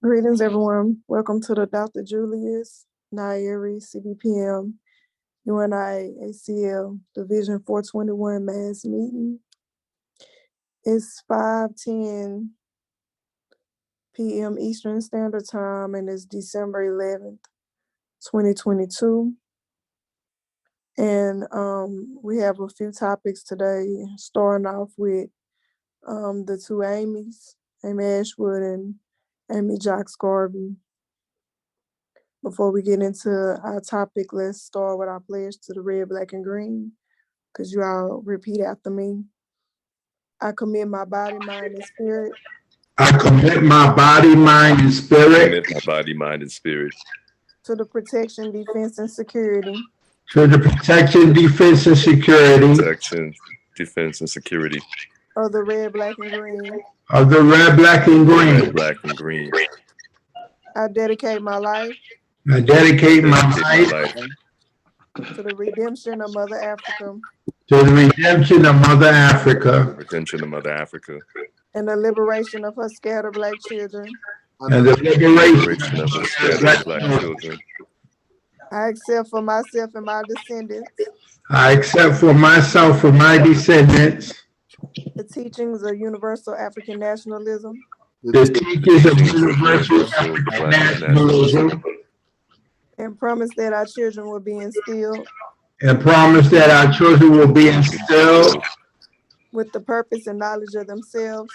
Greetings, everyone. Welcome to the Dr. Julius Nairi CBPM UNIA-ACL Division 421 Mass Meeting. It's 5:10 p.m. Eastern Standard Time, and it's December 11th, 2022. And we have a few topics today, starting off with the two Amy's, Amy Ashwood and Amy Jaques Garvey. Before we get into our topic, let's start with our pledge to the red, black, and green, because you all repeat after me. I commit my body, mind, and spirit I commit my body, mind, and spirit Commit my body, mind, and spirit to the protection, defense, and security to the protection, defense, and security protection, defense, and security of the red, black, and green. of the red, black, and red, green. black, and green. I dedicate my life I dedicate my life to the redemption of Mother Africa to the redemption of Mother Africa redemption of Mother Africa and the liberation of her scattered Black children. and the liberation liberation of the scattered Black children. I accept for myself and my descendants I accept for myself and my descendants the teachings of universal African nationalism the teachings of universal African nationalism and promise that our children will be instilled and promise that our children will be instilled with the purpose and knowledge of themselves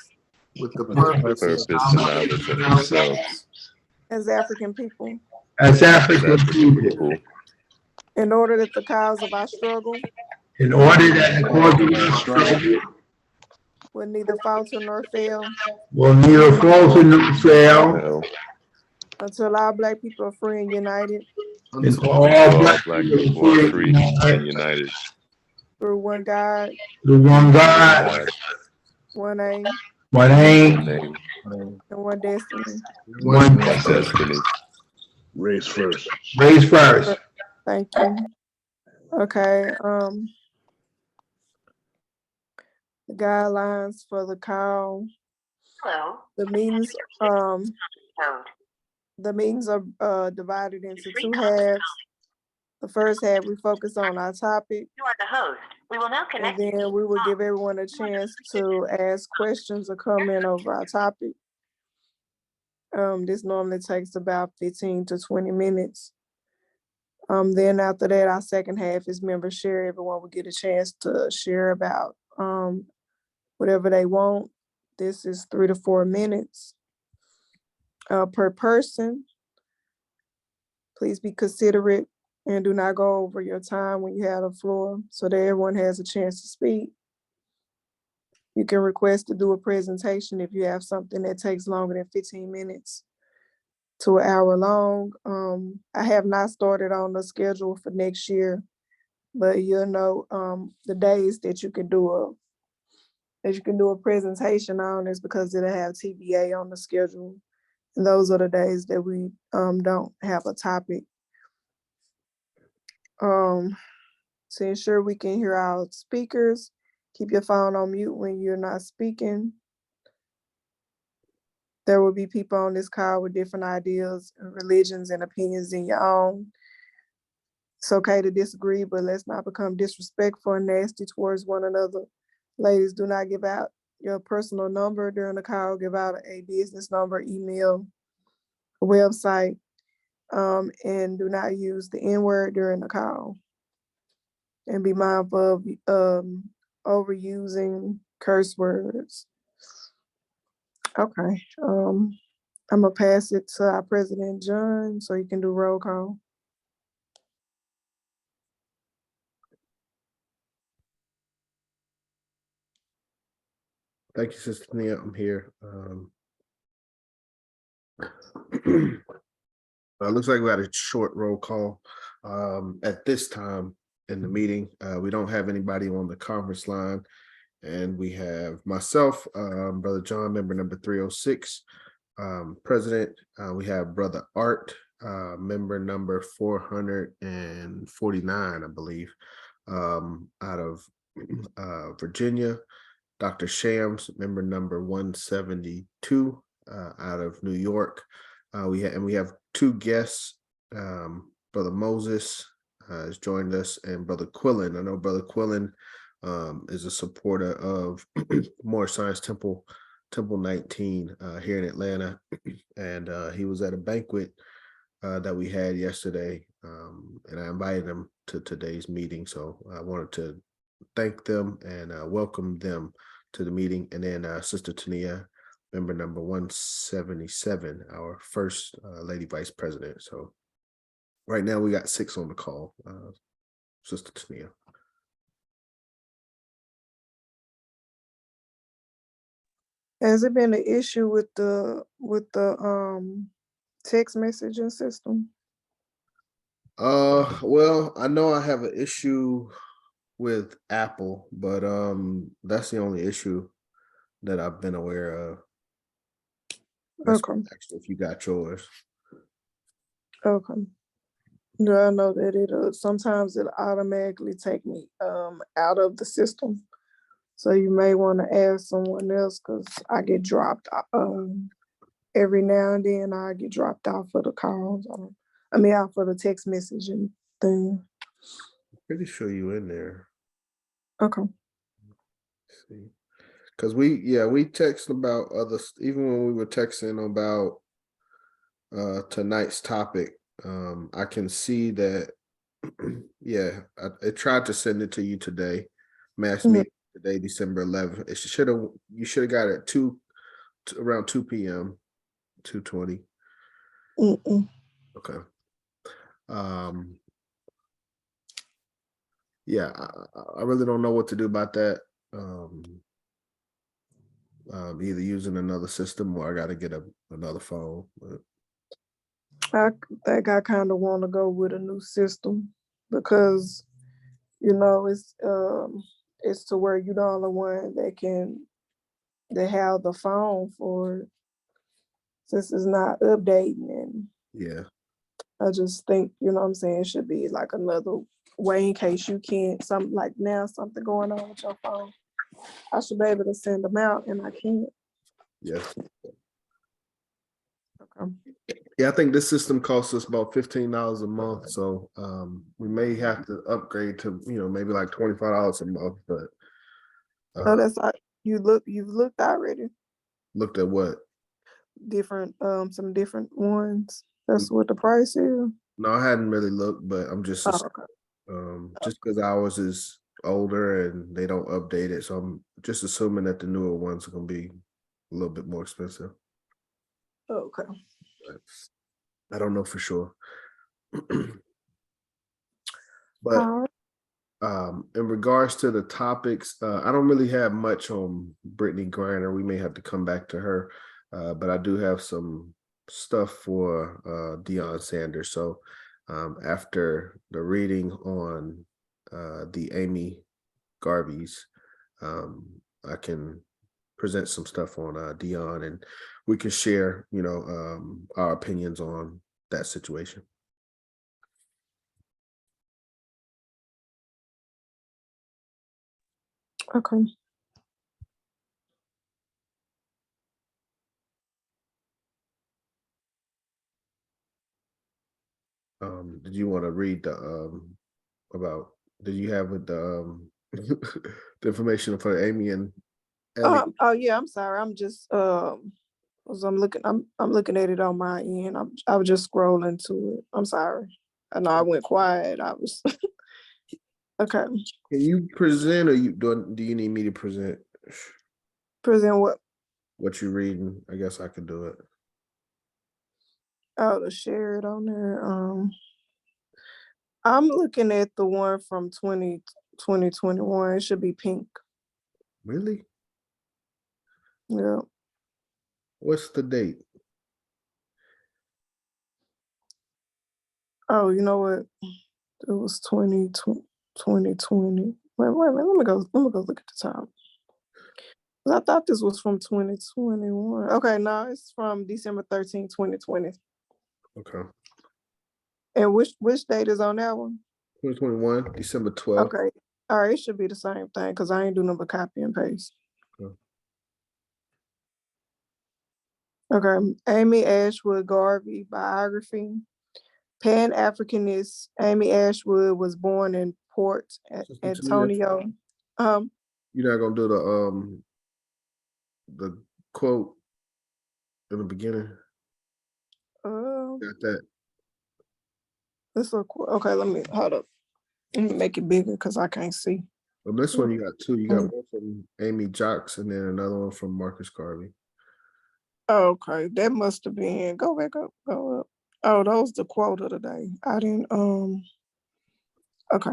with the Purpose and knowledge of themselves as African people, as African African people, people, in order that the cause of our struggle in order that the cause of our struggle will neither falter nor fail will neither falter nor fail hell, until our Black people are free and united until all all Black Black people people are free and are united. through one God, through one God, God, one aim, one aim, name, and one destiny. one destiny. race first. race first. Thank you. Okay, the guidelines for the call. Hello. The meetings, Code. the meetings are divided into two halves. The first half, we focus on our topic, You are the host. We will now and connect you. then we will give everyone a chance to ask questions or comment over our topic. This normally takes about 15 to 20 minutes. Then after that, our second half is member share. Everyone will get a chance to share about whatever they want. This is 3 to 4 minutes per person. Please be considerate and do not go over your time when you have the floor so that everyone has a chance to speak. You can request to do a presentation if you have something that takes longer than 15 minutes to an hour long. I have not started on the schedule for next year, but you'll know the days that you can do a presentation on is because it'll have TBA on the schedule. And those are the days that we don't have a topic. To ensure we can hear our speakers, keep your phone on mute when you're not speaking. There will be people on this call with different ideas, religions, and opinions than your own. It's okay to disagree, but let's not become disrespectful and nasty towards one another. Ladies, do not give out your personal number during the call. Give out a business number, email, a website, and do not use the N-word during the call. And be mindful of overusing curse words. Okay, I'm gonna pass it to our President John so he can do roll call. Thank you, Sister Nia. I'm here. Looks like we had a short roll call at this time in the meeting. We don't have anybody on the conference line, and we have myself, Brother John, member number 306, President. We have Brother Art, member number 449, I believe, out of Virginia. Dr. Shams, member number 172, out of New York. We have two guests. Brother Moses has joined us, and Brother Quillen. I know Brother Quillen is a supporter of More Science Temple 19 here in Atlanta, and he was at a banquet that we had yesterday, and I invited him to today's meeting. So I wanted to thank them and welcome them to the meeting. And then Sister Tania, member number 177, our first Lady Vice President. So right now we got 6 on the call. Sister Tania. Has it been an issue with the text messaging system? Well, I know I have an issue with Apple, but that's the only issue that I've been aware of. That's Okay. actually if you got yours. Okay. Yeah, I know that it sometimes it automatically take me out of the system. So you may want to ask someone else, because I get dropped every now and then. I get dropped out for the calls. Out for the text messaging thing. Pretty sure you in there. Okay. Let's see, because we text about even when we were texting about tonight's topic. I can see that. Yeah, I tried to send it to you today. Mass Mhm. meeting today, December 11th. You should have got it around 2 p.m. 2:20. Mm-mm. Okay. Yeah, I really don't know what to do about that. Either using another system or I got to get another phone. But I think I kind of want to go with a new system, because it's to where you're the only one that have the phone for it, since it's not updating. And yeah, I just think, what I'm saying, it should be like another way in case you can't, something like now, something going on with your phone. I should be able to send them out, and I can't. yeah, Okay. yeah. I think this system costs us about $15 a month, so we may have to upgrade to maybe like $25 a month. But So that's like you've looked already, looked at what? different some different ones. That's what the price is. No, I hadn't really looked, but I'm just Oh, okay. just because ours is older and they don't update it, so I'm just assuming that the newer ones are gonna be a little bit more expensive. Okay. But I don't know for sure. But All right. in regards to the topics, I don't really have much on Brittany Griner. We may have to come back to her, but I do have some stuff for Deion Sanders. So after the reading on the Amy Garveys, I can present some stuff on Deion, and we can share, our opinions on that situation. Okay. Did you want to read the about? Did you have the the information for Amy and Ellie? Oh yeah, I'm sorry. I'm just 'cause I'm looking at it on my end. I was just scrolling to it. I'm sorry. I know I went quiet. I was okay. Can you present, or do you need me to present Present what? what you're reading? I guess I could do it. Oh, to share it on there. I'm looking at the one from 2021. It should be pink. Really? Yeah. What's the date? Oh, you know what? It was 2020. Wait, a minute. Let me go look at the top. I thought this was from 2021. Okay, no, it's from December 13, 2020. Okay. And which date is on that one? 2021, December 12th. Okay. All right, it should be the same thing, because I ain't do number copy and paste. Okay. Okay, Amy Ashwood Garvey biography. Pan-Africanist Amy Ashwood was born in Port Sister Talia, Antonio. Um, you're not gonna do the quote in the beginning. uh, Got that? let's look. Okay, let me hold up. Let me make it bigger because I can't see. On this one, you got two. You got one from Amy Jaques and then another one from Marcus Garvey. Okay, that must have been. Go back up. Go up. Oh, those the quote of the day. I didn't. Okay,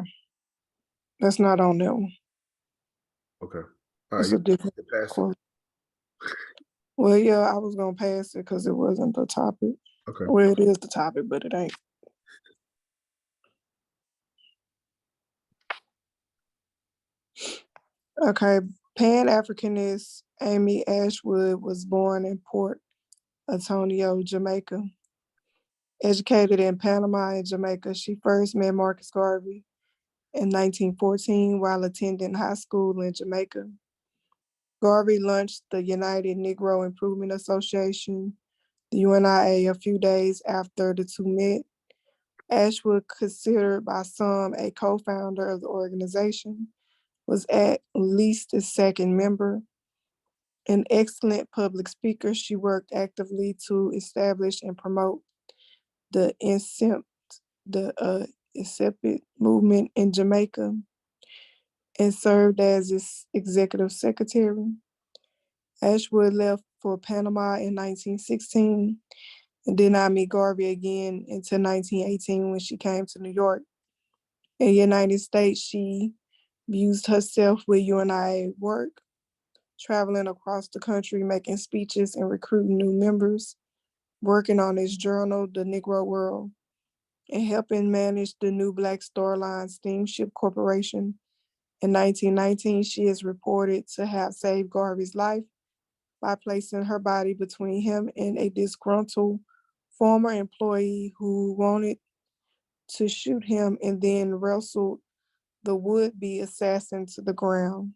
that's not on that one. Okay. All right. It's a different Pass it. quote. Well, yeah, I was gonna pass it because it wasn't the topic. Okay. Well, it is the topic, but it ain't. Okay, Pan-Africanist Amy Ashwood was born in Port Antonio, Jamaica. Educated in Panama and Jamaica, she first met Marcus Garvey in 1914 while attending high school in Jamaica. Garvey launched the United Negro Improvement Association, the UNIA, a few days after the two met. Ashwood, considered by some a co-founder of the organization, was at least its second member. An excellent public speaker, she worked actively to establish and promote the incipient movement in Jamaica and served as its executive secretary. Ashwood left for Panama in 1916 and did not meet Garvey again until 1918 when she came to New York. In the United States, she used herself with UNIA work, traveling across the country, making speeches and recruiting new members, working on his journal, The Negro World, and helping manage the new Black Star Line Steamship Corporation. In 1919, she is reported to have saved Garvey's life by placing her body between him and a disgruntled former employee who wanted to shoot him and then wrestled the would-be assassin to the ground.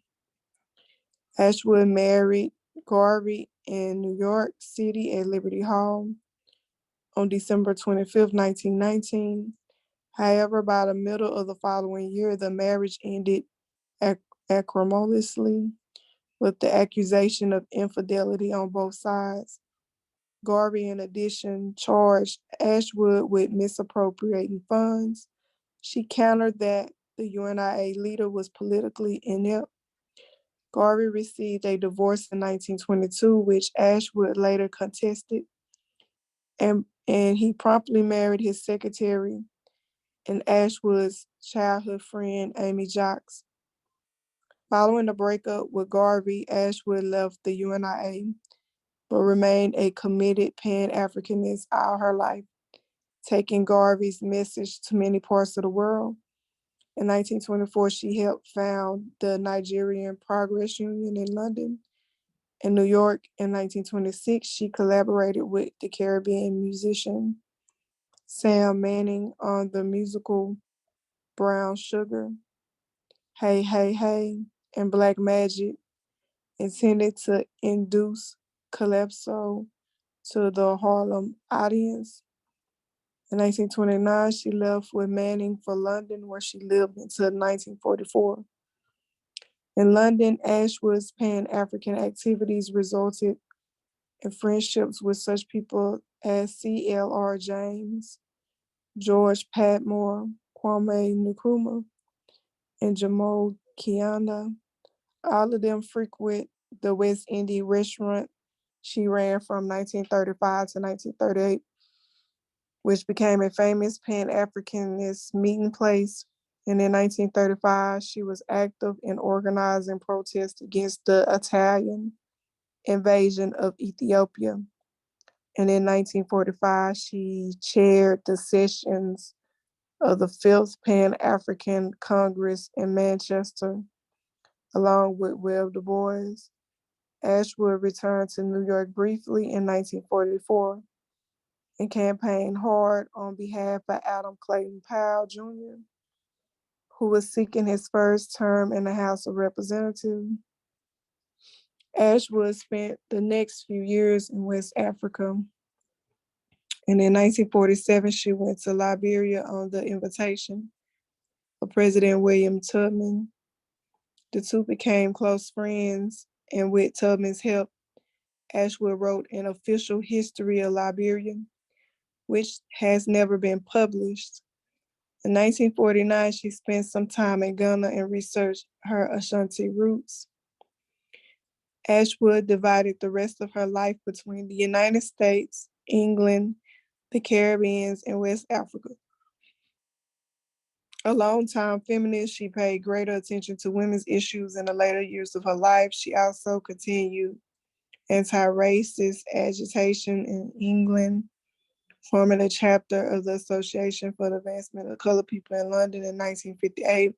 Ashwood married Garvey in New York City at Liberty Hall on December 25th, 1919. However, by the middle of the following year, the marriage ended acrimoniously with the accusation of infidelity on both sides. Garvey, in addition, charged Ashwood with misappropriating funds. She countered that the UNIA leader was politically inept. Garvey received a divorce in 1922, which Ashwood later contested, and he promptly married his secretary and Ashwood's childhood friend, Amy Jaques. Following the breakup with Garvey, Ashwood left the UNIA, but remained a committed Pan-Africanist all her life, taking Garvey's message to many parts of the world. In 1924, she helped found the Nigerian Progress Union in London. In New York in 1926, she collaborated with the Caribbean musician Sam Manning on the musical Brown Sugar, Hey, Hey, Hey, and Black Magic, intended to induce calypso to the Harlem audience. In 1929, she left with Manning for London, where she lived until 1944. In London, Ashwood's Pan-African activities resulted in friendships with such people as C.L.R. James, George Padmore, Kwame Nkrumah, and Jomo Kenyatta. All of them frequent the West Indian restaurant she ran from 1935 to 1938, which became a famous Pan-Africanist meeting place. And in 1935, she was active in organizing protests against the Italian invasion of Ethiopia. And in 1945, she chaired the sessions of the Fifth Pan-African Congress in Manchester, along with Webb Du Bois. Ashwood returned to New York briefly in 1944 and campaigned hard on behalf of Adam Clayton Powell, Jr., who was seeking his first term in the House of Representatives. Ashwood spent the next few years in West Africa. And in 1947, she went to Liberia on the invitation of President William Tubman. The two became close friends, and with Tubman's help, Ashwood wrote an official history of Liberia, which has never been published. In 1949, she spent some time in Ghana and researched her Ashanti roots. Ashwood divided the rest of her life between the United States, England, the Caribbean, and West Africa. A longtime feminist, she paid greater attention to women's issues in the later years of her life. She also continued anti-racist agitation in England, forming a chapter of the Association for the Advancement of Colored People in London in 1958.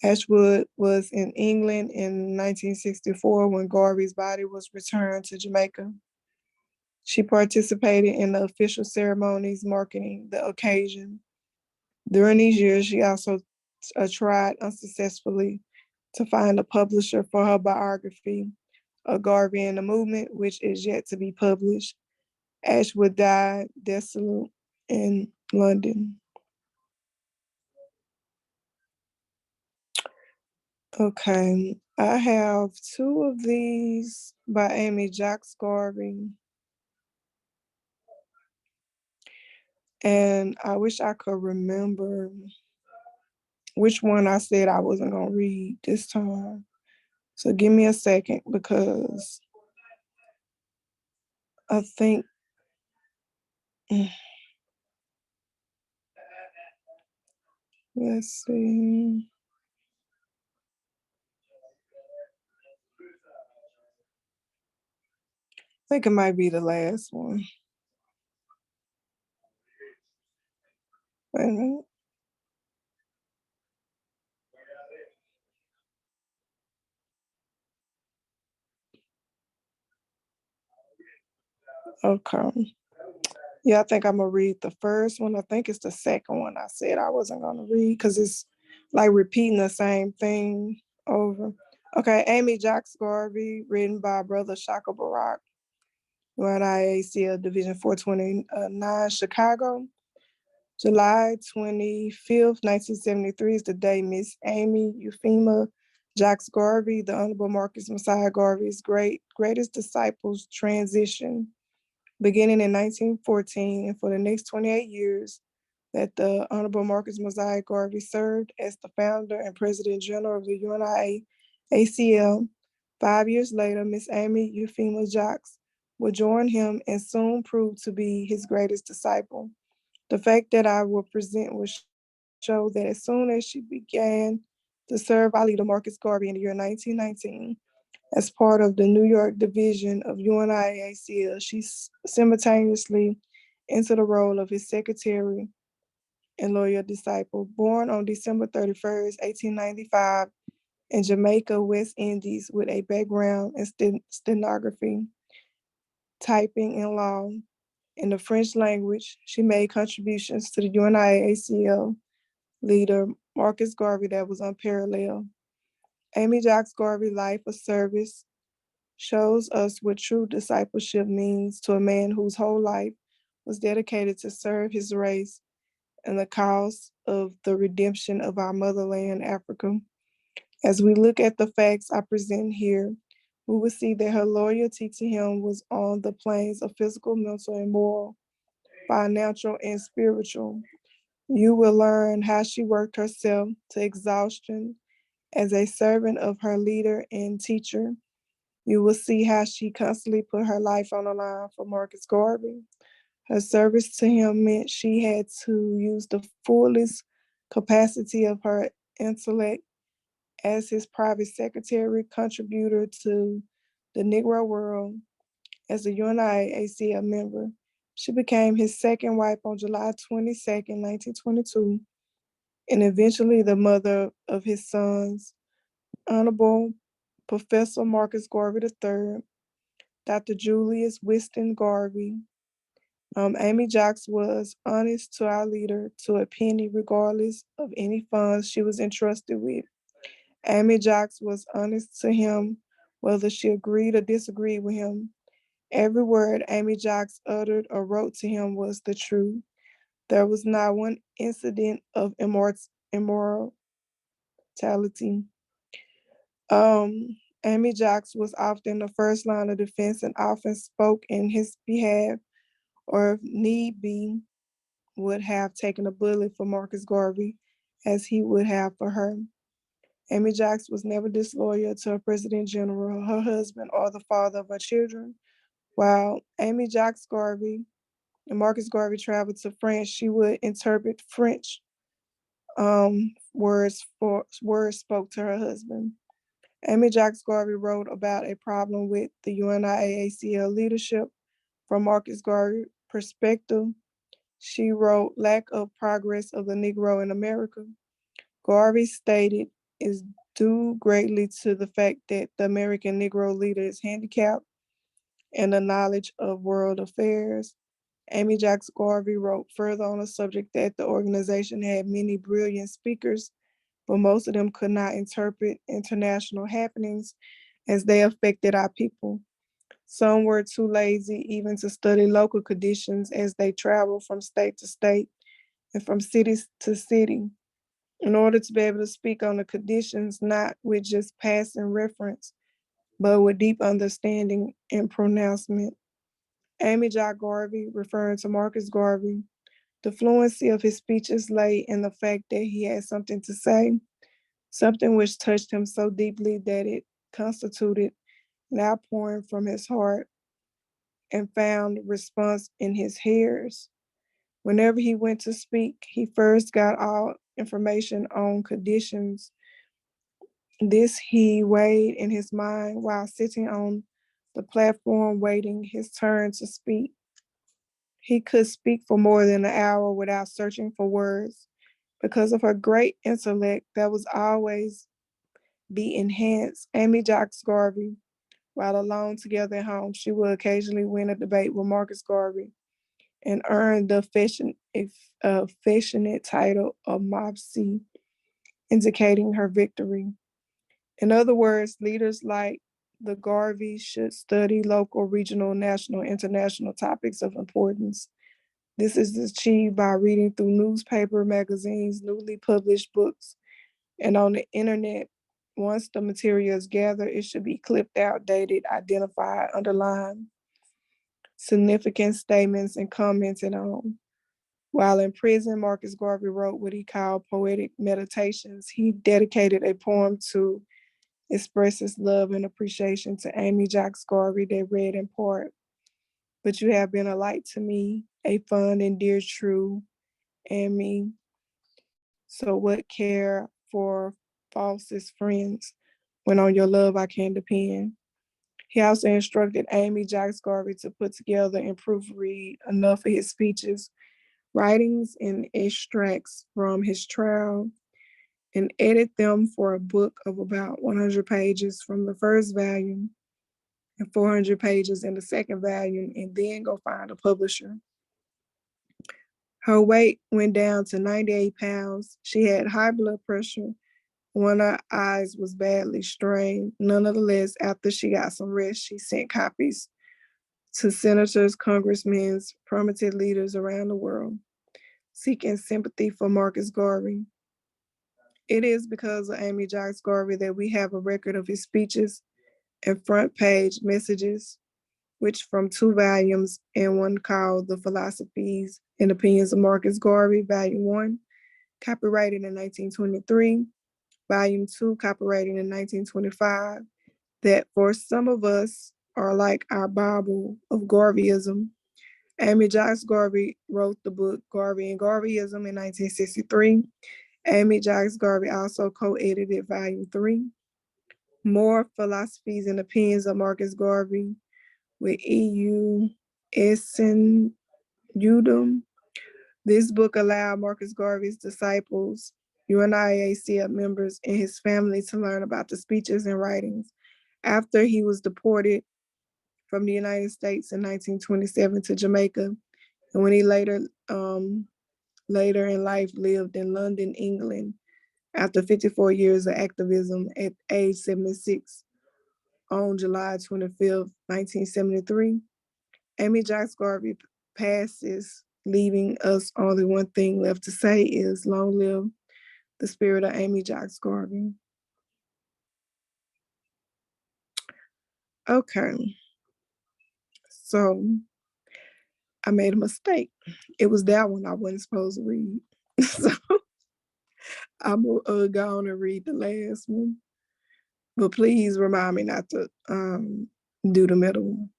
Ashwood was in England in 1964 when Garvey's body was returned to Jamaica. She participated in the official ceremonies marking the occasion. During these years, she also tried unsuccessfully to find a publisher for her biography of Garvey and the Movement, which is yet to be published. Ashwood died desolate in London. Okay, I have two of these by Jaques Garvey. And I wish I could remember which one I said I wasn't gonna read this time. So give me a second because I think let's see. I think it might be the last one. Wait a minute. Okay. Yeah, I think I'm gonna read the first one. I think it's the second one I said I wasn't gonna read because it's like repeating the same thing over. Okay, Jaques Garvey, written by Brother Shaka Barak, UNIA-ACL Division 429, Chicago. July 25th, 1973 is the day Miss Amy Euphemia Jaques Garvey, the Honorable Marcus Messiah Garvey's greatest disciples, transition, beginning in 1914 and for the next 28 years that the Honorable Marcus Messiah Garvey served as the founder and president general of the UNIA-ACL. 5 years later, Miss Amy Euphemia Jaques would join him and soon prove to be his greatest disciple. The fact that I will present will show that as soon as she began to serve our leader, Marcus Garvey, in the year 1919, as part of the New York division of UNIA-ACL, she simultaneously entered the role of his secretary and loyal disciple. Born on December 31st, 1895, in Jamaica, West Indies, with a background in stenography, typing, and law. In the French language, she made contributions to the UNIA-ACL leader, Marcus Garvey, that was unparalleled. Jaques Garvey's life of service shows us what true discipleship means to a man whose whole life was dedicated to serve his race and the cause of the redemption of our motherland, Africa. As we look at the facts I present here, we will see that her loyalty to him was on the planes of physical, mental, and moral, financial, and spiritual. You will learn how she worked herself to exhaustion as a servant of her leader and teacher. You will see how she constantly put her life on the line for Marcus Garvey. Her service to him meant she had to use the fullest capacity of her intellect as his private secretary, contributor to the Negro world. As a UNIA-ACL member, she became his second wife on July 22nd, 1922, and eventually the mother of his sons, Honorable Professor Marcus Garvey III, Dr. Julius Whiston Garvey. Amy Jaques was honest to our leader to a penny, regardless of any funds she was entrusted with. Amy Jaques was honest to him whether she agreed or disagreed with him. Every word Amy Jaques uttered or wrote to him was the truth. There was not one incident of immorality. Amy Jaques was often the first line of defense and often spoke in his behalf, or if need be, would have taken a bullet for Marcus Garvey as he would have for her. Amy Jaques was never disloyal to her President General, her husband, or the father of her children. While Amy Jaques Garvey and Marcus Garvey traveled to France, she would interpret French words spoke to her husband. Amy Jaques Garvey wrote about a problem with the UNIA-ACL leadership from Marcus Garvey's perspective. She wrote, "Lack of progress of the Negro in America." Garvey stated, "is due greatly to the fact that the American Negro leader is handicapped in the knowledge of world affairs." Amy Jaques Garvey wrote further on the subject that the organization had many brilliant speakers, but most of them could not interpret international happenings as they affected our people. Some were too lazy even to study local conditions as they traveled from state to state and from city to city in order to be able to speak on the conditions, not with just passing reference, but with deep understanding and pronouncement. Amy Jaques Garvey, referring to Marcus Garvey, the fluency of his speeches lay in the fact that he had something to say, something which touched him so deeply that it constituted an outpouring from his heart and found response in his hearers. Whenever he went to speak, he first got all information on conditions. This he weighed in his mind while sitting on the platform waiting his turn to speak. He could speak for more than an hour without searching for words. Because of her great intellect that was always be enhanced, Amy Jaques Garvey, while alone together at home, she would occasionally win a debate with Marcus Garvey and earn the affectionate title of Mopsy, indicating her victory. In other words, leaders like the Garveys should study local, regional, national, international topics of importance. This is achieved by reading through newspaper, magazines, newly published books, and on the internet. Once the material is gathered, it should be clipped out, dated, identified, underlined, significant statements, and commented on. While in prison, Marcus Garvey wrote what he called poetic meditations. He dedicated a poem to express his love and appreciation to Amy Jaques Garvey that read in part, "But you have been a light to me, a fond and dear true, Amy. So what care for falsest friends when on your love I can depend." He also instructed Amy Jaques Garvey to put together and proofread enough of his speeches, writings, and extracts from his trial and edit them for a book of about 100 pages from the first volume and 400 pages in the second volume, and then go find a publisher. Her weight went down to 98 pounds. She had high blood pressure. One of her eyes was badly strained. Nonetheless, after she got some rest, she sent copies to senators, congressmen, prominent leaders around the world, seeking sympathy for Marcus Garvey. It is because of Amy Jaques Garvey that we have a record of his speeches and front page messages, which from 2 volumes and one called The Philosophies and Opinions of Marcus Garvey, Volume 1, copyrighted in 1923, Volume 2, copyrighted in 1925, that for some of us are like our Bible of Garveyism. Amy Jaques Garvey wrote the book Garvey and Garveyism in 1963. Amy Jaques Garvey also co-edited Volume 3, More Philosophies and Opinions of Marcus Garvey, with EU Essen Udum. This book allowed Marcus Garvey's disciples, UNIA-ACL members, and his family to learn about the speeches and writings after he was deported from the United States in 1927 to Jamaica, and when he later in life lived in London, England, after 54 years of activism at age 76. on July 25th, 1973. Amy Jaques Garvey passes, leaving us only one thing left to say is long live the spirit of Amy Jaques Garvey. Okay, so I made a mistake. It was that one I wasn't supposed to read. So I'm gonna go on and read the last one. But please remind me not to do the middle one.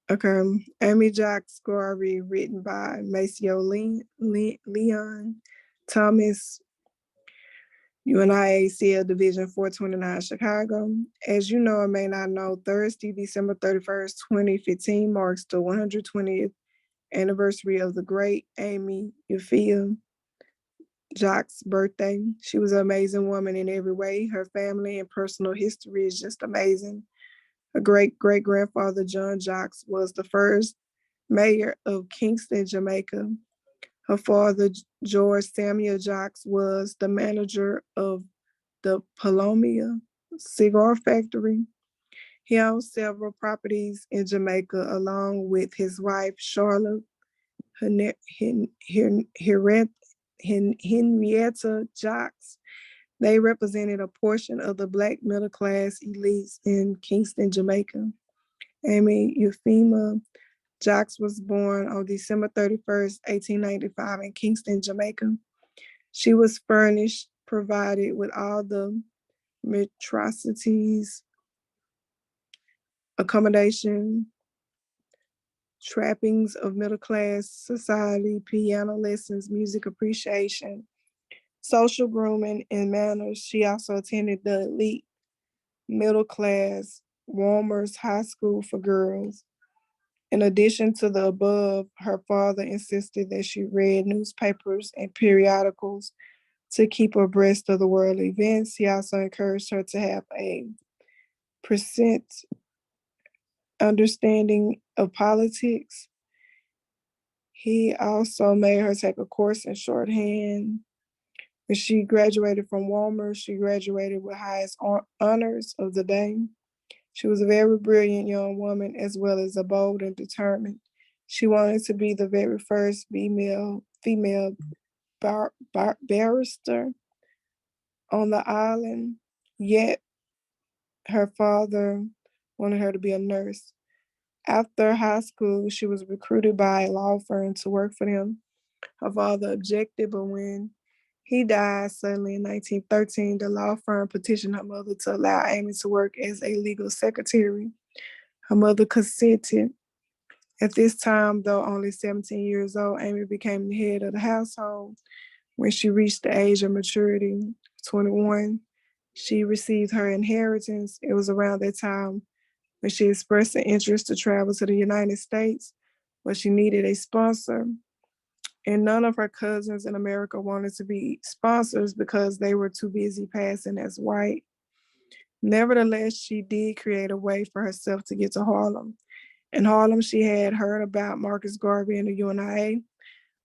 Okay, Amy Jaques Garvey, written by Maceo Leon Thomas, UNIA-ACL Division 429, Chicago. As you know or may not know, Thursday, December 31st, 2015 marks the 120th anniversary of the great Amy Euphia Jaques' birthday. She was an amazing woman in every way. Her family and personal history is just amazing. Her great-great-grandfather, John Jaques, was the first mayor of Kingston, Jamaica. Her father, George Samuel Jaques, was the manager of the Palomia cigar factory. He owned several properties in Jamaica along with his wife, Charlotte Henrietta Jaques. They represented a portion of the Black middle class elites in Kingston, Jamaica. Amy Euphemia Jaques was born on December 31st, 1895 in Kingston, Jamaica. She was furnished, provided with all the atrocities, accommodation, trappings of middle class society, piano lessons, music appreciation, social grooming, and manners. She also attended the elite middle class Warmers High School for girls. In addition to the above, her father insisted that she read newspapers and periodicals to keep abreast of the world events. He also encouraged her to have a percent understanding of politics. He also made her take a course in shorthand. When she graduated from Walmart, she graduated with highest honors of the day. She was a very brilliant young woman, as well as a bold and determined. She wanted to be the very first female barrister on the island, yet her father wanted her to be a nurse. After high school, she was recruited by a law firm to work for them. Her father objected, but when he died suddenly in 1913, the law firm petitioned her mother to allow Amy to work as a legal secretary. Her mother consented. At this time, though only 17 years old, Amy became the head of the household. When she reached the age of maturity, 21, she received her inheritance. It was around that time when she expressed an interest to travel to the United States, but she needed a sponsor. And none of her cousins in America wanted to be sponsors because they were too busy passing as white. Nevertheless, she did create a way for herself to get to Harlem. In Harlem, she had heard about Marcus Garvey and the UNIA,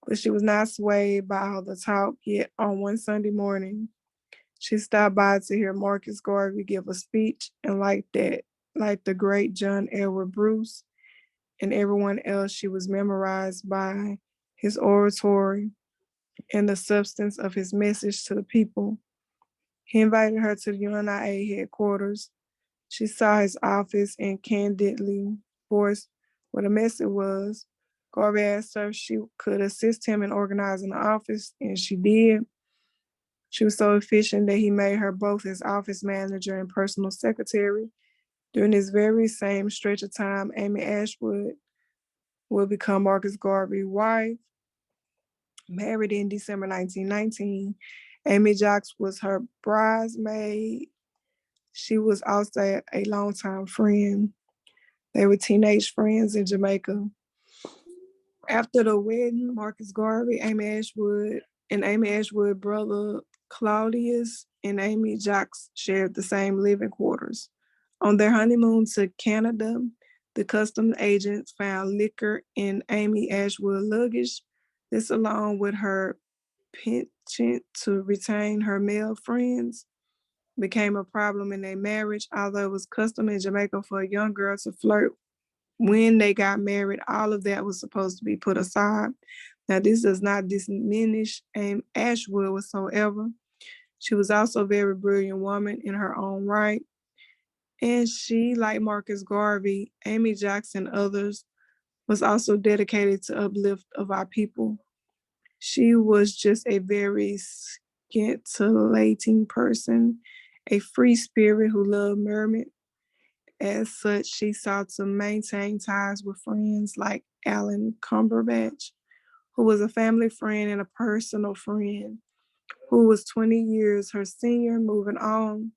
but she was not swayed by all the talk. Yet on one Sunday morning, she stopped by to hear Marcus Garvey give a speech, and like the great John Edward Bruce and everyone else, she was memorized by his oratory and the substance of his message to the people. He invited her to the UNIA headquarters. She saw his office and candidly voiced what the message was. Garvey asked her if she could assist him in organizing the office, and she did. She was so efficient that he made her both his office manager and personal secretary. During this very same stretch of time, Amy Ashwood will become Marcus Garvey's wife. Married in December 1919, Amy Jaques was her bridesmaid. She was also a longtime friend. They were teenage friends in Jamaica. After the wedding, Marcus Garvey, Amy Ashwood brother Claudius, and Amy Jaques shared the same living quarters. On their honeymoon to Canada, the customs agents found liquor in Amy Ashwood luggage. This, along with her penchant to retain her male friends, became a problem in their marriage. Although it was custom in Jamaica for a young girl to flirt when they got married, all of that was supposed to be put aside. Now, this does not diminish Ashwood whatsoever. She was also a very brilliant woman in her own right. And she, like Marcus Garvey, Amy Jaques, and others, was also dedicated to uplift of our people. She was just a very scintillating person, a free spirit who loved merriment. As such, she sought to maintain ties with friends like Alan Cumberbatch, who was a family friend and a personal friend, who was 20 years her senior. Moving on,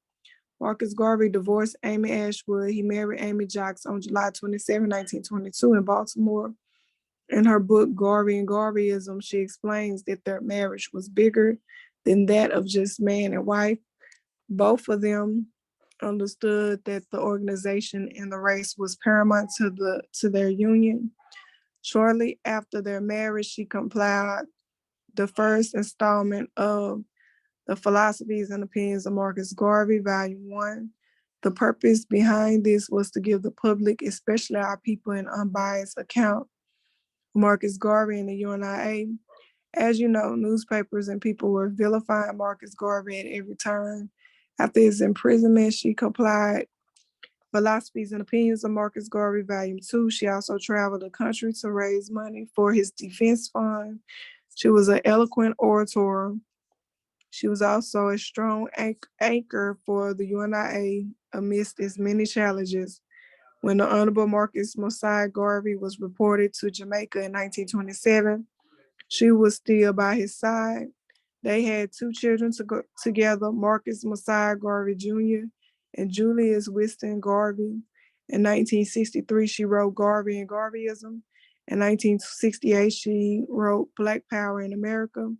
Marcus Garvey divorced Amy Ashwood. He married Amy Jaques on July 27, 1922 in Baltimore. In her book, Garvey and Garveyism, she explains that their marriage was bigger than that of just man and wife. Both of them understood that the organization and the race was paramount to their union. Shortly after their marriage, she compiled the first installment of The Philosophies and Opinions of Marcus Garvey, Volume 1. The purpose behind this was to give the public, especially our people, an unbiased account of Marcus Garvey and the UNIA. As you know, newspapers and people were vilifying Marcus Garvey at every turn. After his imprisonment, she compiled Philosophies and Opinions of Marcus Garvey, Volume 2. She also traveled the country to raise money for his defense fund. She was an eloquent orator. She was also a strong anchor for the UNIA amidst its many challenges. When the Honorable Marcus Mosiah Garvey was reported to Jamaica in 1927, she was still by his side. They had two children together, Marcus Mosiah Garvey Jr. and Julius Whiston Garvey. In 1963, she wrote Garvey and Garveyism. In 1968, she wrote Black Power in America,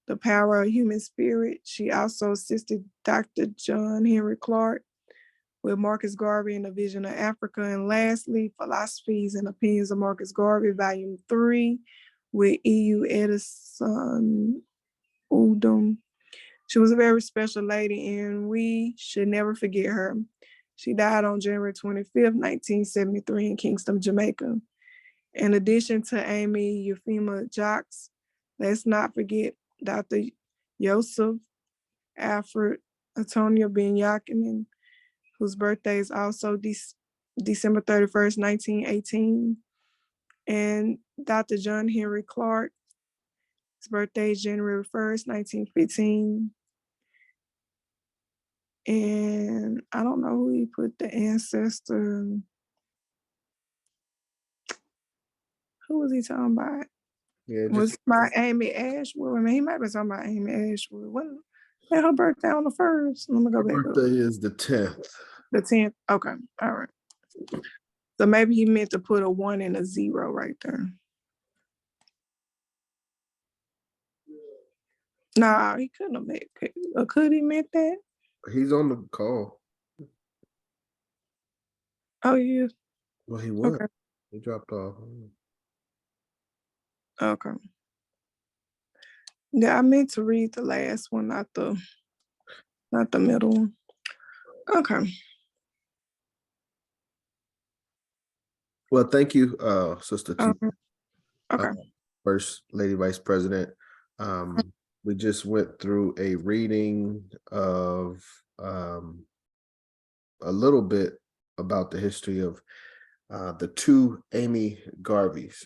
The Power of Human Spirit. She also assisted Dr. John Henry Clark with Marcus Garvey and the Vision of Africa. And lastly, Philosophies and Opinions of Marcus Garvey, Volume 3, with E.U. Edison Udom. She was a very special lady, and we should never forget her. She died on January 25th, 1973 in Kingston, Jamaica. In addition to Amy Euphemia Jaques, let's not forget Dr. Yosef Alfred Antonio Ben Yakinen, whose birthday is also December 31st, 1918. And Dr. John Henry Clark, his birthday is January 1st, 1915. And I don't know who he put the ancestor. Who was he talking about? Yeah, Was just my Amy Ashwood? I mean, he might be talking about Amy Ashwood. When her birthday on the 1st? Let me go her back up. birthday is the 10th. The 10th. Okay. All right. So maybe he meant to put a 1 and a 0 right there. Nah, he couldn't have meant it. Or could he meant that? He's on the call. Oh, yeah. Well, he was. Okay. He dropped off. Okay. Yeah, I meant to read the last one, not the middle one. Okay. Well, thank you, Sister T. Okay. First Lady Vice President. We just went through a reading of a little bit about the history of the two Amy Garveys.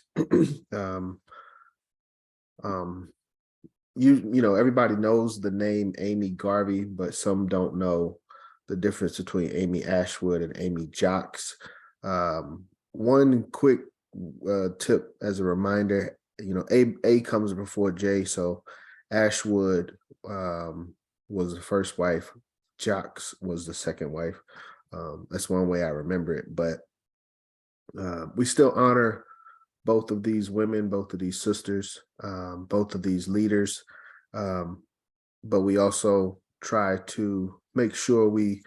You know, everybody knows the name Amy Garvey, but some don't know the difference between Amy Ashwood and Amy Jaques. One quick tip as a reminder, you know, A comes before J, so Ashwood was the first wife, Jaques was the second wife. That's one way I remember it, but we still honor both of these women, both of these sisters, both of these leaders, but we also try to make sure we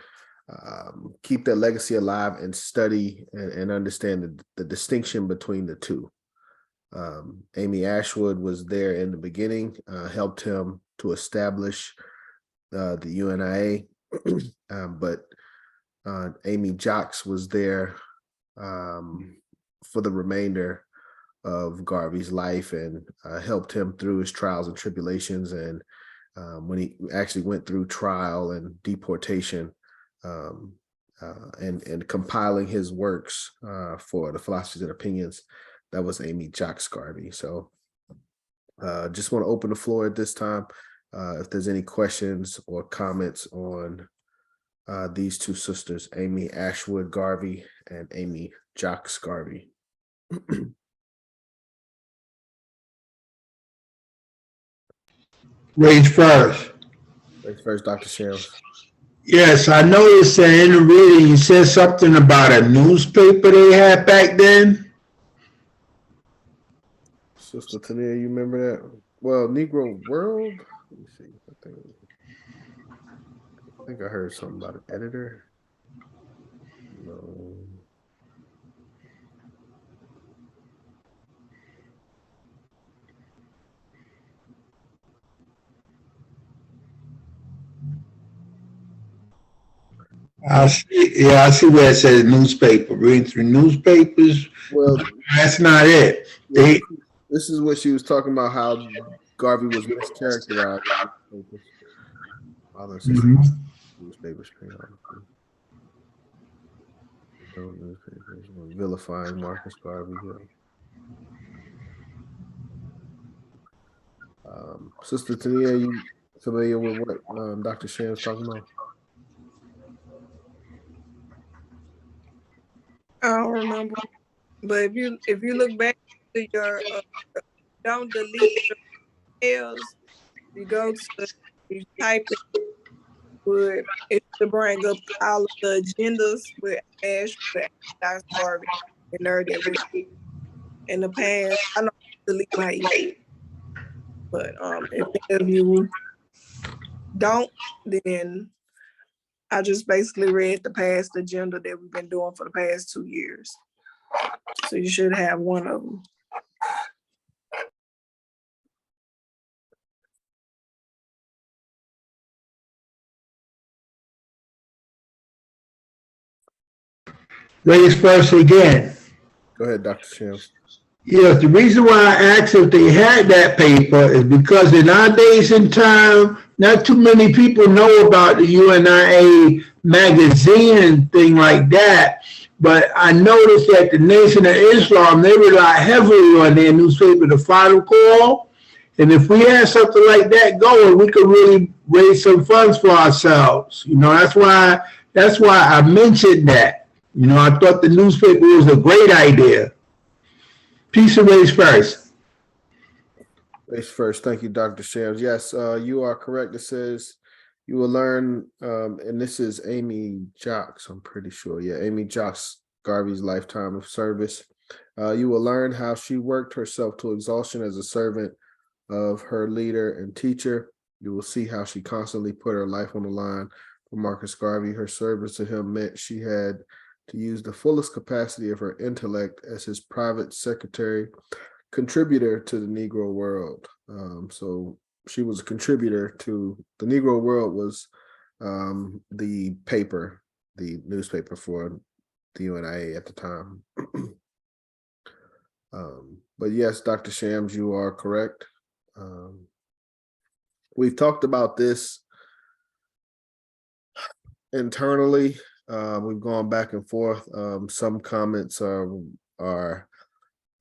keep their legacy alive and study and understand the distinction between the two. Amy Ashwood was there in the beginning, helped him to establish the UNIA, But Amy Jaques was there for the remainder of Garvey's life and helped him through his trials and tribulations. And when he actually went through trial and deportation, and compiling his works for the Philosophies and Opinions, that was Amy Jaques Garvey. So just want to open the floor at this time. If there's any questions or comments on these two sisters, Amy Ashwood Garvey and Amy Jaques Garvey. Ladies first. Ladies first, Dr. Shams. Yes, I noticed that in the reading you said something about a newspaper they had back then. Sister Tania, you remember that? Well, Negro World. Let me see. I think I heard something about an editor. No. I see where it says newspaper. Reading through newspapers. Well, That's not it. They, this is what she was talking about, how Garvey was mischaracterized. Newspapers, vilifying Marcus Garvey. Sister Tania, you familiar with what Dr. Shams talking about? I don't remember, but if you look back to your don't delete your emails. You go to you type it to bring up all of the agendas with Ashwood Garvey and there that we in the past. I don't delete my email, but if you don't, then I just basically read the past agenda that we've been doing for the past 2 years. So you should have one of them. ladies first again. Go ahead, Dr. Shams. Yes, the reason why I asked if they had that paper is because in our days and time, not too many people know about the UNIA magazine and thing like that. But I noticed that the Nation of Islam, they rely heavily on their newspaper, The Final Call. And if we had something like that going, we could really raise some funds for ourselves. You know, that's why I mentioned that. You know, I thought the newspaper was a great idea. Peace and race first. Race first. Thank you, Dr. Shams. Yes, you are correct. It says you will learn, and this is Amy Jaques, I'm pretty sure. Yeah, Amy Jaques Garvey's lifetime of service. You will learn how she worked herself to exhaustion as a servant of her leader and teacher. You will see how she constantly put her life on the line for Marcus Garvey. Her service to him meant she had to use the fullest capacity of her intellect as his private secretary, contributor to the Negro World. So she was a contributor to the Negro World, was the paper, the newspaper for the UNIA at the time. But yes, Dr. Shams, you are correct. We've talked about this internally. We've gone back and forth. Some comments are,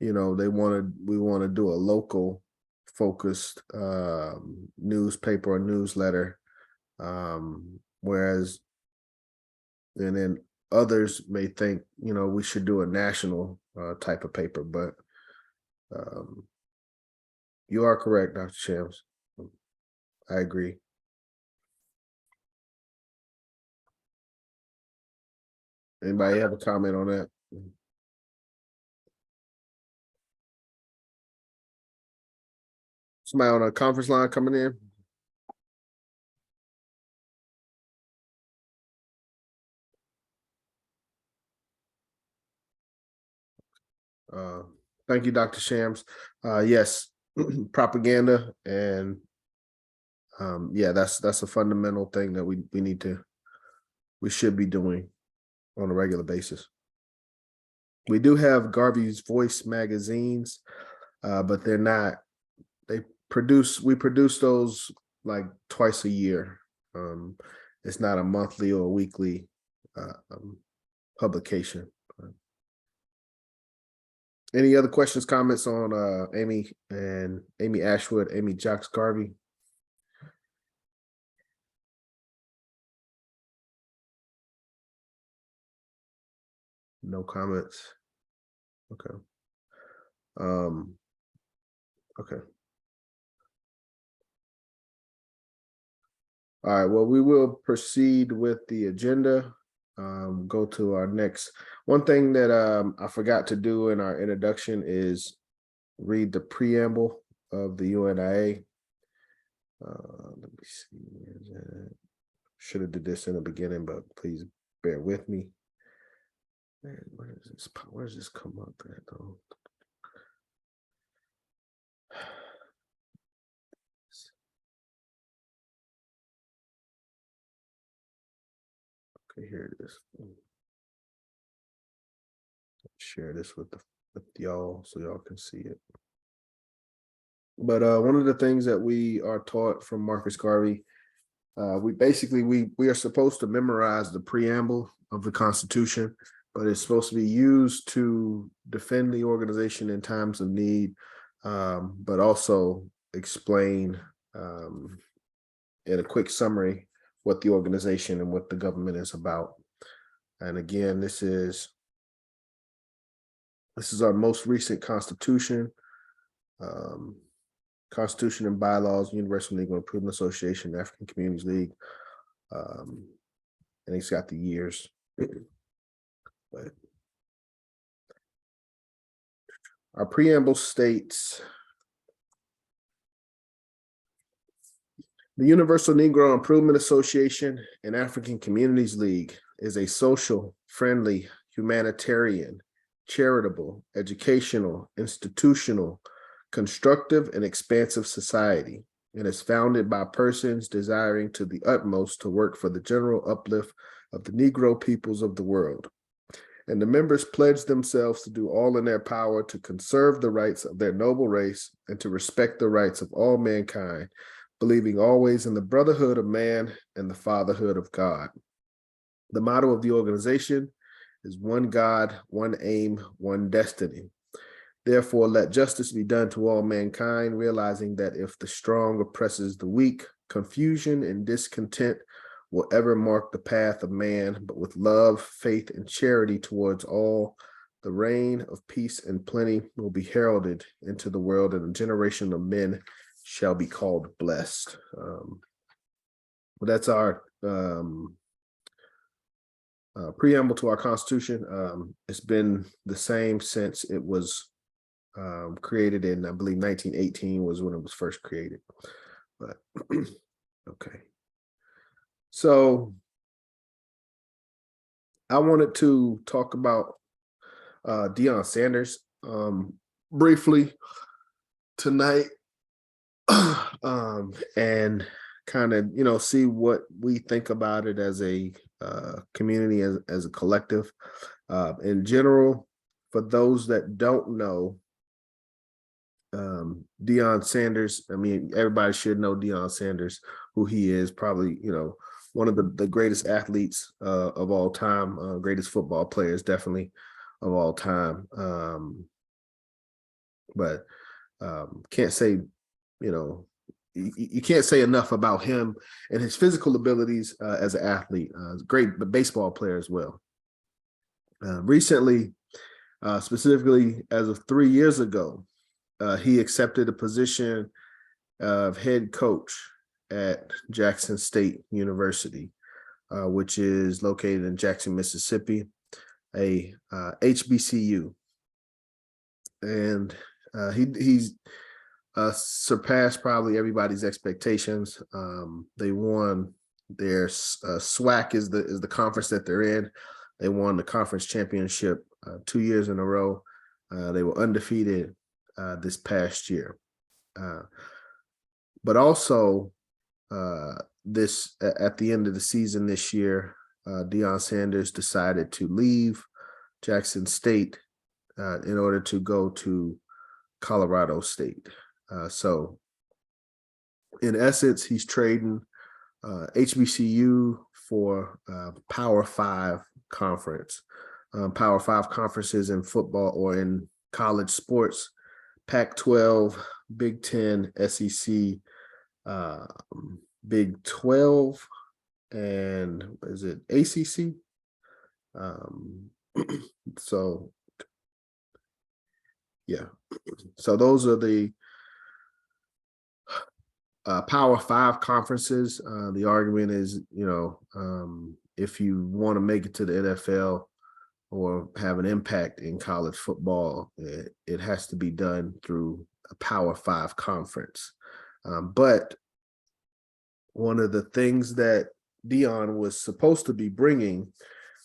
you know, we want to do a local focused newspaper or newsletter, whereas, and then others may think, you know, we should do a national type of paper. But you are correct, Dr. Shams. I agree. Anybody have a comment on that? Somebody on a conference line coming in? Thank you, Dr. Shams. Yes, propaganda, and yeah, that's a fundamental thing that we need to we should be doing on a regular basis. We do have Garvey's Voice magazines, but they're not, we produce those like twice a year. It's not a monthly or a weekly publication. Any other questions, comments on Amy Ashwood, Jaques Garvey? No comments. Okay. Okay. All right. Well, we will proceed with the agenda. Go to our next. One thing that I forgot to do in our introduction is read the preamble of the UNIA. Let me see. Should have did this in the beginning, but please bear with me. Man, where does this come up at though? Okay, here it is. Share this with y'all so y'all can see it. But one of the things that we are taught from Marcus Garvey, we are supposed to memorize the preamble of the Constitution, but it's supposed to be used to defend the organization in times of need, but also explain in a quick summary what the organization and what the government is about. And again, this is our most recent Constitution. Constitution and bylaws, Universal Legal Improvement Association, African Communities League. And it's got the years. But our preamble states, the Universal Negro Improvement Association and African Communities League is a social, friendly, humanitarian, charitable, educational, institutional, constructive, and expansive society, and is founded by persons desiring to the utmost to work for the general uplift of the Negro peoples of the world. And the members pledge themselves to do all in their power to conserve the rights of their noble race and to respect the rights of all mankind, believing always in the brotherhood of man and the fatherhood of God. The motto of the organization is one God, one aim, one destiny. Therefore, let justice be done to all mankind, realizing that if the strong oppresses the weak, confusion and discontent will ever mark the path of man, but with love, faith, and charity towards all, the reign of peace and plenty will be heralded into the world, and a generation of men shall be called blessed. But that's our preamble to our Constitution. It's been the same since it was created in, I believe, 1918 was when it was first created. But okay. So I wanted to talk about Deion Sanders briefly tonight, and kind of, see what we think about it as a community, as a collective. In general, for those that don't know, Deion Sanders, I mean, everybody should know Deion Sanders, who he is, probably, one of the greatest athletes of all time, greatest football players, definitely, of all time. But can't say, you can't say enough about him and his physical abilities as an athlete. Great baseball player as well. Recently, specifically as of 3 years ago, he accepted a position of head coach at Jackson State University, which is located in Jackson, Mississippi, a HBCU. And he's surpassed probably everybody's expectations. They won their SWAC is the conference that they're in. They won the conference championship 2 years in a row. They were undefeated this past year. But also this at the end of the season this year, Deion Sanders decided to leave Jackson State in order to go to Colorado State. So in essence, he's trading HBCU for Power 5 conference. Power 5 conferences in football or in college sports, Pac-12, Big 10, SEC, Big 12, and is it ACC? So yeah, so those are the Power 5 conferences. The argument is, if you want to make it to the NFL or have an impact in college football, it has to be done through a Power 5 conference. But one of the things that Deion was supposed to be bringing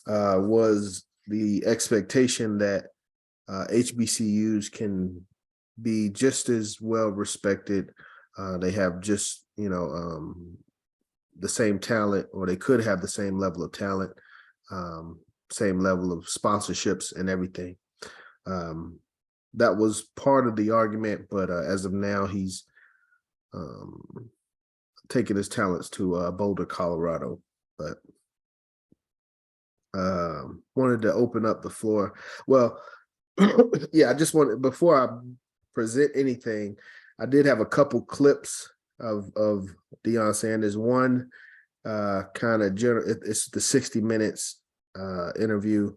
was the expectation that HBCUs can be just as well respected. They have just, the same talent, or they could have the same level of talent, same level of sponsorships and everything. That was part of the argument, but as of now, he's taking his talents to Boulder, Colorado. But wanted to open up the floor. Well, yeah, I just wanted, before I present anything, I did have a couple clips of Deion Sanders. One kind of general, it's the 60 Minutes interview,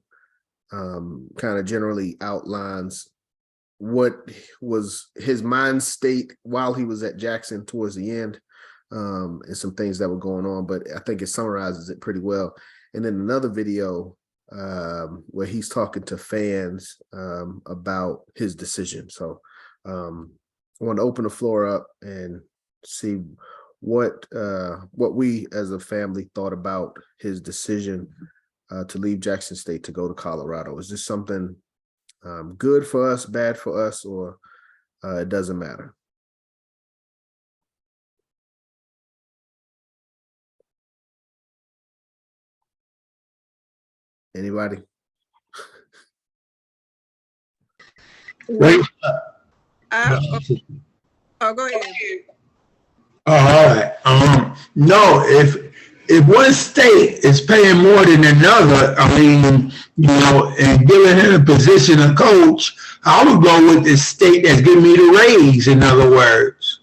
kind of generally outlines what was his mind state while he was at Jackson towards the end, and some things that were going on, but I think it summarizes it pretty well. And then another video where he's talking to fans about his decision. So I want to open the floor up and see what we as a family thought about his decision to leave Jackson State to go to Colorado. Is this something good for us, bad for us, or it doesn't matter? Anybody? Wait. Go ahead. All right. No, if one state is paying more than another, I mean, and giving him a position of coach, I would go with the state that's giving me the raise, in other words,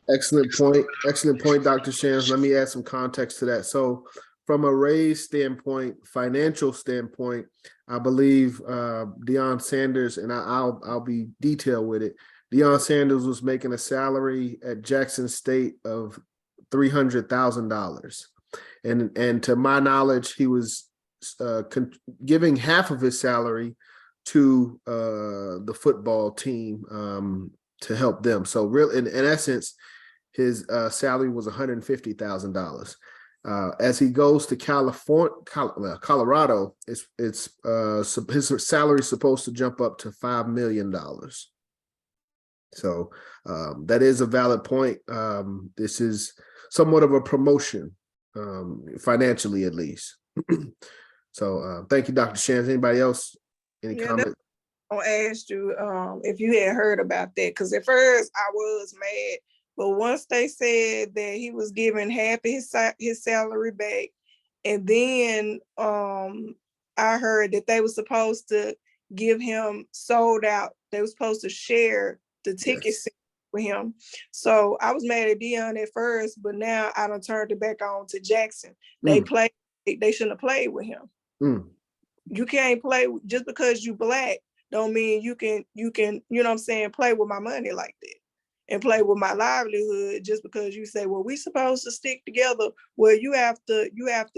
Excellent point. Excellent point, Dr. Shams. Let me add some context to that. So from a raise standpoint, financial standpoint, I believe Deion Sanders, and I'll be detailed with it. Deion Sanders was making a salary at Jackson State of $300,000, and to my knowledge, he was giving half of his salary to the football team to help them. So, real in essence, his salary was $150,000. As he goes to Colorado, his salary is supposed to jump up to $5 million. So that is a valid point. This is somewhat of a promotion, financially at least. So thank you, Dr. Shams. Anybody else? Any comments? I asked you if you had heard about that, because at first I was mad, but once they said that he was giving half of his salary back, and then I heard that they were supposed to give him sold out. They were supposed to share the tickets with him. So I was mad at Deion at first, but now I done turned it back on to Jackson. They shouldn't have played with him. You can't play just because you black, don't mean you can, play with my money like that and play with my livelihood just because you say, well, we supposed to stick together. Well, you have to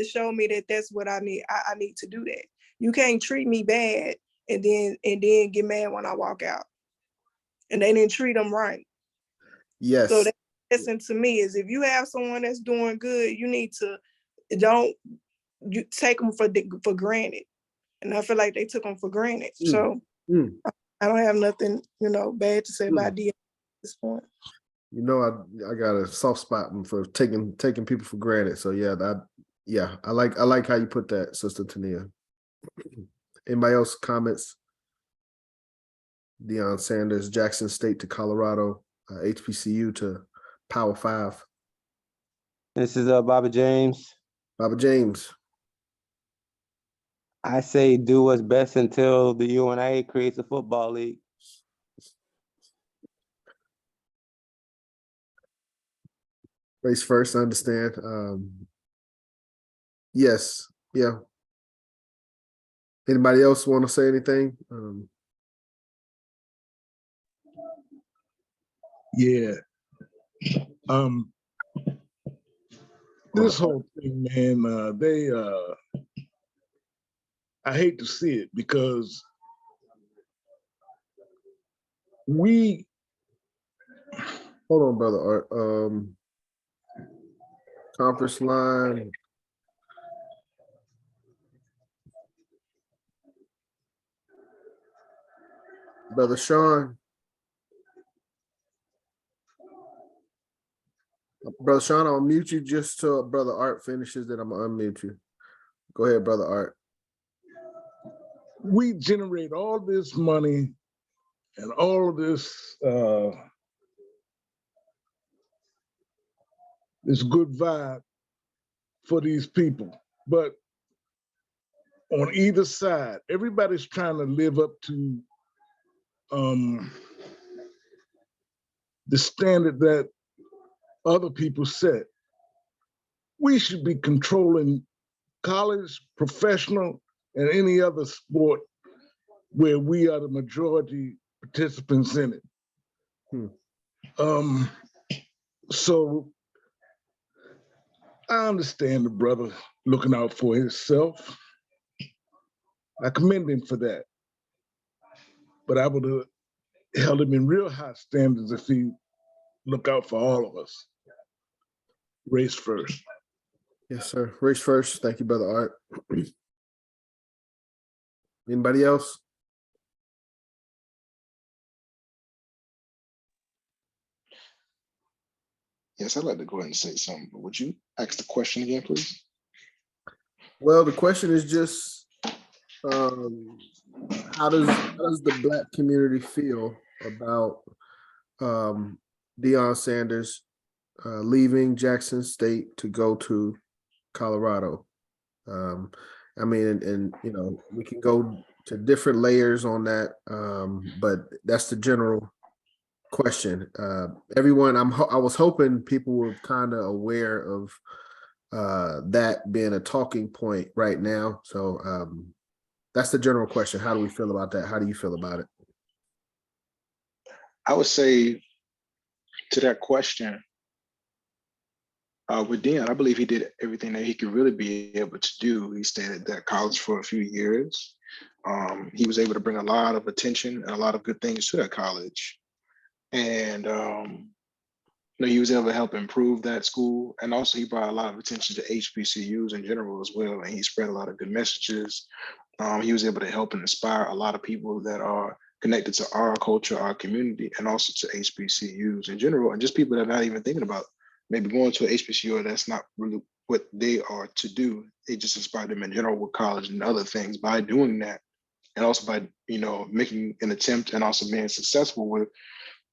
show me that that's what I need. I need to do that. You can't treat me bad and then get mad when I walk out. And they didn't treat them right. Yes. So that lesson to me is, if you have someone that's doing good, you need to you take them for granted. And I feel like they took them for granted. So I don't have nothing, bad to say about Deion at this point. I got a soft spot for taking people for granted. So yeah, Yeah, I like how you put that, Sister Tania. Anybody else comments? Deion Sanders, Jackson State to Colorado, HBCU to Power 5. This is Bobby James. Baba James. I say do what's best until the UNIA creates a football league. Race first, I understand. Yes, yeah. Anybody else want to say anything? Yeah. This whole thing, man, I hate to see it because we. Hold on, brother Art. Conference line. Brother Sean. Brother Sean, I'll mute you just till Brother Art finishes, then I'm gonna unmute you. Go ahead, Brother Art. We generate all this money and all of this this good vibe for these people. But on either side, everybody's trying to live up to the standard that other people set. We should be controlling college, professional, and any other sport where we are the majority participants in it. So I understand the brother looking out for himself. I commend him for that. But I would have held him in real high standards if he looked out for all of us. Race first. Yes, sir. Race first. Thank you, Brother Art. Anybody else? Yes, I'd like to go ahead and say something. Would you ask the question again, please? Well, the question is just how does the Black community feel about Deion Sanders leaving Jackson State to go to Colorado? I mean, and you know, we can go to different layers on that, but that's the general question. Everyone, I was hoping people were kind of aware of that being a talking point right now. So that's the general question. How do we feel about that? How do you feel about it? I would say to that question, with Deion, I believe he did everything that he could really be able to do. He stayed at that college for a few years. He was able to bring a lot of attention and a lot of good things to that college. And you know, he was able to help improve that school. And also he brought a lot of attention to HBCUs in general as well. And he spread a lot of good messages. He was able to help and inspire a lot of people that are connected to our culture, our community, and also to HBCUs in general, and just people that are not even thinking about maybe going to an HBCU, or that's not really what they are to do. It just inspired them in general with college and other things by doing that. And also by, you know, making an attempt and also being successful with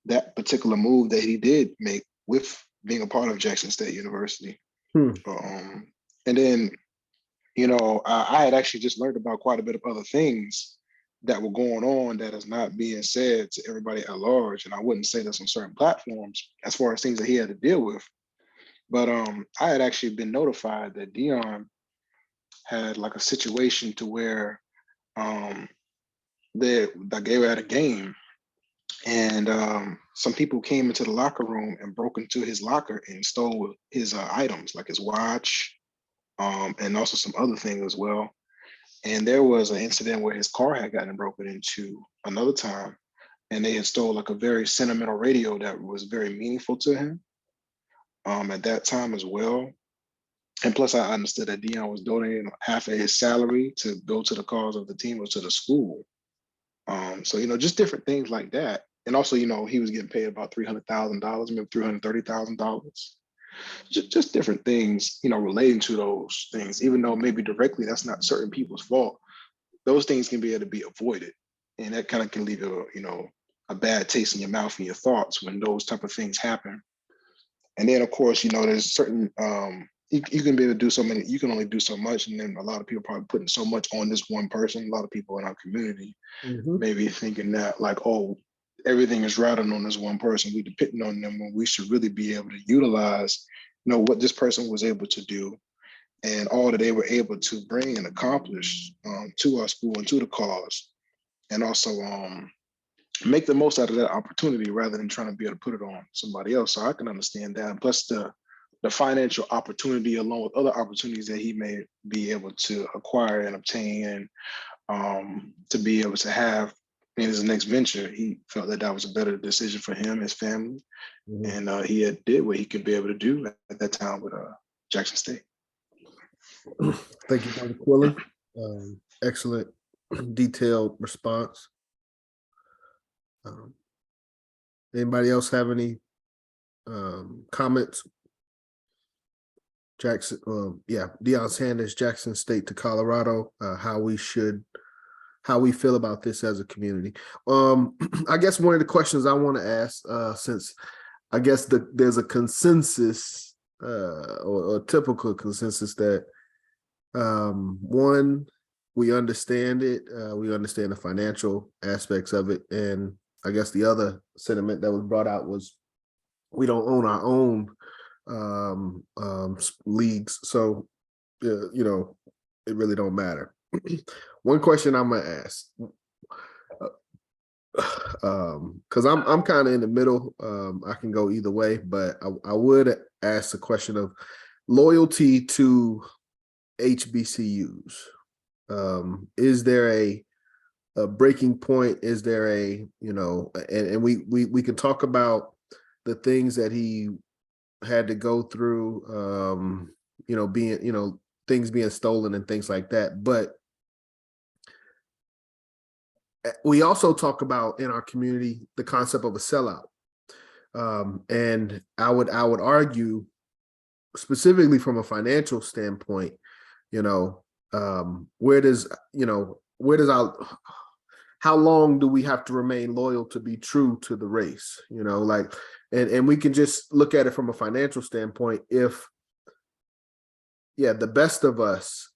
that particular move that he did make with being a part of Jackson State University. And then, you know, I had actually just learned about quite a bit of other things that were going on that is not being said to everybody at large. And I wouldn't say this on certain platforms as far as things that he had to deal with. But I had actually been notified that Deion had like a situation to where they were at a game, and some people came into the locker room and broke into his locker and stole his items, like his watch, and also some other things as well. And there was an incident where his car had gotten broken into another time, and they had stole like a very sentimental radio that was very meaningful to him at that time as well. And plus, I understood that Deion was donating half of his salary to go to the cause of the team or to the school. So, you know, just different things like that. And also, you know, he was getting paid about $300,000, maybe $330,000. just different things, relating to those things, even though maybe directly that's not certain people's fault. Those things can be able to be avoided. And that kind of can leave a bad taste in your mouth and your thoughts when those type of things happen. And then of course, there's certain you can be able to do so many, you can only do so much. And then a lot of people probably putting so much on this one person. A lot of people in our community maybe thinking that like, oh, everything is riding on this one person. We depending on them when we should really be able to utilize, what this person was able to do and all that they were able to bring and accomplish to our school and to the cause. And also make the most out of that opportunity rather than trying to be able to put it on somebody else. So I can understand that. And plus the financial opportunity along with other opportunities that he may be able to acquire and obtain and to be able to have in his next venture, he felt that was a better decision for him, his family. And he had did what he could be able to do at that time with Jackson State. Thank you, Dr. Quillen. Excellent detailed response. Anybody else have any comments? Jackson, Deion Sanders, Jackson State to Colorado, how we feel about this as a community. I guess one of the questions I want to ask, since I guess there's a consensus or a typical consensus that one, we understand it, we understand the financial aspects of it, and I guess the other sentiment that was brought out was we don't own our own leagues, so it really don't matter. One question I'm gonna ask, because I'm kind of in the middle. I can go either way, but I would ask the question of loyalty to HBCUs. Is there a breaking point? Is there and we can talk about the things that he had to go through, being, things being stolen and things like that. But we also talk about in our community the concept of a sellout. And I would argue, specifically from a financial standpoint, how long do we have to remain loyal to be true to the race? And we can just look at it from a financial standpoint. If, the best of us,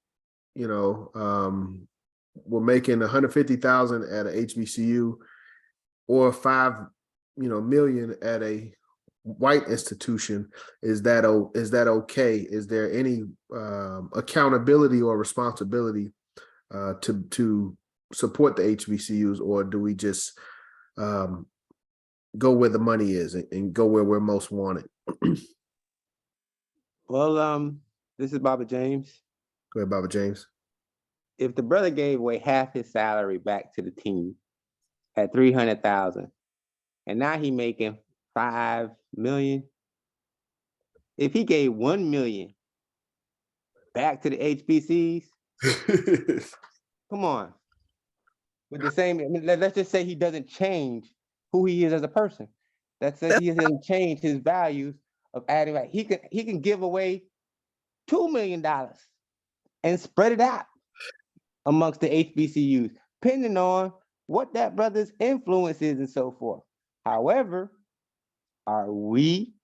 we're making 150,000 at a HBCU or 5 million at a white institution, is that okay? Is there any accountability or responsibility to support the HBCUs, or do we just go where the money is and go where we're most wanted? Well, this is Baba James. Go ahead, Baba James. If the brother gave away half his salary back to the team at 300,000, and now he making 5 million, if he gave 1 million back to the HBCs, come on. With the same, let's just say he doesn't change who he is as a person. Let's say he doesn't change his values of adding back. He can give away $2 million and spread it out amongst the HBCUs, depending on what that brother's influence is and so forth. However, are we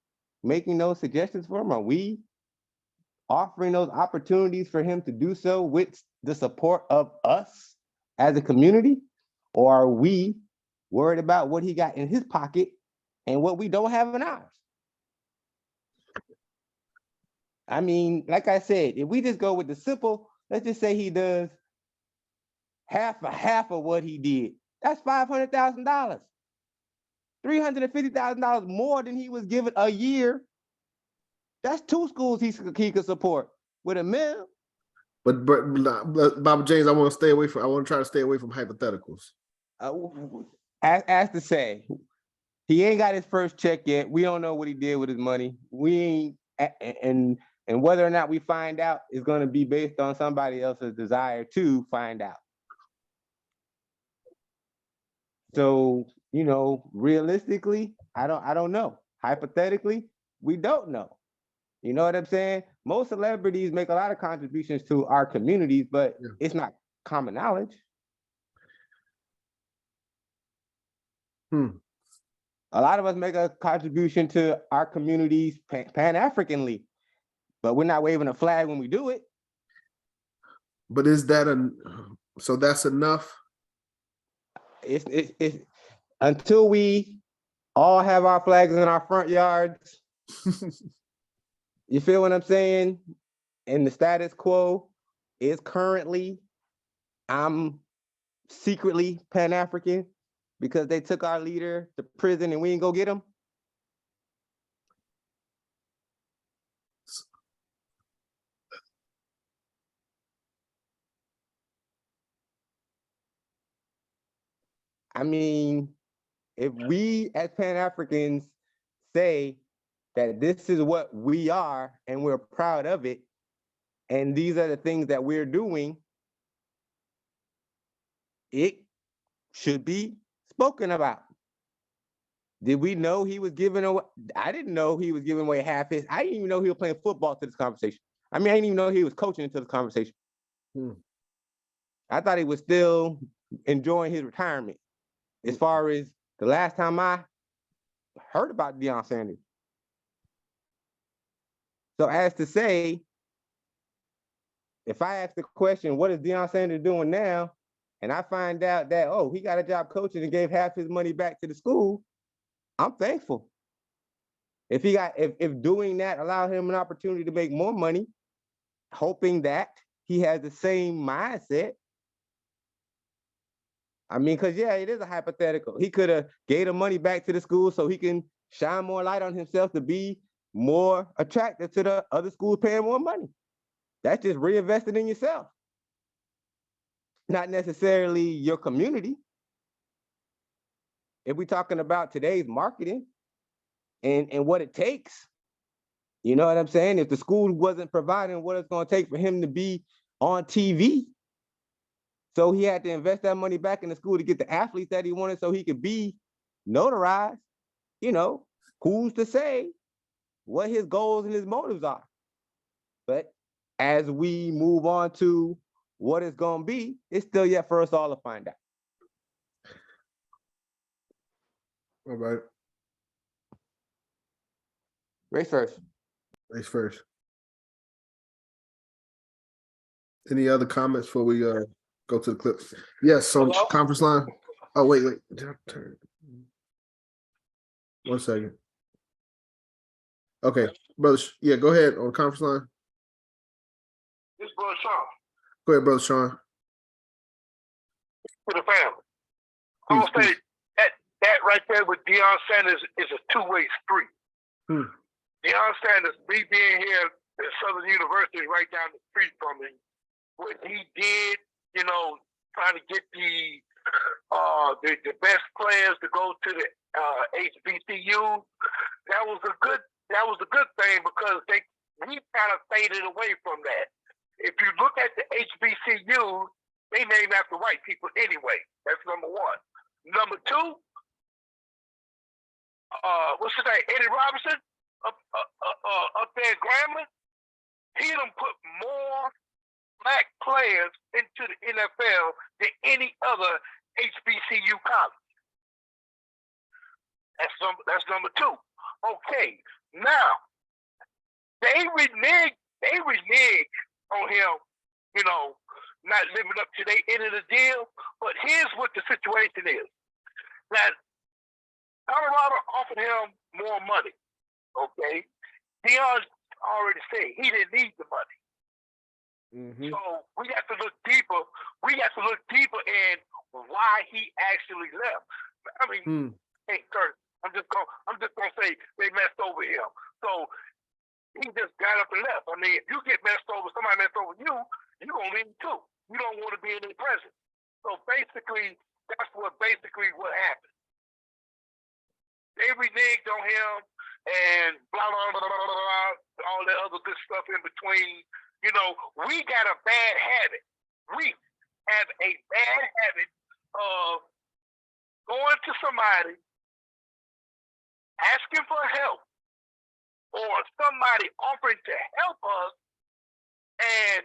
making those suggestions for him? Are we offering those opportunities for him to do so with the support of us as a community? Or are we worried about what he got in his pocket and what we don't have in ours? I mean, like I said, if we just go with the simple, let's just say he does half of what he did, that's $500,000. $350,000 more than he was given a year. That's 2 schools he could support with $1 million. But Baba James, I want to try to stay away from hypotheticals. As to say, he ain't got his first check yet. We don't know what he did with his money. We ain't, and whether or not we find out is going to be based on somebody else's desire to find out. So, realistically, I don't know. Hypothetically, we don't know. You know what I'm saying? Most celebrities make a lot of contributions to our communities, but Yeah. it's not common knowledge. A lot of us make a contribution to our communities pan-Africanly, but we're not waving a flag when we do it. But is that so that's enough? It's until we all have our flags in our front yards. You feel what I'm saying? And the status quo is currently, I'm secretly Pan-African because they took our leader to prison and we didn't go get him. I mean, if we as Pan-Africans say that this is what we are and we're proud of it, and these are the things that we're doing, it should be spoken about. Did we know he was giving away? I didn't know he was giving away half his. I didn't even know he was playing football to this conversation. I mean, I didn't even know he was coaching into this conversation. I thought he was still enjoying his retirement. As far as the last time I heard about Deion Sanders. So as to say, if I ask the question, what is Deion Sanders doing now? And I find out that, oh, he got a job coaching and gave half his money back to the school, I'm thankful. If doing that allowed him an opportunity to make more money, hoping that he has the same mindset. I mean, because yeah, it is a hypothetical. He could have gave the money back to the school so he can shine more light on himself to be more attractive to the other schools paying more money. That's just reinvested in yourself. Not necessarily your community. If we're talking about today's marketing and what it takes, you know what I'm saying? If the school wasn't providing what it's going to take for him to be on TV, so he had to invest that money back in the school to get the athletes that he wanted so he could be notarized, you know, who's to say what his goals and his motives are? But as we move on to what it's going to be, it's still yet for us all to find out. All right. Race first. Race first. Any other comments before we go to the clips? Yes, on conference line. Oh, wait. 1 second. Okay, brother. Yeah, go ahead on conference line. This Brother Sean. Go ahead, brother Sean. To the family. I'm gonna say that right there with Deion Sanders is a two-way street. Deion Sanders, me being here at Southern University right down the street from me, what he did, you know, trying to get the best players to go to the HBCU, that was a good thing because we kind of faded away from that. If you look at the HBCU, they named after white people anyway. That's number one. Number two, what's his name? Eddie Robinson up there at Grambling. He done put more black players into the NFL than any other HBCU college. That's number two. Okay, now they reneged on him, you know, not living up to their end of the deal. But here's what the situation is. Now, Colorado offered him more money. Okay, Deion already said he didn't need the money. So we got to look deeper. We got to look deeper in why he actually left. I mean, hey, Kurt, I'm just gonna say they messed over him. So he just got up and left. I mean, if you get messed over, somebody messed over you, you're gonna leave too. You don't want to be in their presence. So basically, that's what happened. They reneged on him and blah blah blah blah blah, all that other good stuff in between. You know, we got a bad habit. We have a bad habit of going to somebody, asking for help, or somebody offering to help us, and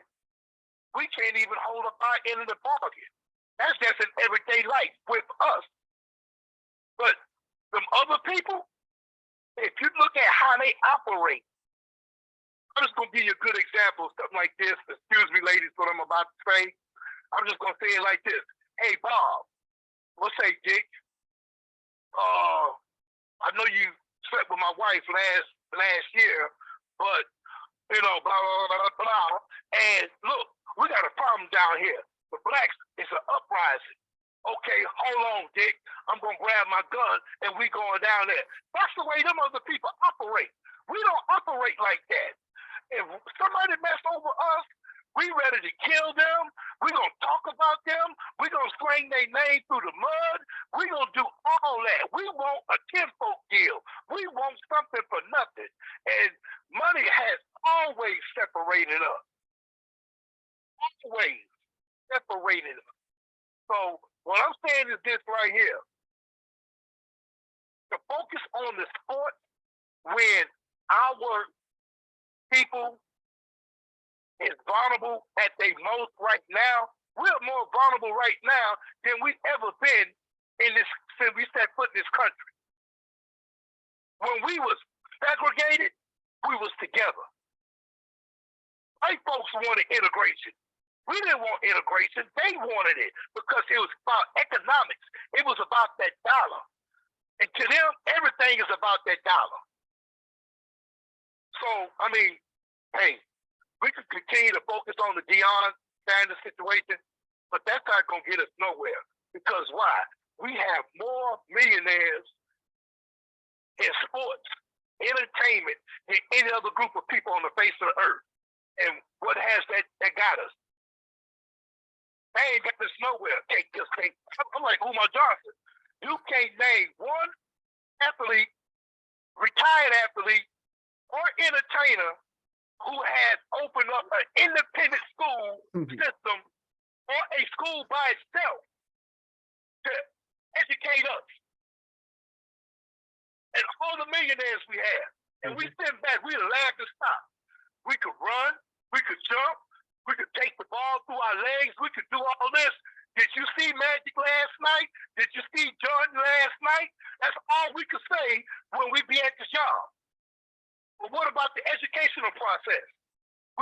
we can't even hold up our end of the bargain. That's just in everyday life with us. But some other people, if you look at how they operate, I'm just gonna give you a good example of something like this. Excuse me, ladies, what I'm about to say. I'm just gonna say it like this. Hey, Bob, let's say, Dick, I know you slept with my wife last year, but you know, blah blah blah blah blah. And look, we got a problem down here. The blacks, it's an uprising. Okay, hold on, Dick. I'm gonna grab my gun and we going down there. That's the way them other people operate. We don't operate like that. If somebody mess over us, we ready to kill them. We gonna talk about them. We gonna sling their name through the mud. We gonna do all that. We want a kinfolk deal. We want something for nothing. And money has always separated us. Always separated us. So what I'm saying is this right here. To focus on the sport when our people is vulnerable at their most right now. We're more vulnerable right now than we've ever been in this since we set foot in this country. When we was segregated, we was together. White folks wanted integration. We didn't want integration. They wanted it because it was about economics. It was about that dollar. And to them, everything is about that dollar. So, I mean, hey, we could continue to focus on the Deion Sanders situation, but that's not going to get us nowhere. Because why? We have more millionaires in sports, entertainment, than any other group of people on the face of the earth. And what has that got us? They ain't got us nowhere. I'm like Umar Johnson. You can't name one athlete, retired athlete, or entertainer who has opened up an independent school system or a school by itself to educate us. And all the millionaires we have. And we sit back, we laugh to stop. We could run, we could jump, we could take the ball through our legs, we could do all this. Did you see Magic last night? Did you see Jordan last night? That's all we could say when we be at the job. But what about the educational process?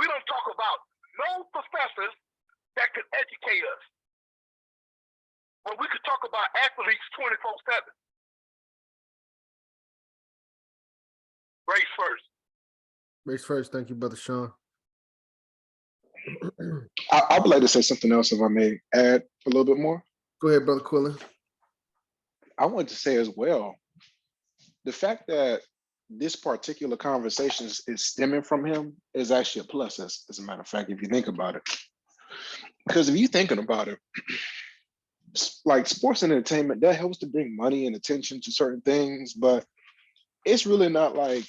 We don't talk about no professors that could educate us. But we could talk about athletes 24/7. Race first. Race first. Thank you, Brother Sean. I would like to say something else if I may add a little bit more. Go ahead, Brother Quillen. I wanted to say as well, the fact that this particular conversation is stemming from him is actually a plus, as a matter of fact, if you think about it. Because if you're thinking about it, like sports and entertainment, that helps to bring money and attention to certain things, but it's really not like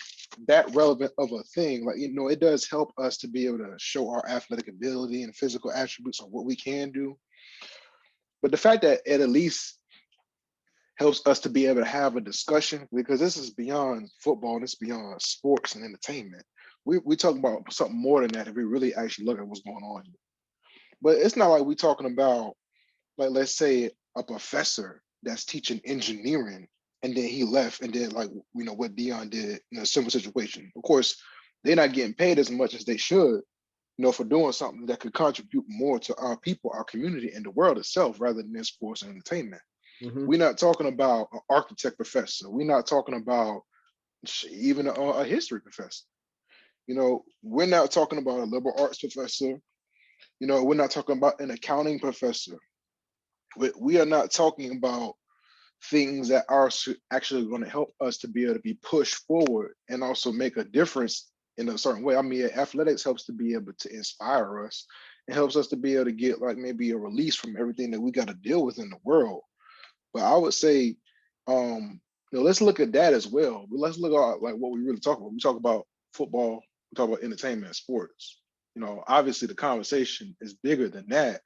that relevant of a thing. Like, you know, it does help us to be able to show our athletic ability and physical attributes of what we can do. But the fact that it at least helps us to be able to have a discussion, because this is beyond football, and it's beyond sports and entertainment. We talk about something more than that if we really actually look at what's going on here. But it's not like we're talking about, like, let's say a professor that's teaching engineering and then he left and did, like, you know, what Deion did in a similar situation. Of course, they're not getting paid as much as they should, you know, for doing something that could contribute more to our people, our community, and the world itself, rather than in sports and entertainment. We're not talking about an architect professor. We're not talking about even a history professor. You know, we're not talking about a liberal arts professor. You know, we're not talking about an accounting professor. We are not talking about things that are actually going to help us to be able to be pushed forward and also make a difference in a certain way. I mean, athletics helps to be able to inspire us. It helps us to be able to get, like, maybe a release from everything that we got to deal with in the world. But I would say, you know, let's look at that as well. But let's look at, like, what we really talk about. We talk about football, we talk about entertainment and sports. You know, obviously the conversation is bigger than that,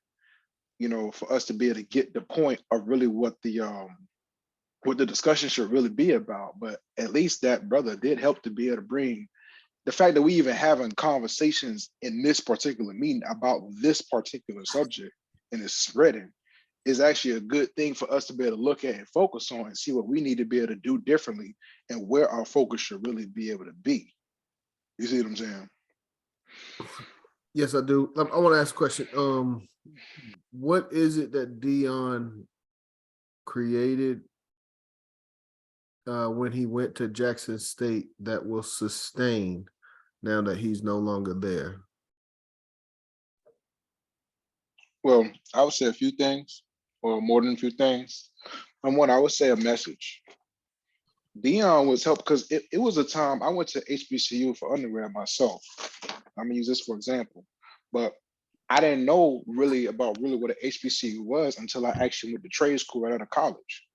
you know, for us to be able to get the point of really what the discussion should really be about. But at least that brother did help to be able to bring the fact that we even having conversations in this particular meeting about this particular subject and it's spreading is actually a good thing for us to be able to look at and focus on and see what we need to be able to do differently and where our focus should really be able to be. You see what I'm saying? Yes, I do. I want to ask a question. What is it that Deion created when he went to Jackson State that will sustain now that he's no longer there? Well, I would say a few things, or more than a few things. One, I would say a message. Deion was helped because it was a time I went to HBCU for undergrad myself. I'm gonna use this for example, but I didn't know really about what an HBCU was until I actually went to trade school right out of college.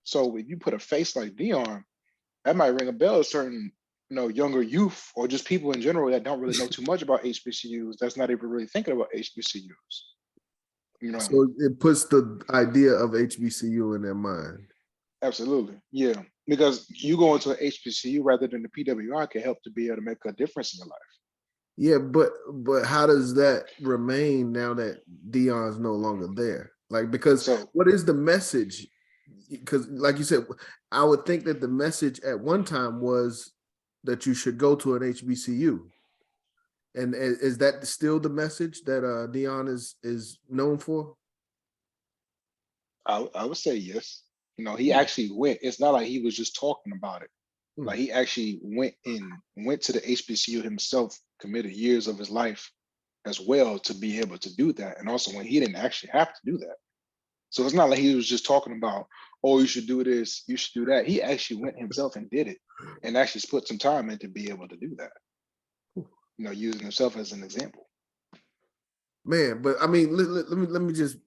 So if you put a face like Deion, that might ring a bell to certain, younger youth or just people in general that don't really know too much about HBCUs. That's not even really thinking about HBCUs. So it puts the idea of HBCU in their mind. Absolutely, yeah. Because you go into an HBCU rather than the PWI can help to be able to make a difference in your life. Yeah, but how does that remain now that Deion's no longer there? Like, because what is the message? Because like you said, I would think that the message at one time was that you should go to an HBCU. And is that still the message that Deion is known for? I would say yes. He actually went. It's not like he was just talking about it. Like he actually went to the HBCU himself, committed years of his life as well to be able to do that. And also when he didn't actually have to do that. So it's not like he was just talking about, oh, you should do this, you should do that. He actually went himself and did it and actually put some time in to be able to do that. Using himself as an example. Man, but I mean, let me just,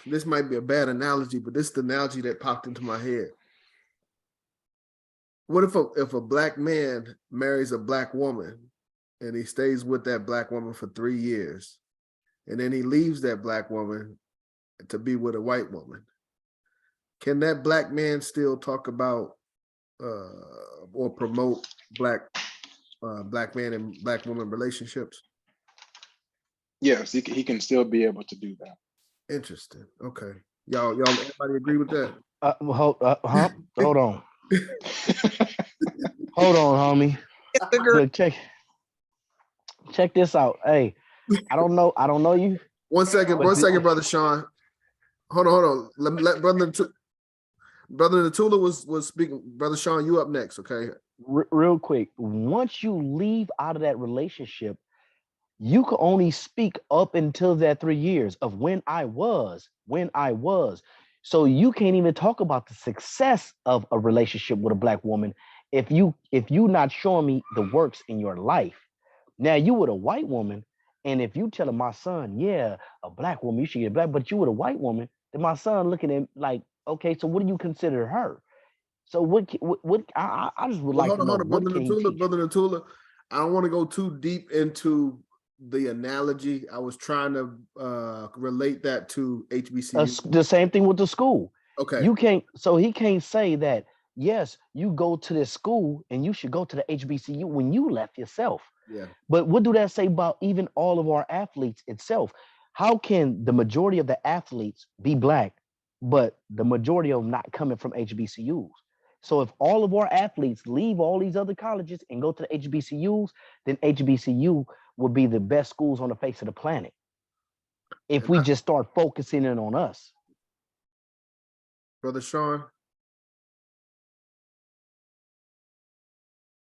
this might be a bad analogy, but this is the analogy that popped into my head. What if a black man marries a black woman and he stays with that black woman for 3 years and then he leaves that black woman to be with a white woman? Can that black man still talk about or promote black man and black woman relationships? Yes, he can still be able to do that. Interesting. Okay. Y'all, everybody agree with that? Hold on. Hold on, homie. Look, check this out. Hey, I don't know you. One second, Brother Sean. Hold on. Let Brother Natula was speaking. Brother Sean, you up next, okay? Real quick. Once you leave out of that relationship, you can only speak up until that 3 years of when I was. So you can't even talk about the success of a relationship with a black woman if you not showing me the works in your life. Now you with a white woman, and if you telling my son, yeah, a black woman, you should get black, but you with a white woman, then my son looking at like, okay, so what do you consider her? So what I just would like to know. Brother Natula, I don't want to go too deep into the analogy. I was trying to relate that to HBCU. The same thing with the school. Okay. He can't say that, yes, you go to this school and you should go to the HBCU when you left yourself. Yeah. But what do that say about even all of our athletes itself? How can the majority of the athletes be black, but the majority of them not coming from HBCUs? So if all of our athletes leave all these other colleges and go to the HBCUs, then HBCU would be the best schools on the face of the planet. If we just start focusing in on us. Brother Sean,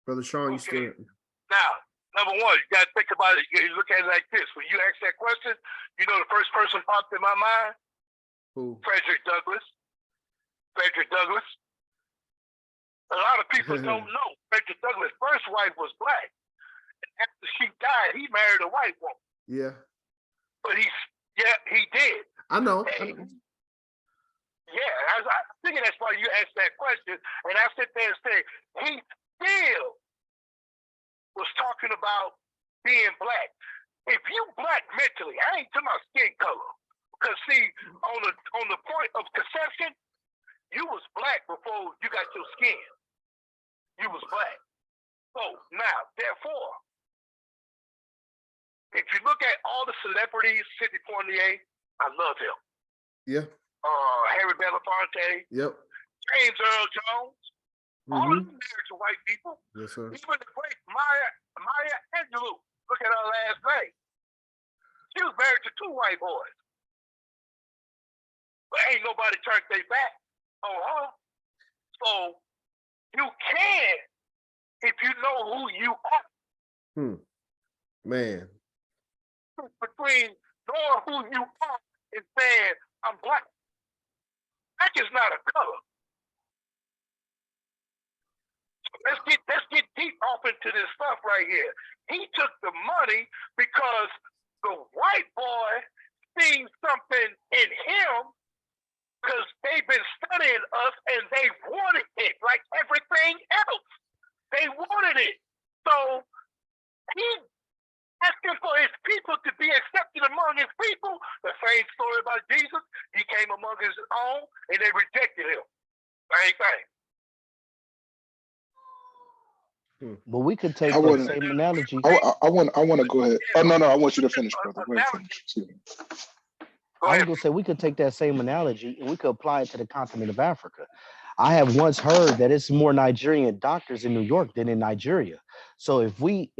you still. Now, number one, you got to think about it. You look at it like this. When you ask that question, the first person popped in my mind? Who? Frederick Douglass. A lot of people don't know Frederick Douglass' first wife was black. And after she died, he married a white woman. Yeah. But he did. I know. Yeah, I figure that's why you asked that question. And I sit there and say, he still was talking about being black. If you black mentally, I ain't talking about skin color. Because see, on the point of conception, you was black before you got your skin. You was black. So now, therefore, if you look at all the celebrities, Sidney Poitier, I love him. Yeah. Harry Belafonte, Yep. James Earl Jones, all of Mhm. them married to white people. Yes, sir. Even the great Maya Angelou, look at her last name. She was married to 2 white boys. But ain't nobody turned their back on her. So you can if you know who you are. Man. Between knowing who you are and saying, I'm black. Black is not a color. Let's get deep off into this stuff right here. He took the money because the white boy seen something in him because they've been studying us and they wanted it like everything else. They wanted it. So he asking for his people to be accepted among his people. The same story about Jesus. He came among his own and they rejected him. Same thing. But we could take I that wouldn't- same analogy. I want to go ahead. Oh no, I want you to finish, brother. Go ahead, finish. Excuse me. Go I was ahead. gonna say we could take that same analogy and we could apply it to the continent of Africa. I have once heard that it's more Nigerian doctors in New York than in Nigeria. So if we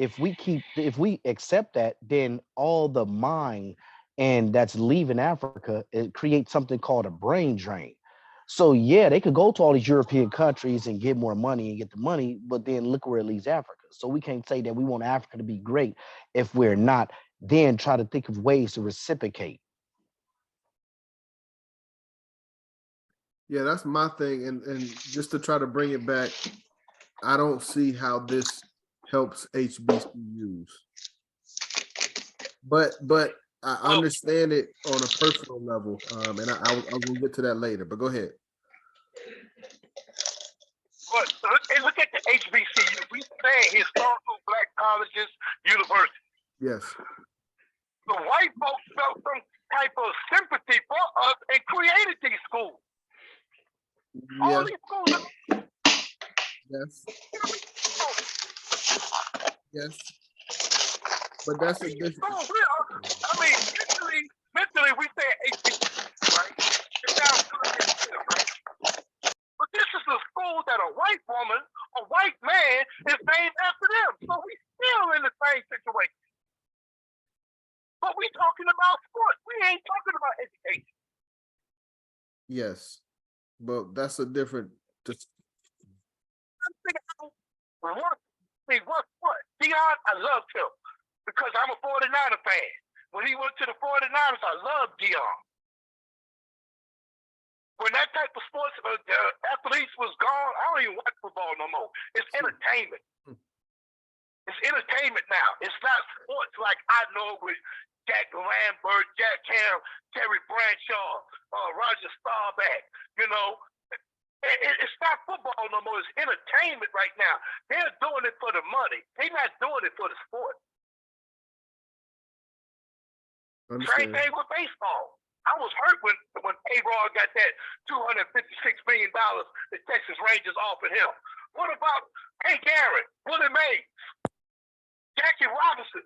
accept that, then all the mind and that's leaving Africa, it creates something called a brain drain. So yeah, they could go to all these European countries and get more money and get the money, but then look where it leaves Africa. So we can't say that we want Africa to be great if we're not then try to think of ways to reciprocate. Yeah, that's my thing. And just to try to bring it back, I don't see how this helps HBCUs. But I understand it on a personal level. And I will get to that later, but go ahead. But look at the HBCU. We say historical black colleges, universities. Yes. The white folks felt some type of sympathy for us and created these schools. All Yes. these schools. Yes. Yes. But that's a different. I mean, mentally, we say HBCU, right? It sounds good, right? But this is a school that a white woman, a white man is named after them. So we still in the same situation. But we talking about sports. We ain't talking about education. Yes. But that's a different. What? Deion, I loved him because I'm a 49er fan. When he went to the 49ers, I loved Deion. When that type of sports, athletes was gone, I don't even watch football no more. It's entertainment. It's entertainment now. It's not sports like I know with Jack Lambert, Jack Ham, Terry Bradshaw, Roger Staubach. You know, it's not football no more. It's entertainment right now. They're doing it for the money. They're not doing it for the sport. Same thing with baseball. I was hurt when A-Rod got that $256 million the Texas Rangers offered him. What about Hank Aaron, Willie Mays, Jackie Robinson?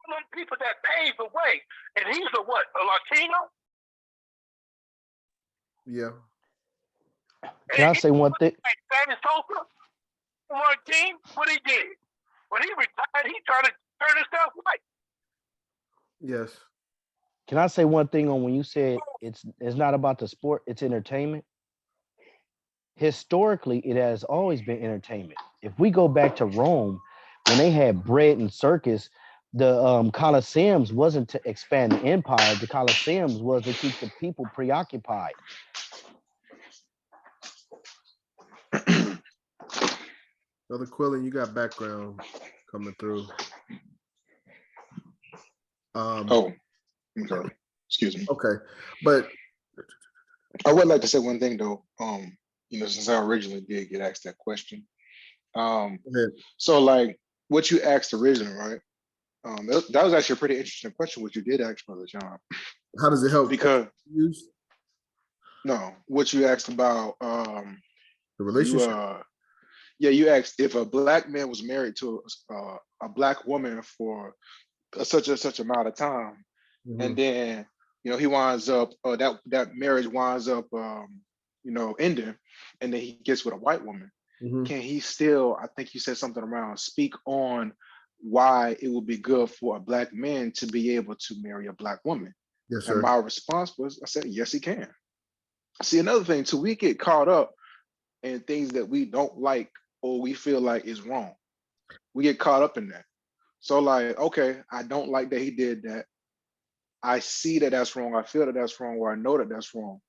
All them people that paved the way. And he's a what? A Latino? Yeah. Can I say one thing? Sammy Sosa, one team, what he did. When he retired, he tried to turn himself white. Yes. Can I say one thing on when you said it's not about the sport, it's entertainment? Historically, it has always been entertainment. If we go back to Rome, when they had bread and circus, the Colosseums wasn't to expand the empire. The Colosseums was to keep the people preoccupied. Brother Quillen, you got background coming through. Okay. Excuse me. Okay, but I would like to say one thing though. Since I originally did get asked that question. So like what you asked originally, right? That was actually a pretty interesting question. What you did ask, Brother John. How does it help? Because no, what you asked about the relationship. You asked if a black man was married to a black woman for such amount of time, and then he winds up that marriage winds up ending, and then he gets with a white woman. Can he still? I think you said something around speak on why it would be good for a black man to be able to marry a black woman. Yes, And sir. my response was, I said, yes, he can. See, another thing too, we get caught up in things that we don't like or we feel like is wrong. We get caught up in that. So like, okay, I don't like that he did that. I see that that's wrong. I feel that that's wrong, or I know that that's wrong.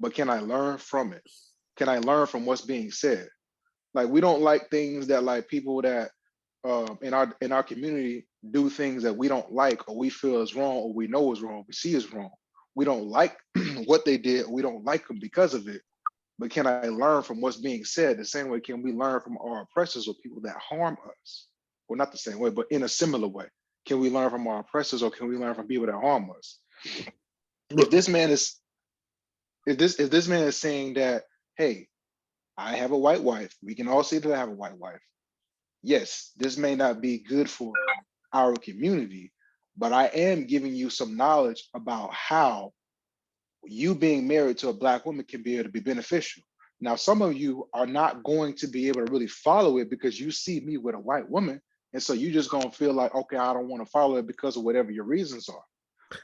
But can I learn from it? Can I learn from what's being said? Like, we don't like things that like people that in our community do things that we don't like or we feel is wrong or we know is wrong, we see is wrong. We don't like what they did. We don't like them because of it. But can I learn from what's being said? The same way can we learn from our oppressors or people that harm us? Well, not the same way, but in a similar way. Can we learn from our oppressors or can we learn from people that harm us? If this man is saying that, hey, I have a white wife, we can all say that I have a white wife. Yes, this may not be good for our community, but I am giving you some knowledge about how you being married to a black woman can be able to be beneficial. Now, some of you are not going to be able to really follow it because you see me with a white woman. And so you just gonna feel like, okay, I don't want to follow it because of whatever your reasons are.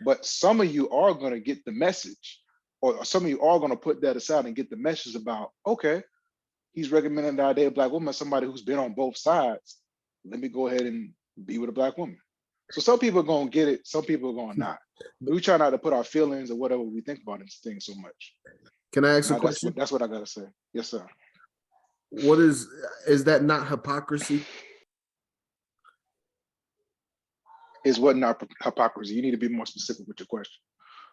But some of you are gonna get the message, or some of you are gonna put that aside and get the message about, okay, he's recommending that I date a black woman, somebody who's been on both sides. Let me go ahead and be with a black woman. So some people are gonna get it, some people are gonna not. But we try not to put our feelings or whatever we think about into things so much. Can I ask a Now, question? that's what I gotta say. Yes, sir. What is that not hypocrisy? Is what not hypocrisy? You need to be more specific with your question.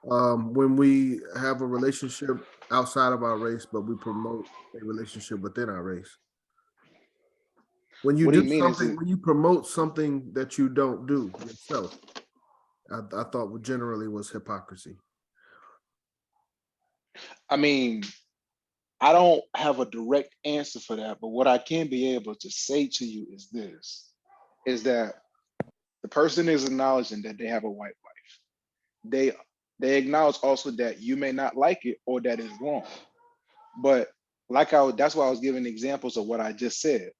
When we have a relationship outside of our race, but we promote a relationship within our race. When you What do do you mean? something, when you promote something that you don't do yourself, I thought generally was hypocrisy. I mean, I don't have a direct answer for that, but what I can be able to say to you is this, is that the person is acknowledging that they have a white wife. They acknowledge also that you may not like it or that it's wrong. But that's why I was giving examples of what I just said.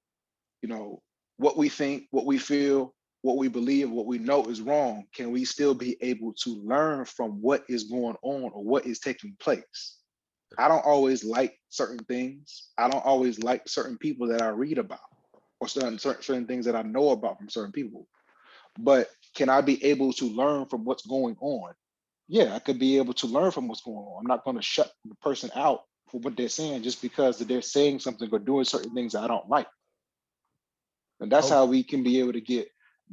You know, what we think, what we feel, what we believe, what we know is wrong. Can we still be able to learn from what is going on or what is taking place? I don't always like certain things. I don't always like certain people that I read about or certain things that I know about from certain people. But can I be able to learn from what's going on? Yeah, I could be able to learn from what's going on. I'm not going to shut the person out for what they're saying just because they're saying something or doing certain things that I don't like. And that's how we can be able to get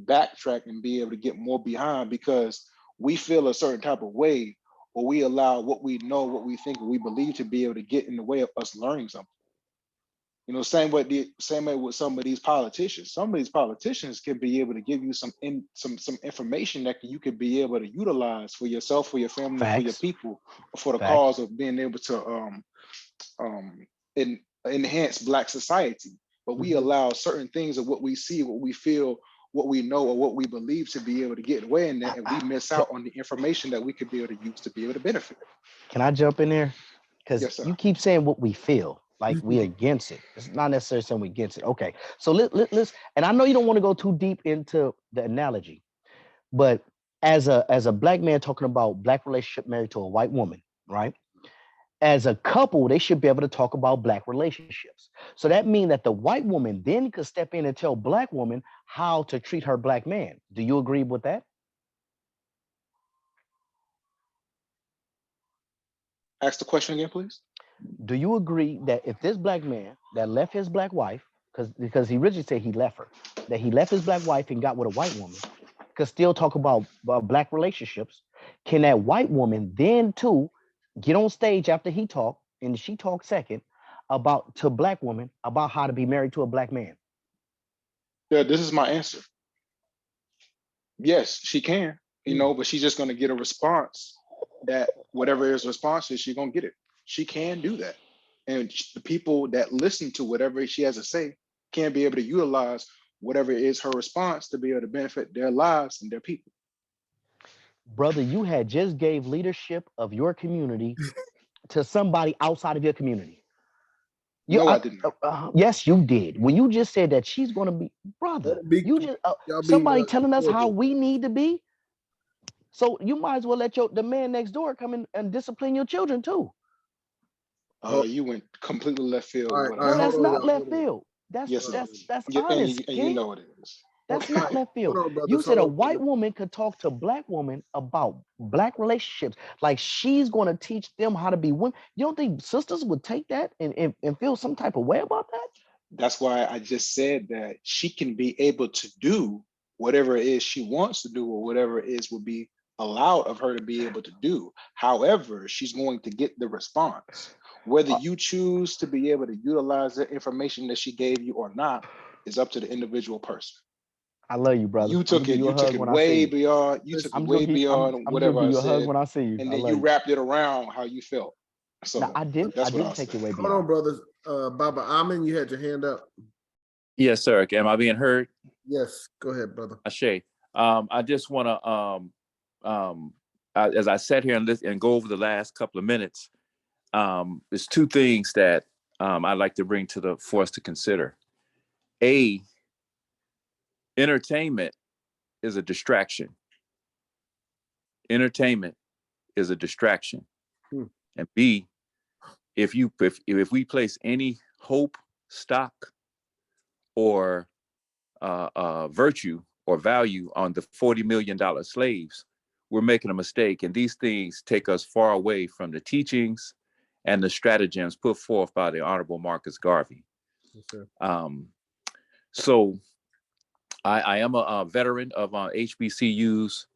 backtrack and be able to get more behind, because we feel a certain type of way, or we allow what we know, what we think, what we believe to be able to get in the way of us learning something. You know, same way with some of these politicians. Some of these politicians can be able to give you some information that you could be able to utilize for yourself, for your family, Facts. for your people, for the Facts. cause of being able to enhance Black society. But we allow certain things of what we see, what we feel, what we know, or what we believe to be able to get away in that, and we miss out on the information that we could be able to use to be able to benefit. Can I jump in there? Because Yes, sir. you keep saying what we feel, like we against it. It's not necessarily saying we against it. Okay, so let's, and I know you don't want to go too deep into the analogy, but as a Black man talking about Black relationship married to a white woman, right? As a couple, they should be able to talk about Black relationships. So that means that the white woman then could step in and tell Black woman how to treat her Black man. Do you agree with that? Ask the question again, please. Do you agree that if this Black man that left his Black wife, because he originally said he left her, that he left his Black wife and got with a white woman, could still talk about Black relationships, can that white woman then too get on stage after he talked and she talked second to Black woman about how to be married to a Black man? Yeah, this is my answer. Yes, she can, but she's just going to get a response that whatever his response is, she's going to get it. She can do that. And the people that listen to whatever she has to say can be able to utilize whatever is her response to be able to benefit their lives and their people. Brother, you had just gave leadership of your community to somebody outside of your community. No, I did not. Yes, you did. When you just said that she's going to be, brother, you just somebody telling us how we need to be. So you might as well let the man next door come in and discipline your children too. You went completely left field. No, that's not left field. That's yes, that's yeah, honest. and you know it is. That's not left field. You said a white woman could talk to black women about black relationships, like she's going to teach them how to be women. You don't think sisters would take that and feel some type of way about that? That's why I just said that she can be able to do whatever it is she wants to do, or whatever it is would be allowed of her to be able to do. However, she's going to get the response. Whether you choose to be able to utilize the information that she gave you or not is up to the individual person. I love you, brother. You took it way beyond. You took it way beyond whatever I said. When I see you, and then you wrapped it around how you felt. So no, I didn't. I didn't take it way beyond. Hold on, brothers. Baba Amin, you had your hand up. Yes, sir. Am I being heard? Yes. Go ahead, brother. Ashay. I just want to, as I sat here and go over the last couple of minutes, there's two things that I'd like to bring to the force to consider. Entertainment is a distraction. Entertainment is a distraction. And B, if we place any hope, stock, or virtue or value on the $40 million slaves, we're making a mistake. And these things take us far away from the teachings and the stratagems put forth by the Honorable Jaques Garvey. Okay. So I am a veteran of HBCUs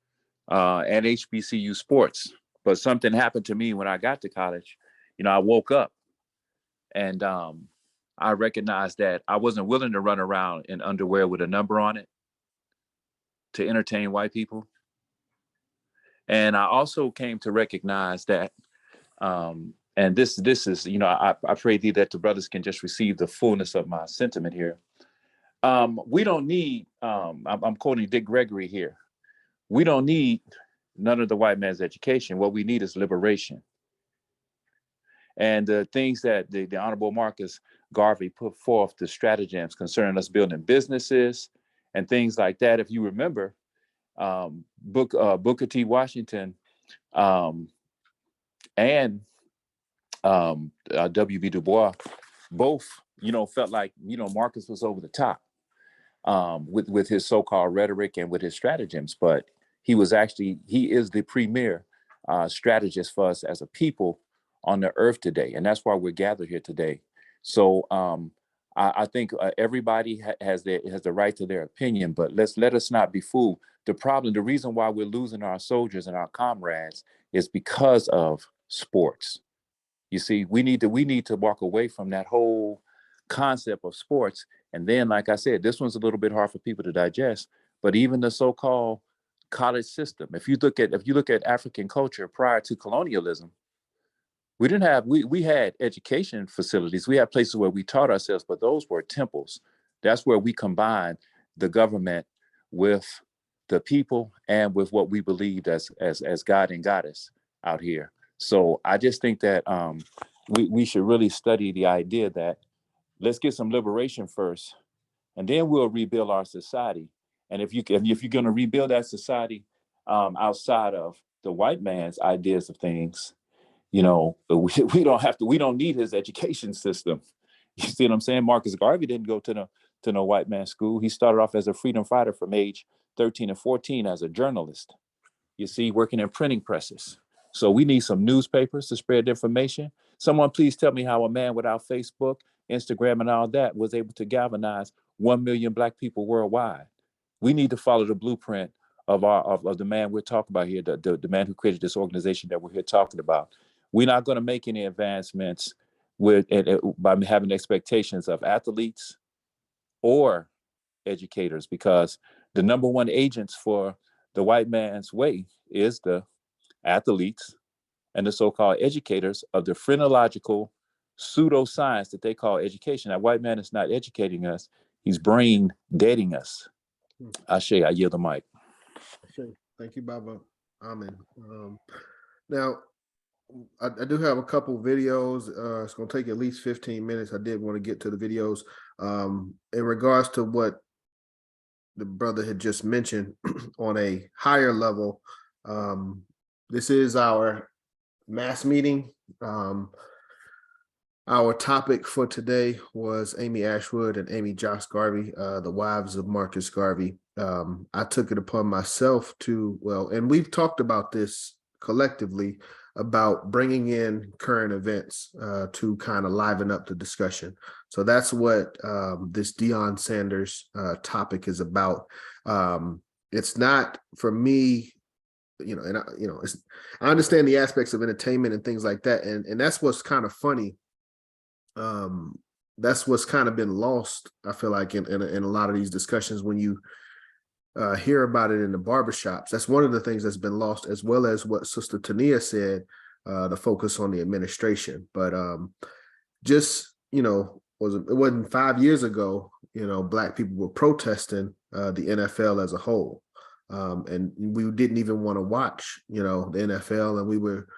and HBCU sports, but something happened to me when I got to college. I woke up and I recognized that I wasn't willing to run around in underwear with a number on it to entertain white people. And I also came to recognize that, and this is, I pray thee that the brothers can just receive the fullness of my sentiment here. We don't need, I'm quoting Dick Gregory here. We don't need none of the white man's education. What we need is liberation. And the things that the Honorable Jaques Garvey put forth, the stratagems concerning us building businesses and things like that. If you remember, Booker T. Washington and W.B. Du Bois both, felt like, Marcus was over the top with his so-called rhetoric and with his stratagems. But he is the premier strategist for us as a people on the earth today. And that's why we're gathered here today. So I think everybody has the right to their opinion, but let us not be fooled. The reason why we're losing our soldiers and our comrades is because of sports. You see, we need to walk away from that whole concept of sports. And then, like I said, this one's a little bit hard for people to digest, but even the so-called college system, if you look at African culture prior to colonialism, we had education facilities. We had places where we taught ourselves, but those were temples. That's where we combined the government with the people and with what we believed as God and Goddess out here. So I just think that we should really study the idea that let's get some liberation first, and then we'll rebuild our society. And if you're going to rebuild that society outside of the white man's ideas of things, we don't need his education system. You see what I'm saying? Jaques Garvey didn't go to no white man's school. He started off as a freedom fighter from age 13 and 14 as a journalist, you see, working in printing presses. So we need some newspapers to spread information. Someone please tell me how a man without Facebook, Instagram, and all that was able to galvanize 1 million Black people worldwide. We need to follow the blueprint of the man we're talking about here, the man who created this organization that we're here talking about. We're not going to make any advancements by having expectations of athletes or educators, because the number one agents for the white man's way is the athletes and the so-called educators of the phrenological pseudoscience that they call education. That white man is not educating us. He's brain deading us. Ashe, I yield the mic. Okay. Thank you, Baba. Amen. Now, I do have a couple videos. It's going to take at least 15 minutes. I did want to get to the videos. In regards to what the brother had just mentioned on a higher level, this is our mass meeting. Our topic for today was Amy Ashwood and Amy Jaques Garvey, the wives of Marcus Garvey. I took it upon myself to, and we've talked about this collectively, about bringing in current events to kind of liven up the discussion. So that's what this Deion Sanders topic is about. It's not for me, and I understand the aspects of entertainment and things like that, and that's what's kind of funny. That's what's kind of been lost, I feel like, in a lot of these discussions when you hear about it in the barbershops. That's one of the things that's been lost, as well as what Sister Tania said, the focus on the administration. But just, it wasn't 5 years ago, Black people were protesting the NFL as a whole. And we didn't even want to watch, the NFL, and we were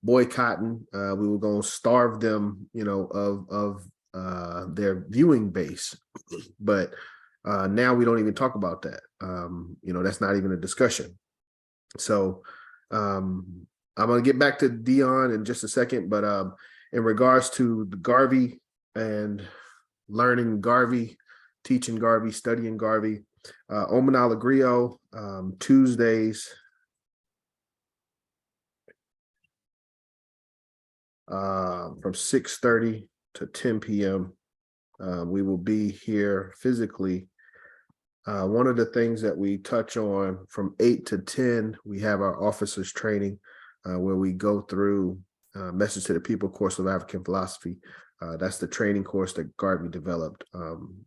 boycotting. We were going to starve them, of their viewing base. But now we don't even talk about that. That's not even a discussion. So I'm going to get back to Deion in just a second. But in regards to the Garvey and learning Garvey, teaching Garvey, studying Garvey, Omanala Griot, Tuesdays, from 6:30 to 10 p.m. We will be here physically. One of the things that we touch on from 8 to 10, we have our officers training, where we go through Message to the People course of African philosophy. That's the training course that Garvey developed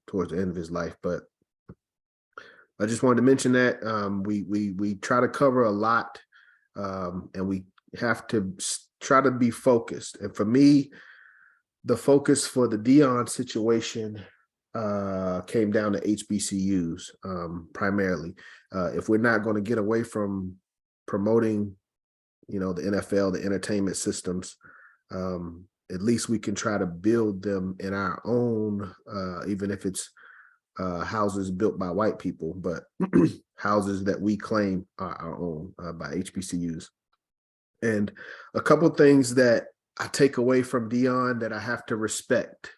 towards the end of his life. But I just wanted to mention that we try to cover a lot, and we have to try to be focused. And for me, the focus for the Deion situation came down to HBCUs primarily. If we're not going to get away from promoting, the NFL, the entertainment systems, at least we can try to build them in our own, even if it's houses built by white people, but houses that we claim are our own by HBCUs. And a couple things that I take away from Deion that I have to respect.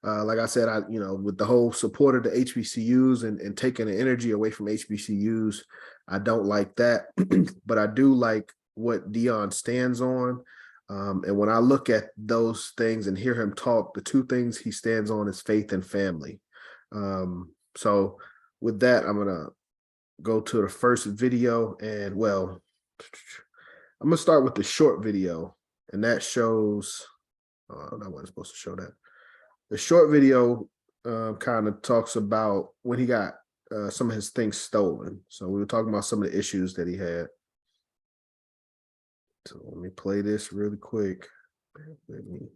Like I said, with the whole support of the HBCUs and taking the energy away from HBCUs, I don't like that. But I do like what Deion stands on. And when I look at those things and hear him talk, the two things he stands on is faith and family. So with that, I'm going to go to the first video, and I'm going to start with the short video, and that shows, I wasn't supposed to show that. The short video kind of talks about when he got some of his things stolen. So we were talking about some of the issues that he had. So let me play this really quick. Let me.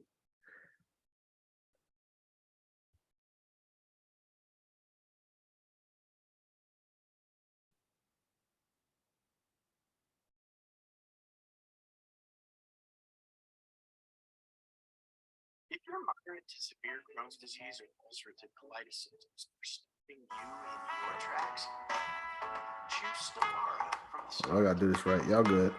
If you're moderate to severe Crohn's disease or ulcerative colitis symptoms are stopping you in your tracks, choose Stelara from the I gotta do this right. Y'all good.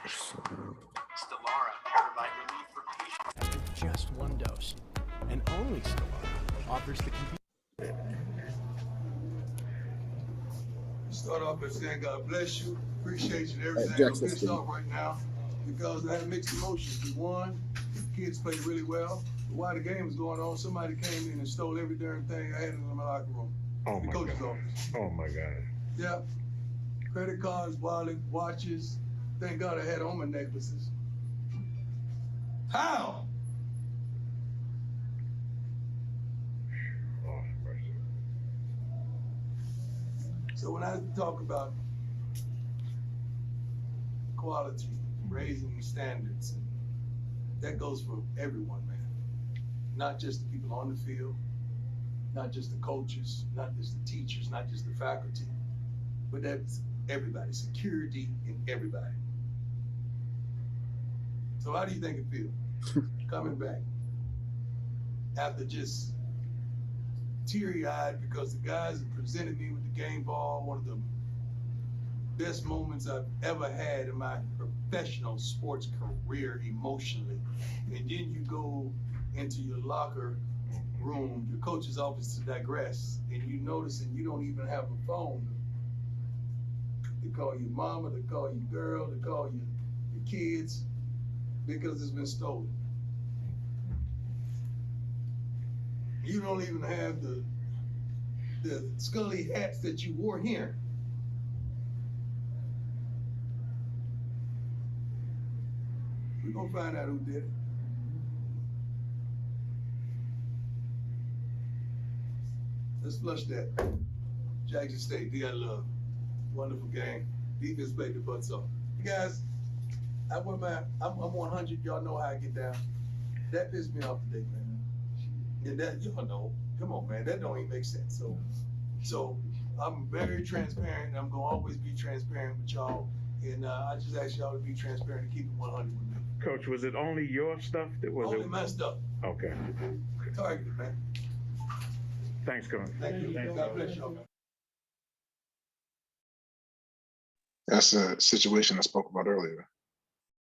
Stelara provide relief for patients after just one dose, and only Stelara offers the convenience. Start off by saying God bless you, appreciate you, and everything. Jaques, I'm pissed off right now because I had mixed emotions. We won, kids played really well. But while the game was going on, somebody came in and stole every darn thing I had in my locker room. Oh the my coach's God. office. Oh my God. Yeah, credit cards, wallet, watches. Thank God I had on my necklaces. How? Oh, mercy. So when I talk about quality, raising standards, that goes for everyone, man. Not just the people on the field, not just the coaches, not just the teachers, not just the faculty, but that's everybody, security and everybody. So how do you think it feels coming back after just teary-eyed because the guys have presented me with the game ball, one of the best moments I've ever had in my professional sports career emotionally. And then you go into your locker room, your coach's office to digress, and you notice and you don't even have a phone to call your mama, to call your girl, to call your kids, because it's been stolen. You don't even have the Scully hats that you wore here. We're gonna find out who did it. Let's flush that. Jackson State, they got love. Wonderful game. Defense played the butts off. You guys, I'm 100. Y'all know how I get down. That pissed me off today, man. And that, y'all know. Come on, man. That don't even make sense. So I'm very transparent. And I'm gonna always be transparent with y'all. And I just ask y'all to be transparent and keep it 100 with me. Coach, was it only your stuff that was Only my stuff. Okay. Targeted, man. Thanks, Coach. Thank you. God bless y'all, man. That's a situation I spoke about earlier.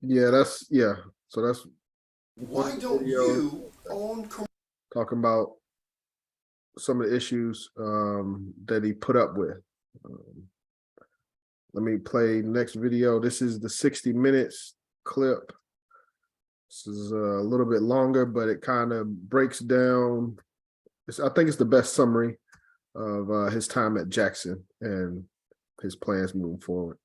Yeah, so that's why don't you own talking about some of the issues that he put up with. Let me play next video. This is the 60 minutes clip. This is a little bit longer, but it kind of breaks down. I think it's the best summary of his time at Jackson and his plans moving forward.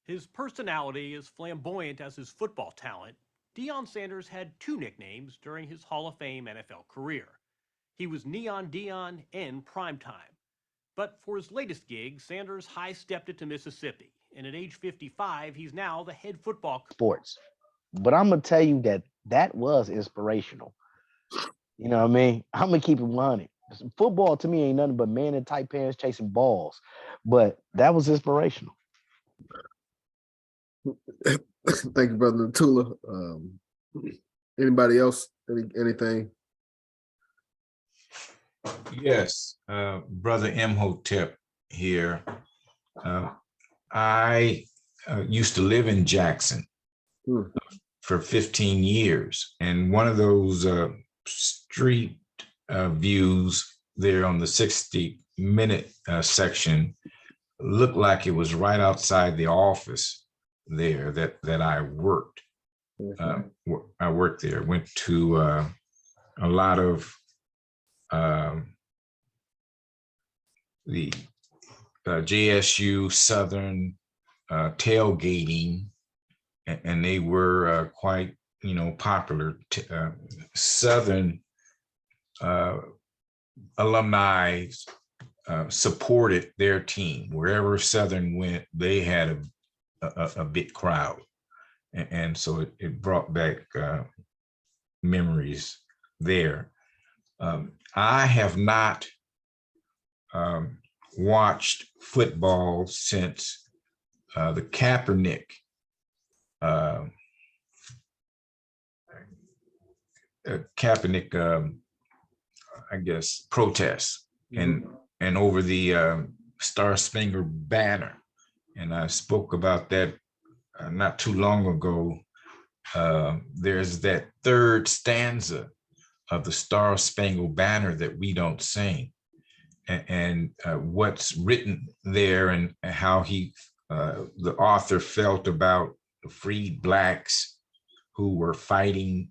His personality as flamboyant as his football talent, Deion Sanders had two nicknames during his Hall of Fame NFL career. He was Neon Deion and Primetime. But for his latest gig, Sanders high-stepped it to Mississippi, and at age 55, he's now the head football sports. But I'm gonna tell you that was inspirational. You know what I mean? I'm gonna keep it 100. Football to me ain't nothing but man in tight pants chasing balls, but that was inspirational. Thank you, Brother Tula. Anybody else? Anything? Yes, Brother Imhotep here. I used to live in Jackson for 15 years, and one of those street views there on the 60-minute section looked like it was right outside the office there that I worked. I worked there, went to a lot of the JSU Southern tailgating, and they were quite, popular. Southern alumni supported their team. Wherever Southern went, they had a big crowd. And so it brought back memories there. I have not watched football since the Kaepernick I guess protests and over the Star Spangled Banner, and I spoke about that not too long ago. There's that third stanza of the Star Spangled Banner that we don't sing, and what's written there, and how the author felt about the freed blacks who were fighting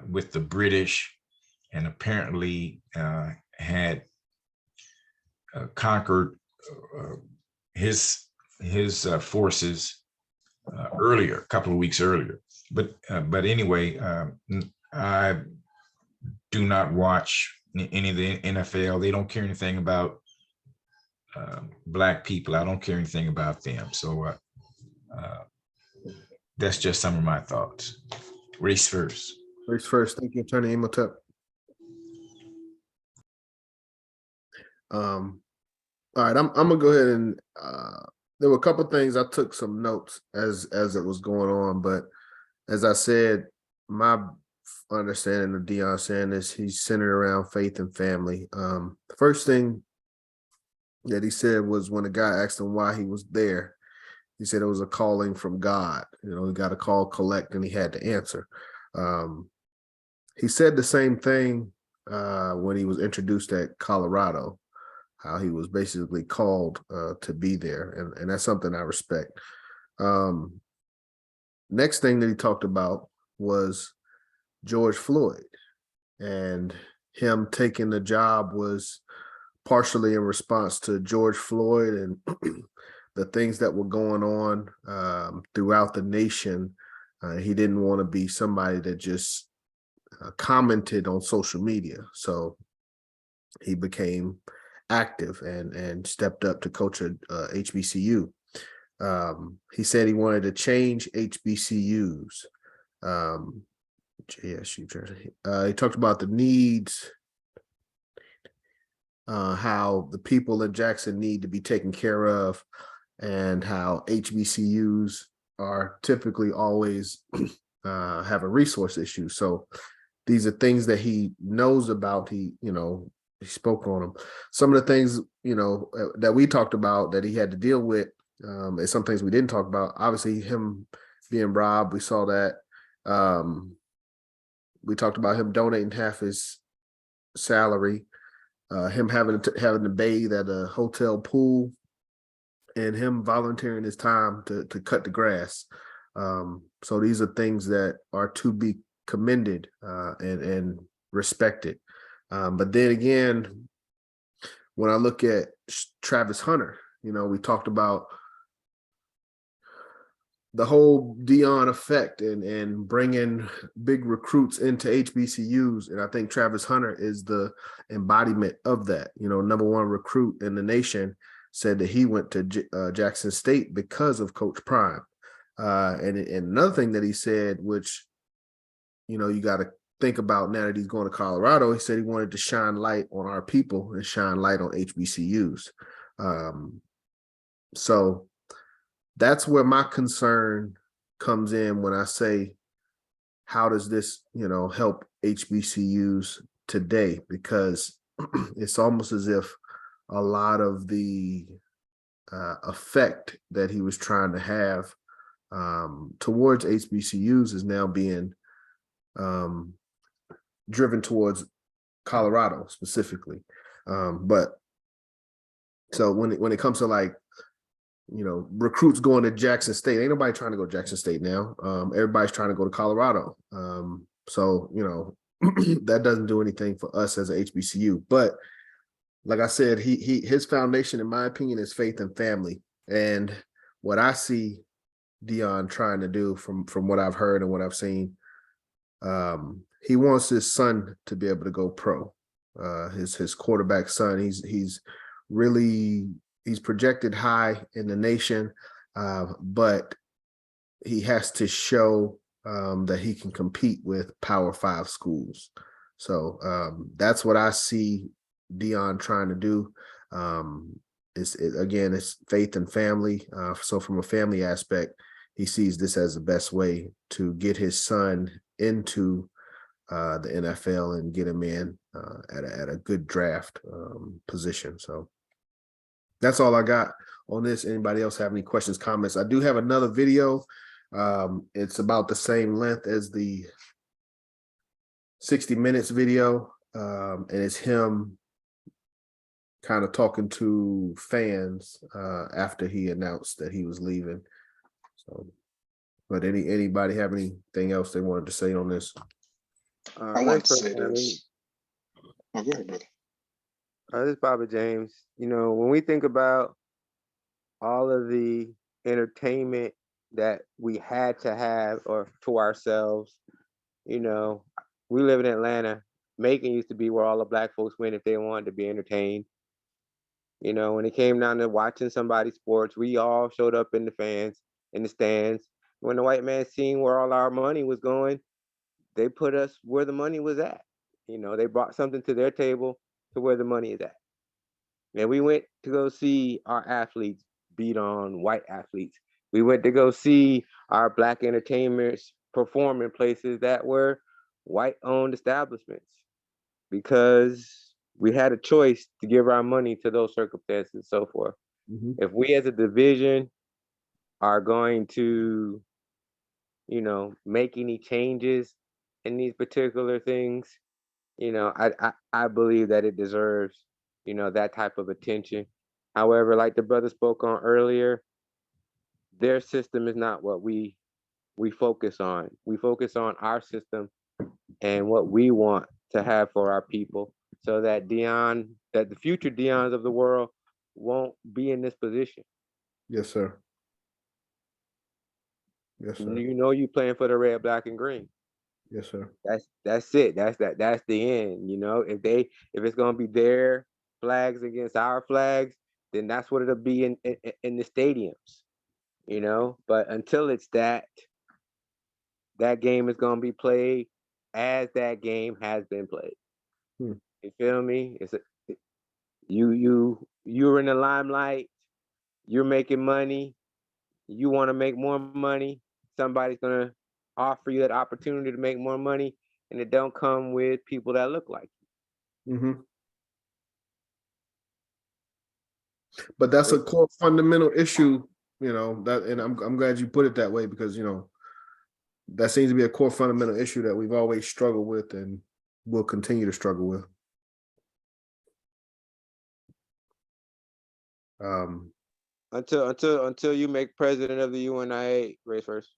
with the British, and apparently had conquered his forces earlier, a couple of weeks earlier. But anyway, I do not watch any of the NFL. They don't care anything about Black people. I don't care anything about them. So that's just some of my thoughts. Race first. Race first. Thank you, Attorney Imhotep. All right, I'm gonna go ahead and there were a couple things I took some notes as it was going on, but as I said, my understanding of Deion Sanders, he's centered around faith and family. The first thing that he said was when a guy asked him why he was there, he said it was a calling from God. You know, he got a call, collect, and he had to answer. He said the same thing when he was introduced at Colorado, how he was basically called to be there. And that's something I respect. Next thing that he talked about was George Floyd, and him taking the job was partially in response to George Floyd and the things that were going on throughout the nation. He didn't want to be somebody that just commented on social media. So he became active and stepped up to coach at HBCU. He said he wanted to change HBCUs. He talked about the needs, how the people in Jackson need to be taken care of, and how HBCUs are typically always have a resource issue. So these are things that he knows about. He spoke on them. Some of the things, that we talked about that he had to deal with, and some things we didn't talk about. Obviously, him being robbed, we saw that. We talked about him donating half his salary, him having to bathe at a hotel pool, and him volunteering his time to cut the grass. So these are things that are to be commended and respected. But then again, when I look at Travis Hunter, we talked about the whole Deion effect and bringing big recruits into HBCUs. And I think Travis Hunter is the embodiment of that. Number one recruit in the nation said that he went to Jackson State because of Coach Prime. And another thing that he said, which, you got to think about now that he's going to Colorado, he said he wanted to shine light on our people and shine light on HBCUs. So that's where my concern comes in when I say, how does this, help HBCUs today? Because it's almost as if a lot of the effect that he was trying to have towards HBCUs is now being driven towards Colorado specifically. But so when it comes to recruits going to Jackson State, ain't nobody trying to go to Jackson State now. Everybody's trying to go to Colorado. So that doesn't do anything for us as a HBCU. But like I said, his foundation, in my opinion, is faith and family. And what I see Deion trying to do from what I've heard and what I've seen, he wants his son to be able to go pro. His quarterback son, he's projected high in the nation, but he has to show that he can compete with Power 5 schools. So that's what I see Deion trying to do. It's faith and family. So from a family aspect, he sees this as the best way to get his son into the NFL and get him in at a good draft position. So that's all I got on this. Anybody else have any questions, comments? I do have another video. It's about the same length as the 60 Minutes video. And it's him kind of talking to fans after he announced that he was leaving. So, but anybody have anything else they wanted to say on this? I want to say this. Oh, go ahead, brother. This is Bobby James. When we think about all of the entertainment that we had to have or to ourselves, we live in Atlanta. Macon used to be where all the Black folks went if they wanted to be entertained. When it came down to watching somebody's sports, we all showed up in the stands. when the white man seen where all our money was going, they put us where the money was at. They brought something to their table to where the money is at. And we went to go see our athletes beat on white athletes. We went to go see our Black entertainers perform in places that were white-owned establishments because we had a choice to give our money to those circumstances and so forth. If we as a division are going to, make any changes in these particular things, I believe that it deserves, that type of attention. However, like the brother spoke on earlier, their system is not what we focus on. We focus on our system and what we want to have for our people so that the future Deions of the world won't be in this position. Yes, sir. Yes, sir. You playing for the red, black, and green. Yes, sir. That's it. That's the end. If it's gonna be their flags against our flags, then that's what it'll be in the stadiums. But until it's that game is gonna be played as that game has been played. You feel me? You're in the limelight. You're making money. You want to make more money. Somebody's gonna offer you that opportunity to make more money, and it don't come with people that look like you. But that's a core fundamental issue, that, and I'm glad you put it that way because that seems to be a core fundamental issue that we've always struggled with and will continue to struggle with. Until you make president of the UNIA, race first.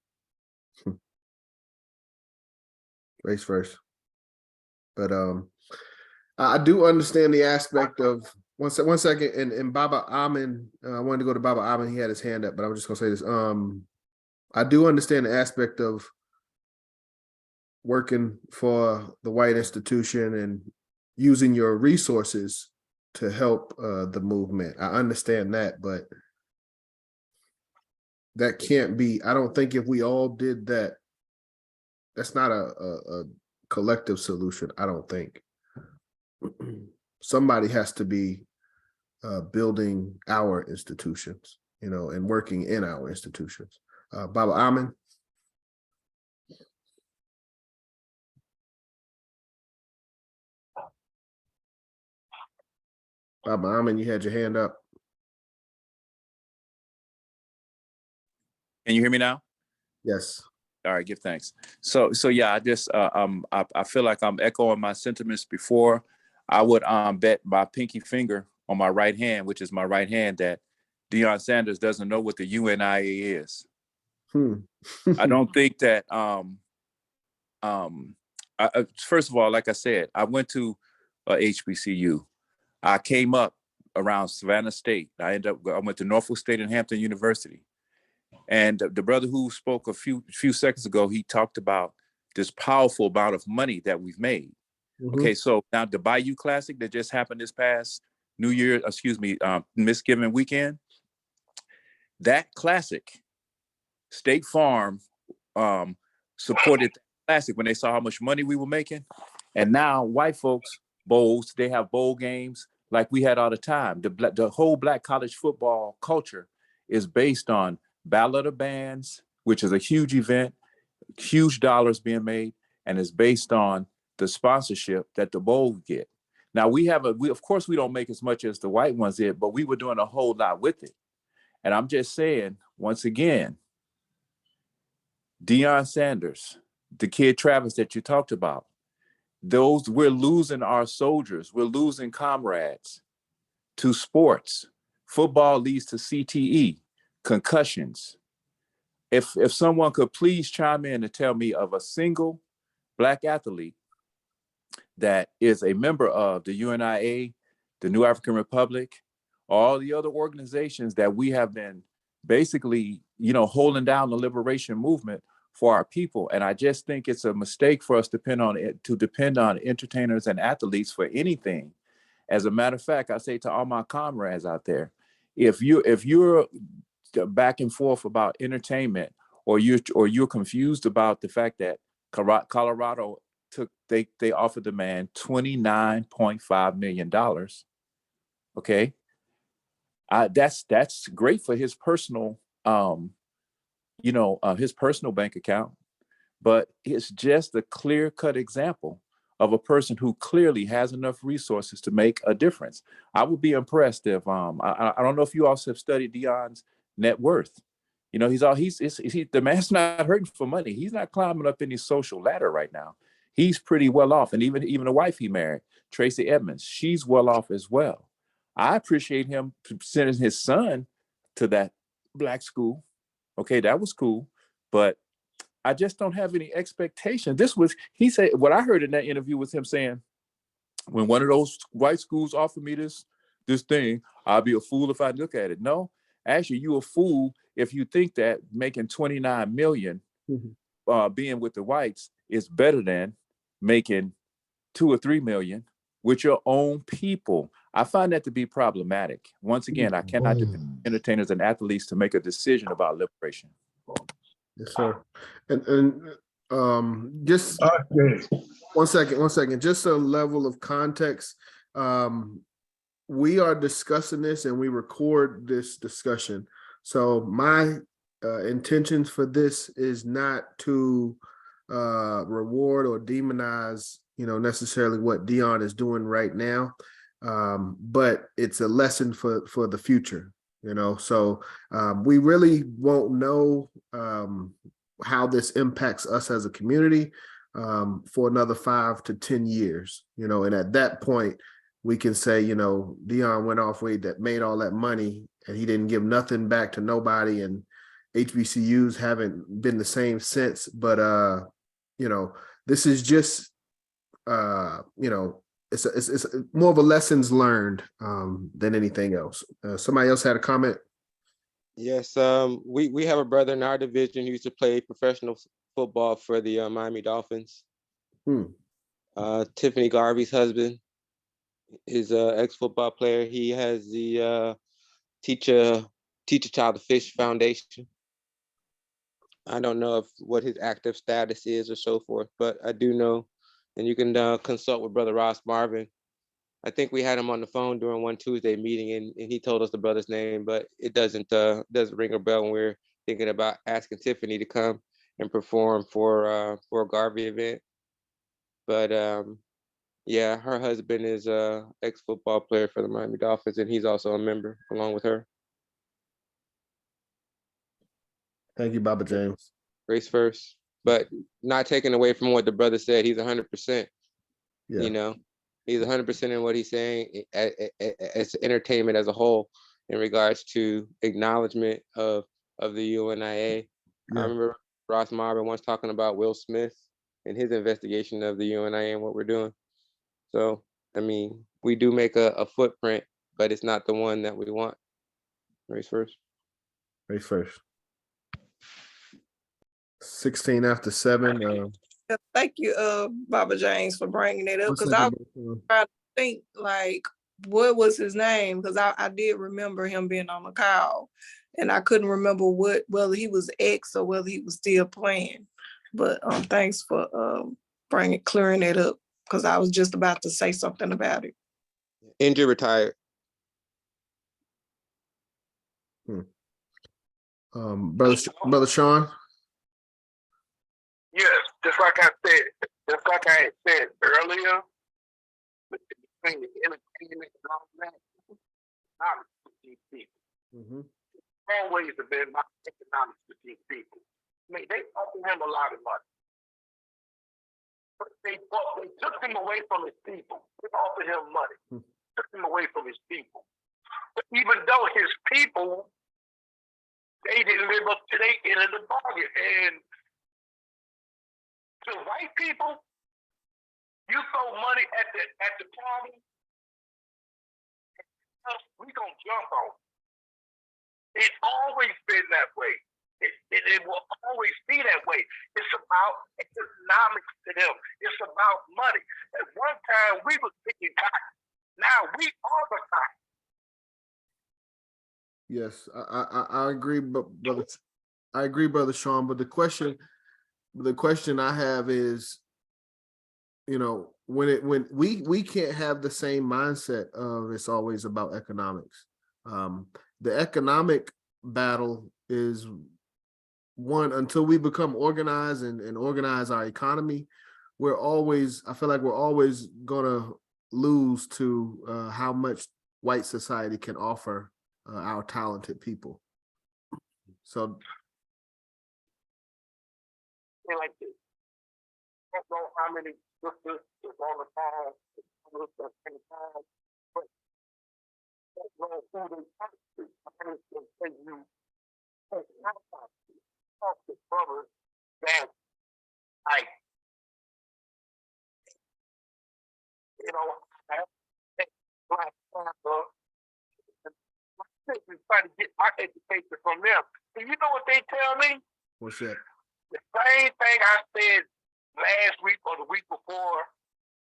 Race first. But I do understand the aspect of one second, and Baba Amin, I wanted to go to Baba Amin, he had his hand up, but I'm just gonna say this. I do understand the aspect of working for the white institution and using your resources to help the movement. I understand that, but that can't be, I don't think if we all did that, that's not a collective solution, I don't think. Somebody has to be building our institutions, and working in our institutions. Baba Amin. Baba Amin, you had your hand up. Can you hear me now? Yes. All right, give thanks. So yeah, I just I feel like I'm echoing my sentiments before. I would bet my pinky finger on my right hand, which is my right hand, that Deion Sanders doesn't know what the UNIA is. I don't think that first of all, like I said, I went to HBCU. I came up around Savannah State. I went to Norfolk State and Hampton University. And the brother who spoke a few seconds ago, he talked about this powerful amount of money that we've made. Okay, so now the Bayou Classic that just happened this past Thanksgiving weekend, that classic, State Farm supported the classic when they saw how much money we were making. And now white folks, bowls, they have bowl games like we had all the time. The whole Black college football culture is based on Battle of the Bands, which is a huge event, huge dollars being made, and is based on the sponsorship that the bowl get. Now we of course we don't make as much as the white ones did, but we were doing a whole lot with it. And I'm just saying, once again, Deion Sanders, the kid Travis that you talked about, we're losing our soldiers, we're losing comrades to sports. Football leads to CTE, concussions. If someone could please chime in and tell me of a single Black athlete that is a member of the UNIA, the New African Republic, all the other organizations that we have been basically, holding down the liberation movement for our people. And I just think it's a mistake for us to depend on entertainers and athletes for anything. As a matter of fact, I say to all my comrades out there, if you're back and forth about entertainment you're confused about the fact that Colorado they offered the man $29.5 million. Okay, that's great for his personal his personal bank account, but it's just a clear-cut example of a person who clearly has enough resources to make a difference. I would be impressed if I don't know if you also have studied Deion's net worth. You know, the man's not hurting for money. He's not climbing up any social ladder right now. He's pretty well off, and even the wife he married, Tracy Edmonds, she's well off as well. I appreciate him sending his son to that black school. Okay, that was cool, but I just don't have any expectation. He said, what I heard in that interview was him saying, when one of those white schools offer me this thing, I'll be a fool if I look at it. No, actually, you a fool if you think that making 29 million being with the whites is better than making 2 or 3 million with your own people. I find that to be problematic. Once again, I cannot depend on entertainers and athletes to make a decision about liberation. Yes, sir. And just 1 second, just a level of context. We are discussing this and we record this discussion. So my intentions for this is not to reward or demonize, necessarily what Deion is doing right now. But it's a lesson for the future. So we really won't know how this impacts us as a community for another 5 to 10 years, and at that point we can say, Deion went off way that made all that money and he didn't give nothing back to nobody, and HBCUs haven't been the same since. But this is just it's more of a lessons learned than anything else. Somebody else had a comment. Yes, we have a brother in our division who used to play professional football for the Miami Dolphins. Tiffany Garvey's husband is an ex-football player. He has the Teach a Child to Fish Foundation. I don't know what his active status is or so forth, but I do know, and you can consult with Brother Ross Marvin. I think we had him on the phone during one Tuesday meeting, and he told us the brother's name, but it doesn't ring a bell when we're thinking about asking Tiffany to come and perform for a Garvey event. But yeah, her husband is a ex-football player for the Miami Dolphins, and he's also a member along with her. Thank you, Baba James. Race first, but not taking away from what the brother said. He's 100%. Yeah. He's 100% in what he's saying as entertainment as a whole in regards to acknowledgement of the UNIA. Yeah. I remember Ross Marvin once talking about Will Smith and his investigation of the UNIA and what we're doing. So, I mean, we do make a footprint, but it's not the one that we want. Race first. Race first. 16 after 7. Thank you, Baba James, for bringing it up, because I was trying to think, like, what was his name? Because I did remember him being on the call, and I couldn't remember whether he was ex or whether he was still playing. But thanks for clearing it up, because I was just about to say something about it. Injured, retired. Brother Sean. Yes, just like I had said earlier, between the entertainment and all that, economics with these people. Always have been about economics with these people. I mean, they offer him a lot of money. But they took him away from his people. They offered him money. Took him away from his people. But even though his people, they didn't live up to their end of the bargain. And to white people, you throw money at the party, we gonna jump on it. It's always been that way. It will always be that way. It's about economics to them. It's about money. At one time, we was picking cotton. Now we are the cotton. Yes, I agree, but I agree, Brother Sean, but the question I have is, when we can't have the same mindset of it's always about economics. The economic battle is one until we become organized and organize our economy. I feel like we're always gonna lose to how much white society can offer our talented people. So like this. I don't know how many sisters is on the phone, but I don't know who they talk to. I just say you talk to brothers that like, I take black people and try to get my education from them. And you know what they tell me? what's that? The same thing I said last week or the week before.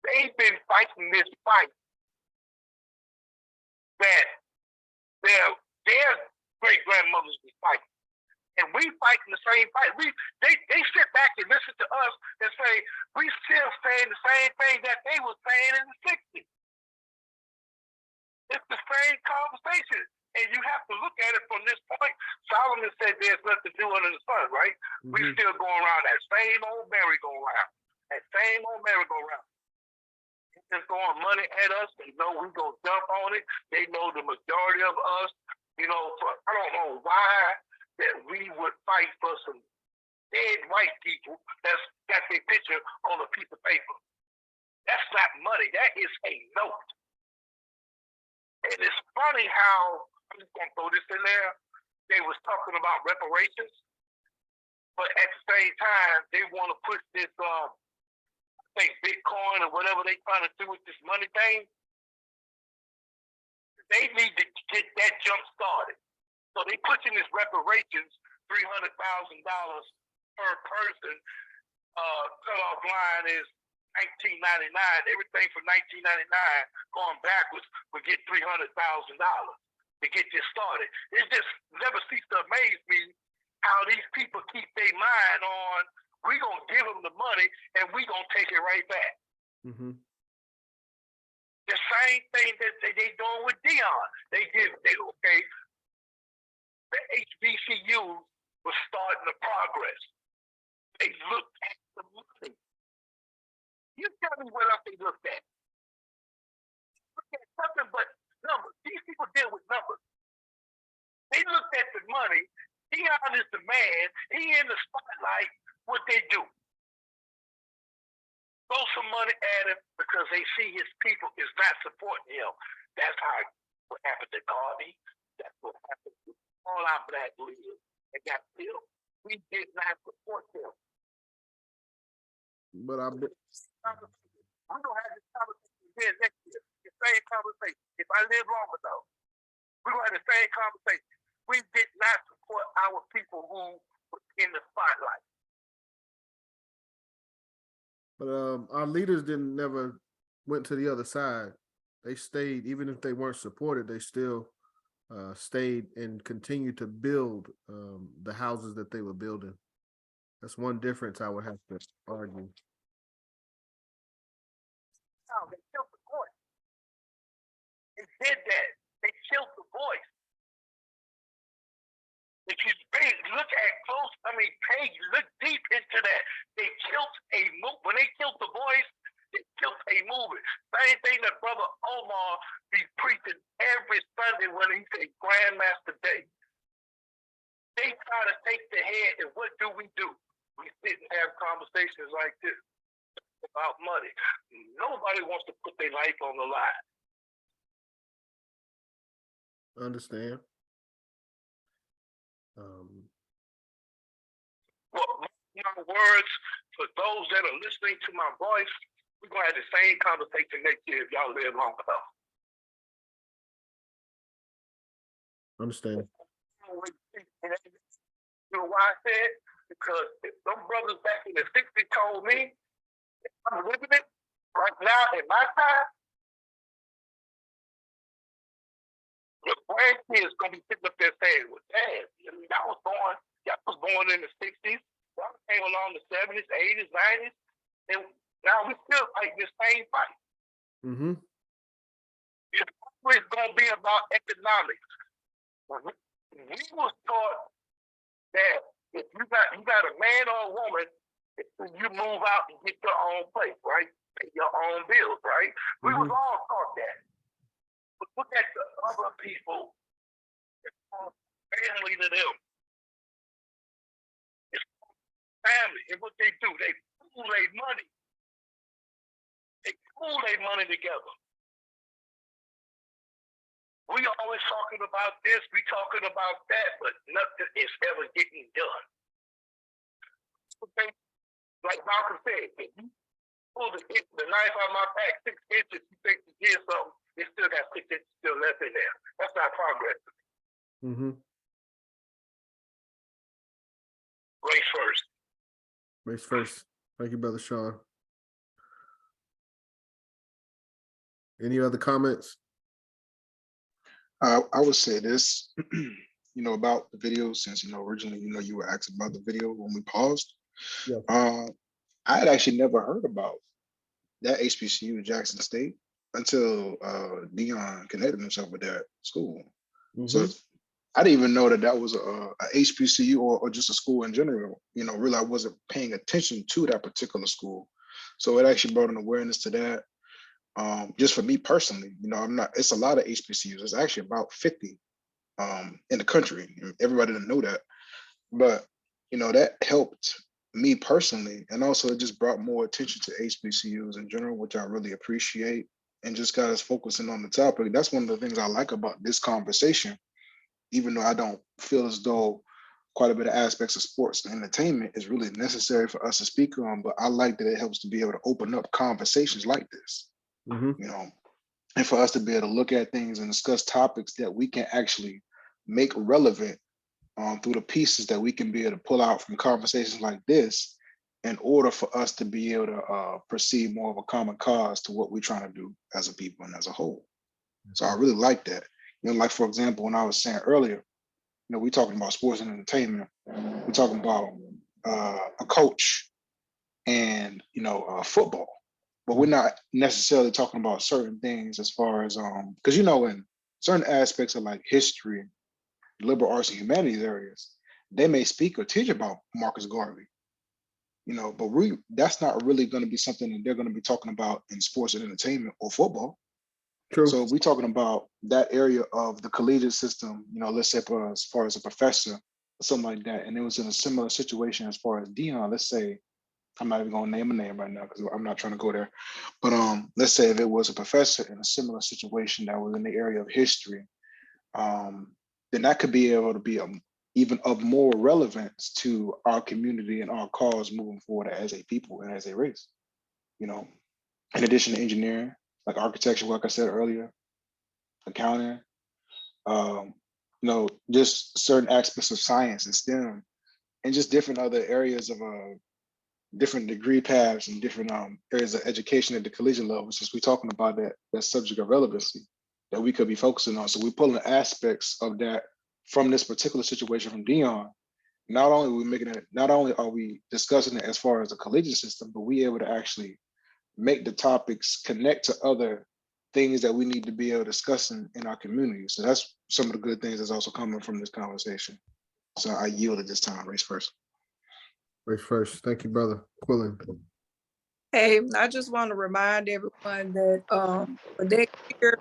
They've been fighting this fight that their great grandmothers be fighting. And we fighting the same fight. They sit back and listen to us and say, we still saying the same thing that they were saying in the 60s. It's the same conversation. And you have to look at it from this point. Solomon said there's nothing new under the sun, right? Mm-hmm. We still going around that same old merry-go-round. That same old merry-go-round. They're just throwing money at us. They know we gonna jump on it. They know the majority of us, I don't know why that we would fight for some dead white people that's got their picture on a piece of paper. That's not money. That is a note. And it's funny how, I'm just going to throw this in there, they was talking about reparations, but at the same time, they want to push this, Bitcoin or whatever they trying to do with this money thing. They need to get that jump started. So they pushing this reparations, $300,000 per person. Cutoff line is $19.99. Everything from $19.99 going backwards would get $300,000 to get this started. It just never ceased to amaze me how these people keep their mind on, we gonna give them the money and we gonna take it right back. Mm-hmm. The same thing that they doing with Deion. The HBCU was starting the progress. They looked at the money. You tell me what else they looked at. Look at nothing but numbers. These people deal with numbers. They looked at the money. Deion is the man. He in the spotlight. What they do? Throw some money at him because they see his people is not supporting him. That's what happened to Garvey. That's what happened to all our black leaders that got killed. We did not support them. But we're gonna have this conversation again next year. The same conversation. If I live long enough, we're gonna have the same conversation. We did not support our people who were in the spotlight. But our leaders never went to the other side. They stayed, even if they weren't supported, they still stayed and continued to build the houses that they were building. That's one difference I would have to argue. No, they killed the voice. They did that. They killed the voice. If you look at close, look deep into that. They killed a move. When they killed the voice, they killed a movement. Same thing that Brother Omar be preaching every Sunday when he say Grandmaster Day. They try to take the head, and what do? We sit and have conversations like this about money. Nobody wants to put their life on the line. Understand. Well, my words, for those that are listening to my voice, we're going to have the same conversation next year if y'all live long enough. Understand. You know why I said? Because if some brothers back in the 60s told me, if I'm living it right now in my time, the grandkids going to be sitting up there saying, well, Dad, y'all Y'all was born in the 60s. Y'all came along the 70s, 80s, 90s. And now we still fight this same fight. Mm-hmm. It's always going to be about economics. We was taught that if you got a man or a woman, you move out and get your own place, right? Pay your own bills, right? We was all taught that. But look at the other people, it's called family to them. It's family. And what they do, they pool their money. They pool their money together. We always talking about this, we talking about that, but nothing is ever getting done. Okay? Like Malcolm said, if you pull the knife out of my back 6 inches, you think you did something, it still got 6 inches still left in there. That's not progress. Mm-hmm. Race first. Race first. Thank you, Brother Sean. Any other comments? I would say this, about the video, since, originally, you were asking about the video when we paused. Yeah. I had actually never heard about that HBCU, Jackson State, until Deion connected himself with that school. So I didn't even know that was a HBCU or just a school in general. Really, I wasn't paying attention to that particular school. So it actually brought an awareness to that. Just for me personally, it's a lot of HBCUs. It's actually about 50 in the country. Everybody didn't know that. But, that helped me personally. And also it just brought more attention to HBCUs in general, which I really appreciate, and just got us focusing on the topic. That's one of the things I like about this conversation, even though I don't feel as though quite a bit of aspects of sports and entertainment is really necessary for us to speak on, but I like that it helps to be able to open up conversations like this. And for us to be able to look at things and discuss topics that we can actually make relevant through the pieces that we can be able to pull out from conversations like this, in order for us to be able to perceive more of a common cause to what we're trying to do as a people and as a whole. So I really like that. Like, for example, when I was saying earlier, we talking about sports and entertainment, we're talking about a coach and football, but we're not necessarily talking about certain things as far as because in certain aspects of like history, liberal arts and humanities areas, they may speak or teach about Marcus Garvey, but that's not really going to be something that they're going to be talking about in sports and entertainment or football. True. So we're talking about that area of the collegiate system, let's say as far as a professor or something like that, and it was in a similar situation as far as Deion. Let's say, I'm not even going to name a name right now because I'm not trying to go there, but let's say if it was a professor in a similar situation that was in the area of history, then that could be able to be even of more relevance to our community and our cause moving forward as a people and as a race. In addition to engineering, like architecture, like I said earlier, accounting, just certain aspects of science and STEM, and just different other areas of different degree paths and different areas of education at the collegiate level, since we're talking about that subject of relevancy that we could be focusing on. So we're pulling aspects of that from this particular situation from Deion. Not only are we discussing it as far as the collegiate system, but we able to actually make the topics connect to other things that we need to be able to discuss in our community. So that's some of the good things that's also coming from this conversation. So I yield at this time. Race first. Race first. Thank you, brother. Quillen. Hey, I just want to remind everyone that for next year,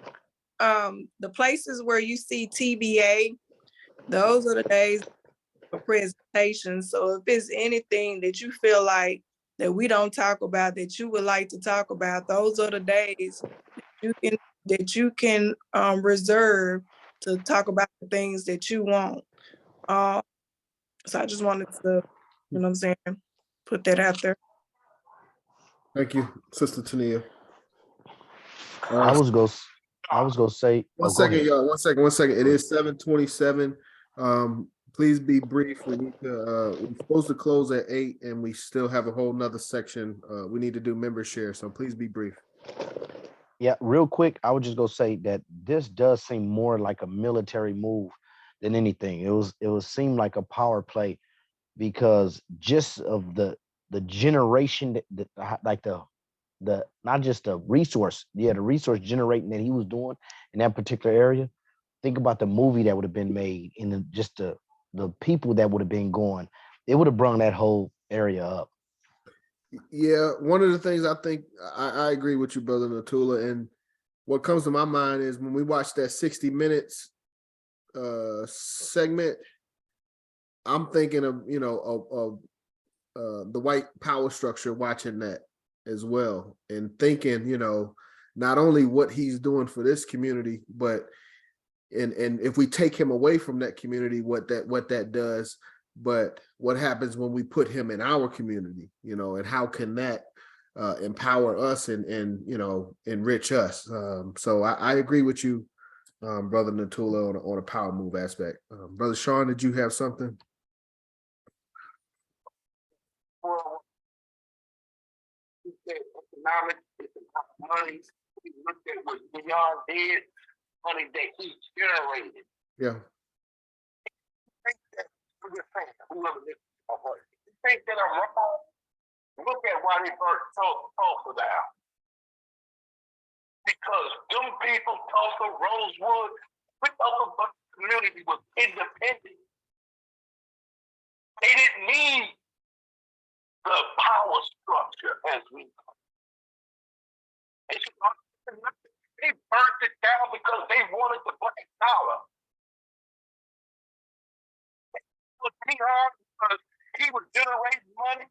the places where you see TBA, those are the days for presentations. So if there's anything that you feel like that we don't talk about that you would like to talk about, those are the days that you can reserve to talk about the things that you want. So I just wanted to, put that out there. Thank you, Sister Tania. I was gonna say. One Go second, ahead. y'all. One second. It is 7:27. Please be brief. We need to. We're supposed to close at 8, and we still have a whole nother section. We need to do member share. So please be brief. Yeah, real quick, I would just go say that this does seem more like a military move than anything. It was seem like a power play because just of the generation like the not just the resource, the resource generating that he was doing in that particular area. Think about the movie that would have been made and just the people that would have been going. It would have brought that whole area up. Yeah, one of the things I think I agree with you, brother Natula, and what comes to my mind is when we watch that 60 Minutes segment, I'm thinking of the white power structure watching that as well, and thinking, not only what he's doing for this community, but and if we take him away from that community, what that does, but what happens when we put him in our community, and how can that empower us and enrich us. So I agree with you, brother Natula, on a power move aspect. Brother Sean, did you have something? Well, he said economics is about money. We looked at what Deion did, money that he generated. Yeah. Think that, I'm just saying, whoever this is, you think that I'm wrong? Look at why they burnt Tulsa down. Because them people, Tulsa, Rosewood, with other community was independent. They didn't need the power structure as we know. They burnt it down because they wanted the black dollar. Because he was generating money.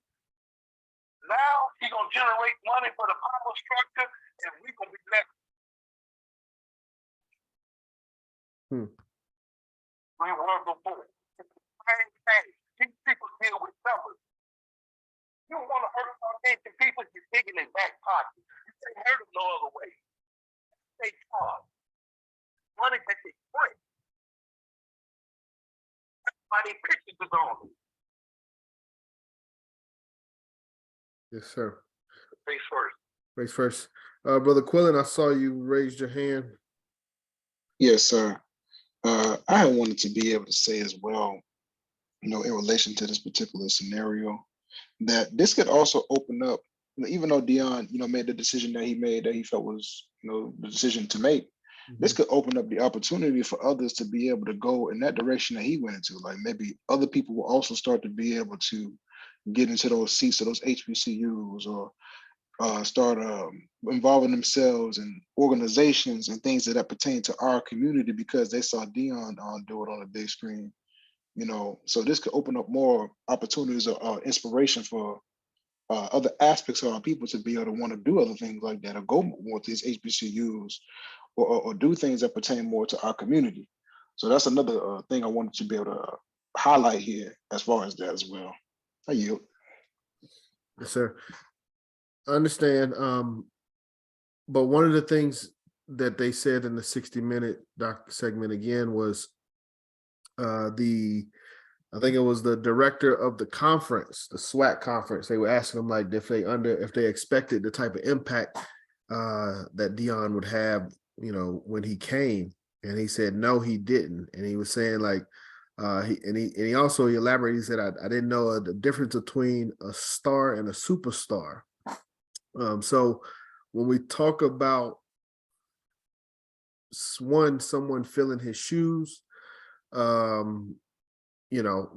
Now he's gonna generate money for the power structure, and we're gonna be left. We were before. Same thing. These people deal with numbers. You don't want to hurt Caucasian people, you're digging in back pocket. You can't hurt them no other way. They charge. Money that they print. That's why they pictures is on them. Yes, sir. Face first. Face first. Brother Quillen, I saw you raised your hand. Yes, sir. I wanted to be able to say as well, in relation to this particular scenario, that this could also open up, even though Deion, made the decision that he made that he felt was, the decision to make, this could open up the opportunity for others to be able to go in that direction that he went into. Like maybe other people will also start to be able to get into those seats of those HBCUs or start involving themselves in organizations and things that pertain to our community because they saw Deion do it on a big screen. So this could open up more opportunities or inspiration for other aspects of our people to be able to want to do other things like that or go more to these HBCUs or do things that pertain more to our community. So that's another thing I wanted to be able to highlight here as far as that as well. I yield. Yes, sir. I understand. But one of the things that they said in the 60-minute doc segment again was I think it was the director of the conference, the SWAC conference. They were asking them like if they expected the type of impact that Deion would have, when he came, and he said no, he didn't. And he was saying like he also elaborated. He said I didn't know the difference between a star and a superstar. So when we talk about someone filling his shoes, they're not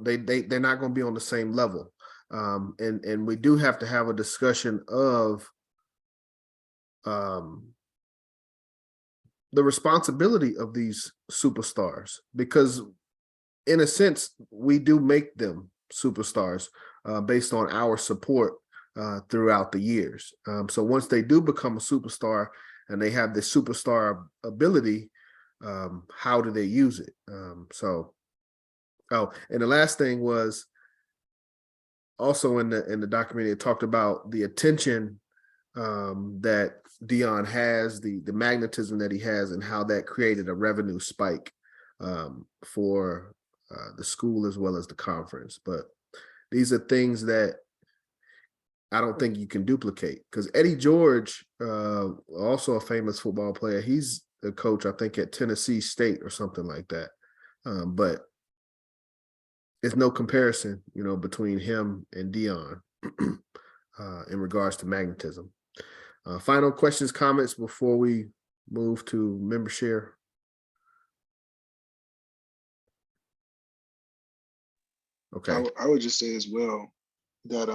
going to be on the same level. And we do have to have a discussion of the responsibility of these superstars, because in a sense, we do make them superstars based on our support throughout the years. So once they do become a superstar and they have this superstar ability, how do they use it? And the last thing was also in the documentary, it talked about the attention that Deion has, the magnetism that he has, and how that created a revenue spike for the school as well as the conference. But these are things that I don't think you can duplicate, because Eddie George, also a famous football player, he's a coach, I think, at Tennessee State or something like that. But it's no comparison, between him and Deion in regards to magnetism. Final questions, comments before we move to member share. Okay. I would just say as well that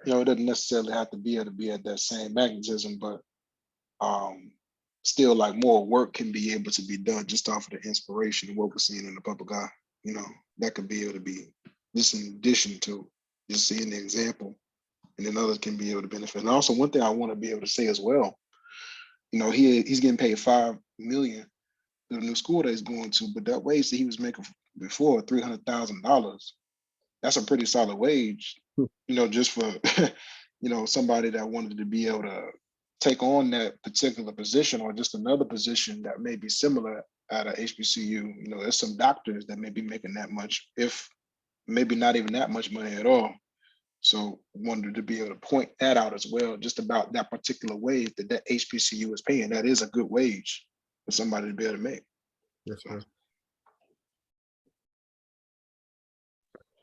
it doesn't necessarily have to be at that same magnetism, but still like more work can be able to be done just off of the inspiration of what we're seeing in the public eye. That could be able to be just in addition to just seeing the example, and then others can be able to benefit. And also one thing I want to be able to say as well, he's getting paid $5 million the new school that he's going to, but that wage that he was making before, $300,000, that's a pretty solid wage, just for, somebody that wanted to be able to take on that particular position or just another position that may be similar at a HBCU. There's some doctors that may be making that much, if maybe not even that much money at all. So wanted to be able to point that out as well, just about that particular wage that HBCU is paying. That is a good wage for somebody to be able to make. Yes, sir.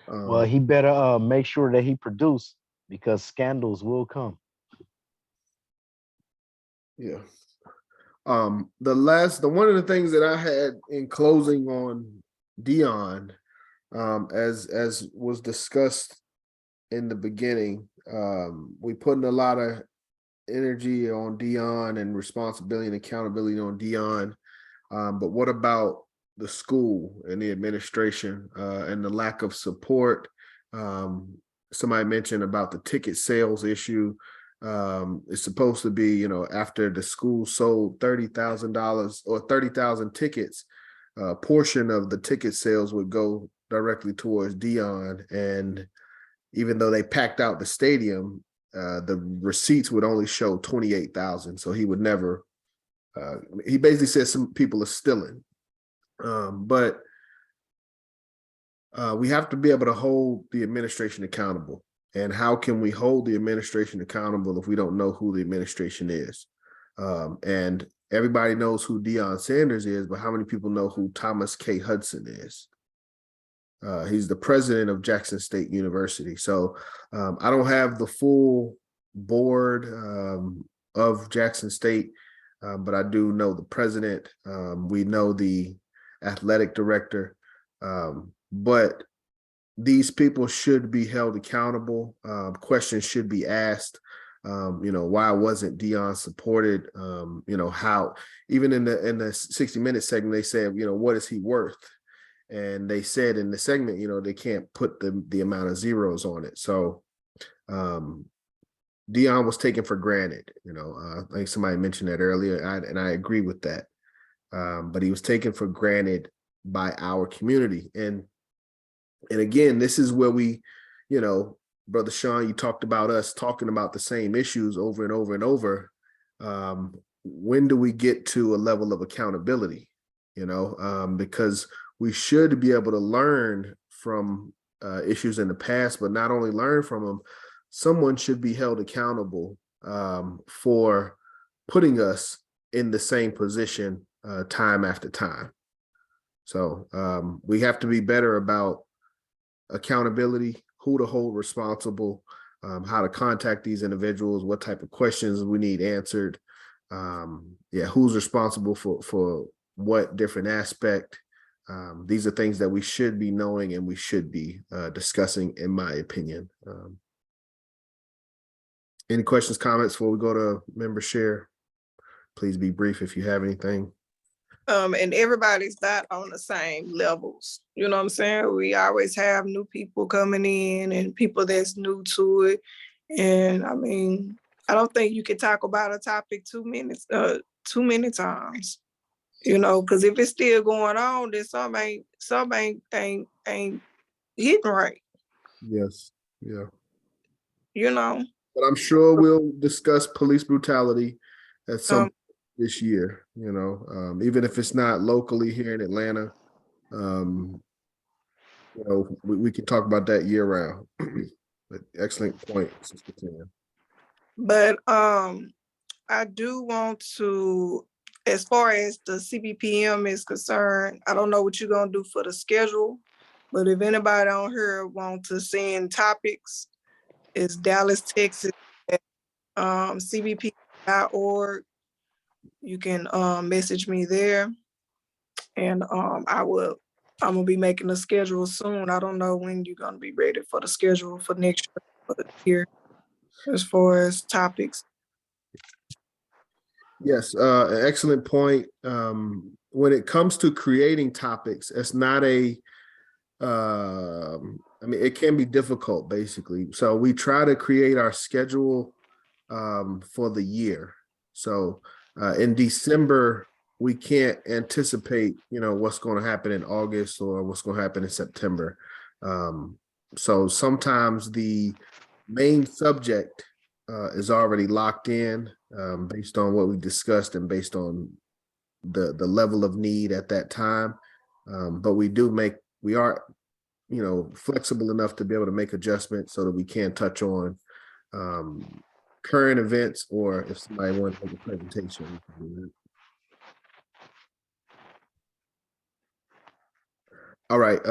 Well, he better make sure that he produce, because scandals will come. Yeah. One of the things that I had in closing on Deion, as was discussed in the beginning, we putting a lot of energy on Deion and responsibility and accountability on Deion. But what about the school and the administration and the lack of support? Somebody mentioned about the ticket sales issue. It's supposed to be, after the school sold $30,000 or 30,000 tickets, a portion of the ticket sales would go directly towards Deion. And even though they packed out the stadium, the receipts would only show 28,000. So he would never. He basically said some people are stealing, but we have to be able to hold the administration accountable. And how can we hold the administration accountable if we don't know who the administration is? And everybody knows who Deion Sanders is, but how many people know who Thomas K. Hudson is? He's the president of Jackson State University. So I don't have the full board of Jackson State, but I do know the president. We know the athletic director, but these people should be held accountable. Questions should be asked. Why wasn't Deion supported? How, even in the 60-minute segment, they said, what is he worth? And they said in the segment, they can't put the amount of zeros on it. So Deion was taken for granted. I think somebody mentioned that earlier, and I agree with that. But he was taken for granted by our community. And again, this is where we, Brother Sean, you talked about us talking about the same issues over and over and over. When do we get to a level of accountability? Because we should be able to learn from issues in the past, but not only learn from them, someone should be held accountable for putting us in the same position time after time. So we have to be better about accountability, who to hold responsible, how to contact these individuals, what type of questions we need answered. Who's responsible for what different aspect. These are things that we should be knowing and we should be discussing, in my opinion. Any questions, comments before we go to member share? Please be brief if you have anything. And everybody's not on the same levels. You know what I'm saying? We always have new people coming in and people that's new to it. And I mean, I don't think you can talk about a topic too many times. Because if it's still going on, then some ain't hitting right. Yes, yeah. But I'm sure we'll discuss police brutality at some this year, even if it's not locally here in Atlanta. We can talk about that year round. But excellent point, Sister Tina. But I do want to, as far as the CBPM is concerned, I don't know what you're gonna do for the schedule, But if anybody on here want to send topics, it's Dallas, Texas, at cbp.org. You can message me there, and I'm gonna be making a schedule soon. I don't know when you're gonna be ready for the schedule for next year as far as topics. Yes, an excellent point. When it comes to creating topics, it's not I mean, it can be difficult, basically. So we try to create our schedule for the year. So in December, we can't anticipate, what's going to happen in August or what's going to happen in September. So sometimes the main subject is already locked in based on what we discussed and based on the level of need at that time. But we are flexible enough to be able to make adjustments so that we can touch on current events, or if somebody wants to make a presentation. All right.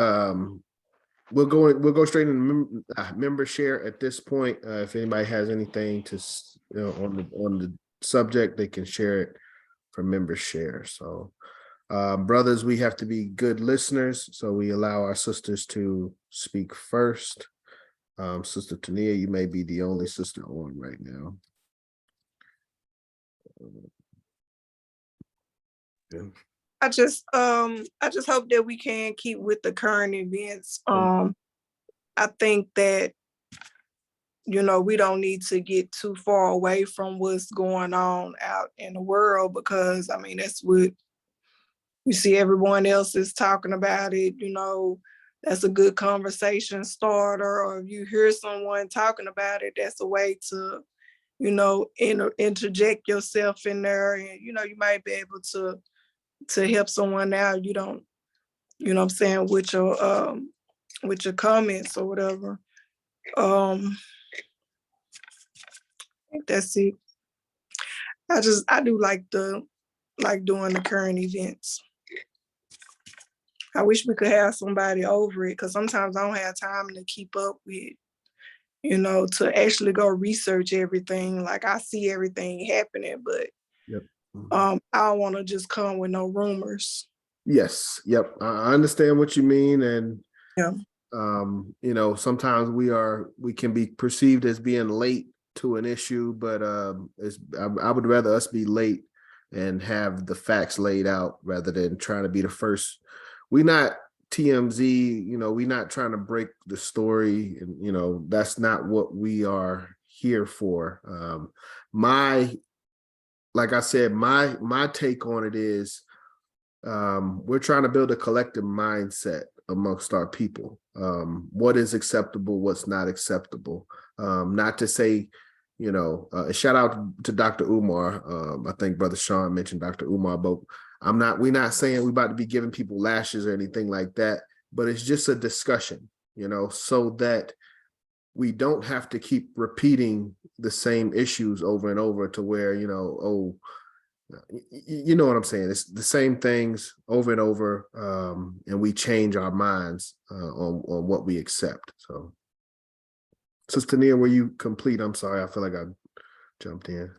We'll go straight into member share at this point. If anybody has anything to on the subject, they can share it for member share. So brothers, we have to be good listeners, so we allow our sisters to speak first. Sister Tania, you may be the only sister on right now. Yeah. I just hope that we can keep with the current events. I think that, we don't need to get too far away from what's going on out in the world, because I mean, that's what you see everyone else is talking about it. That's a good conversation starter, or if you hear someone talking about it, that's a way to, interject yourself in there, and, you might be able to help someone out. You don't, what I'm saying, with your comments or whatever. I think that's it. I do like doing the current events. I wish we could have somebody over it, because sometimes I don't have time to keep up with, to actually go research everything. Like, I see everything happening, but yep. I don't want to just come with no rumors. Yes. Yep. I understand what you mean. And yeah. Sometimes we can be perceived as being late to an issue, but I would rather us be late and have the facts laid out rather than trying to be the first. We're not TMZ, we're not trying to break the story, and that's not what we are here for. Like I said, my take on it is we're trying to build a collective mindset amongst our people. What is acceptable, what's not acceptable. Not to say, shout out to Dr. Umar. I think Brother Sean mentioned Dr. Umar, but we're not saying we're about to be giving people lashes or anything like that, but it's just a discussion, so that we don't have to keep repeating the same issues over and over to where, you know what I'm saying? It's the same things over and over, and we change our minds on what we accept. So, Sister Nia, were you complete? I'm sorry, I feel like I jumped in.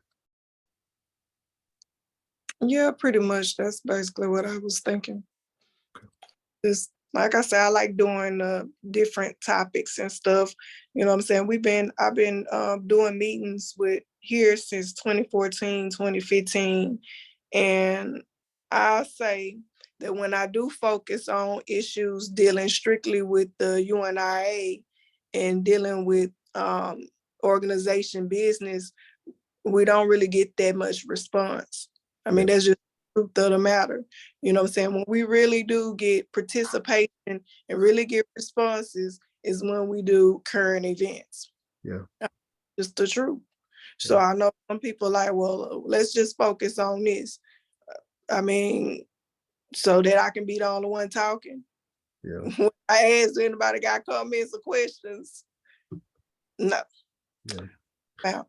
Yeah, pretty much. That's basically what I was thinking. Just like I said, I like doing different topics and stuff. You know what I'm saying? I've been doing meetings here since 2014, 2015. And I'll say that when I do focus on issues dealing strictly with the UNIA and dealing with organization business, we don't really get that much response. I mean, that's just the truth of the matter. You know what I'm saying? When we really do get participation and really get responses is when we do current events. Yeah. Just the truth. So I know some people like, well, let's just focus on this. I mean, so that I can be the only one talking. Yeah. When I ask anybody got comments or questions, no. Yeah. Wow.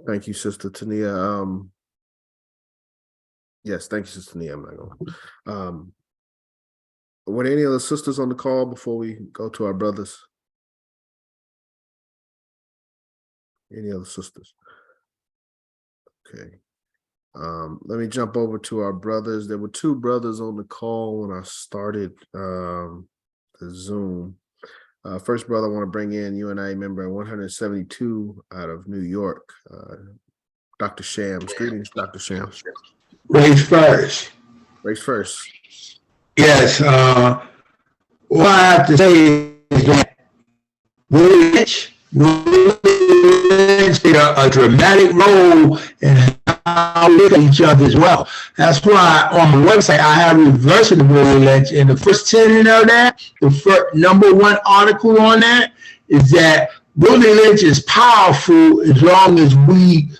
Thank you, Sister Tania. Yes, thank you, Sister Tania. I'm not going. Were there any other sisters on the call before we go to our brothers? Any other sisters? Okay. Let me jump over to our brothers. There were two brothers on the call when I started the Zoom. First brother, I want to bring in UNIA member 172 out of New York, Dr. Shams. Greetings, Dr. Shams. Race first. Race first. Yes. What I have to say is that Willie Lynch played a dramatic role in how we look at each other as well. That's why on the website I have reversing the Willie Lynch, and the first tenet of that, the first #1 article on that is that Willie Lynch is powerful as long as we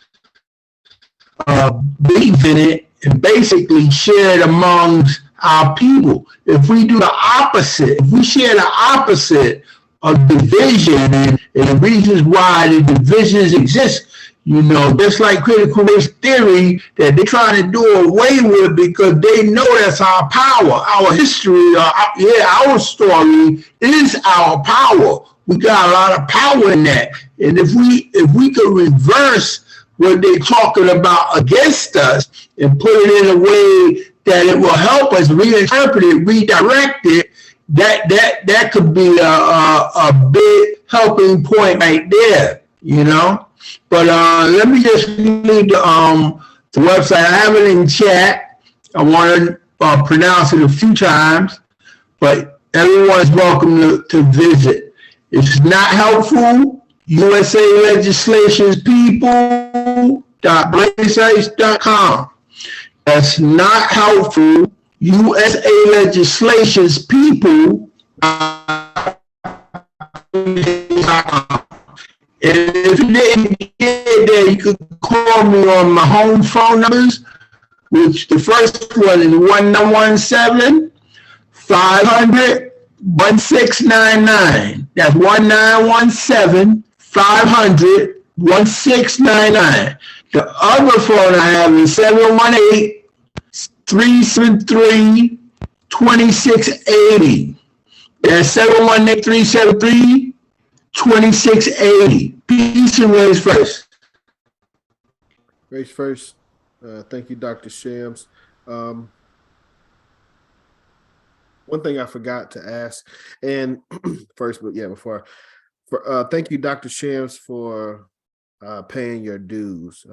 believe in it and basically share it amongst our people. If we do the opposite, if we share the opposite of division and the reasons why the divisions exist, you know, just like critical race theory that they're trying to do away with because they know that's our power. Our history, our story is our power. We got a lot of power in that. And if we could reverse what they're talking about against us and put it in a way that it will help us reinterpret it, redirect it, that could be a big helping point right there, you know. But let me just read the website. I have it in chat. I want to pronounce it a few times, but everyone's welcome to visit. It's not helpful. USA Legislations People.blazesites.com. That's not helpful. USA Legislations People. And if you didn't get there, you could call me on my home phone numbers, which the first one is 1917-500-1699. That's 1917-500-1699. The other phone I have is 718-373-2680. That's 718-373-2680. Peace and race first. Race first. Thank you, Dr. Shams. One thing I forgot to ask, and first, but yeah, thank you, Dr. Shams, for paying your dues.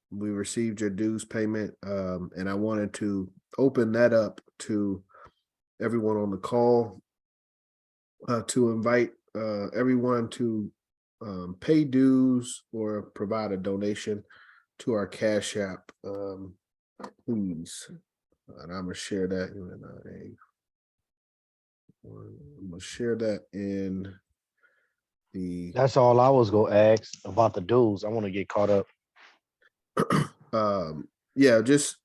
We received your dues payment, and I wanted to open that up to everyone on the call to invite everyone to pay dues or provide a donation to our Cash App, please. And I'm gonna share that. I'm gonna share that in the. That's all I was gonna ask about the dues. I want to get caught up. Yeah, just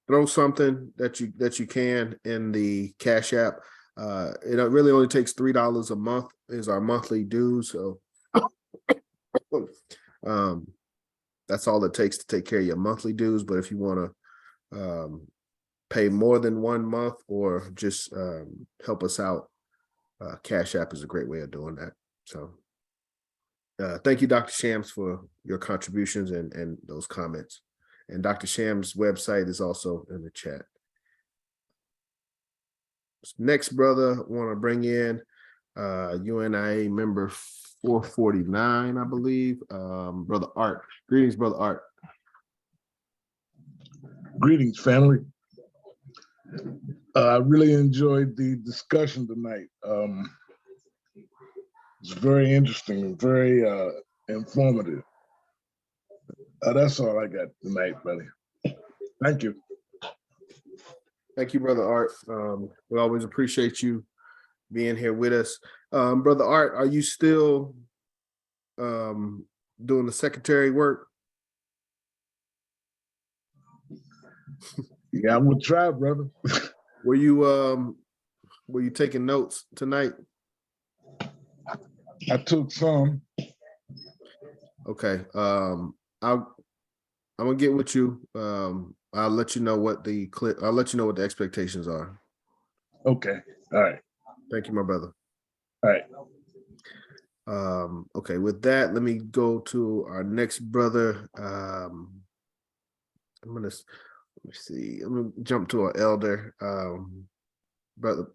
throw something that you can in the Cash App. It really only takes $3 a month is our monthly dues. So that's all it takes to take care of your monthly dues. But if you want to pay more than 1 month or just help us out, Cash App is a great way of doing that. So thank you, Dr. Shams, for your contributions and those comments. And Dr. Shams' website is also in the chat. Next, brother, I want to bring in UNIA member 449, I believe, Brother Art. Greetings, Brother Art. Greetings, family. I really enjoyed the discussion tonight. It's very interesting and very informative. That's all I got tonight, buddy. Thank you. Thank you, Brother Art. We always appreciate you being here with us. Brother Art, are you still doing the secretary work? Yeah, I'm gonna try, brother. Were you taking notes tonight? I took some. Okay. I'm gonna get with you. I'll let you know what the expectations are. Okay, all right, Thank you, my brother. all right. Okay, with that, let me go to our next brother. Let me see. I'm gonna jump to our elder, brother,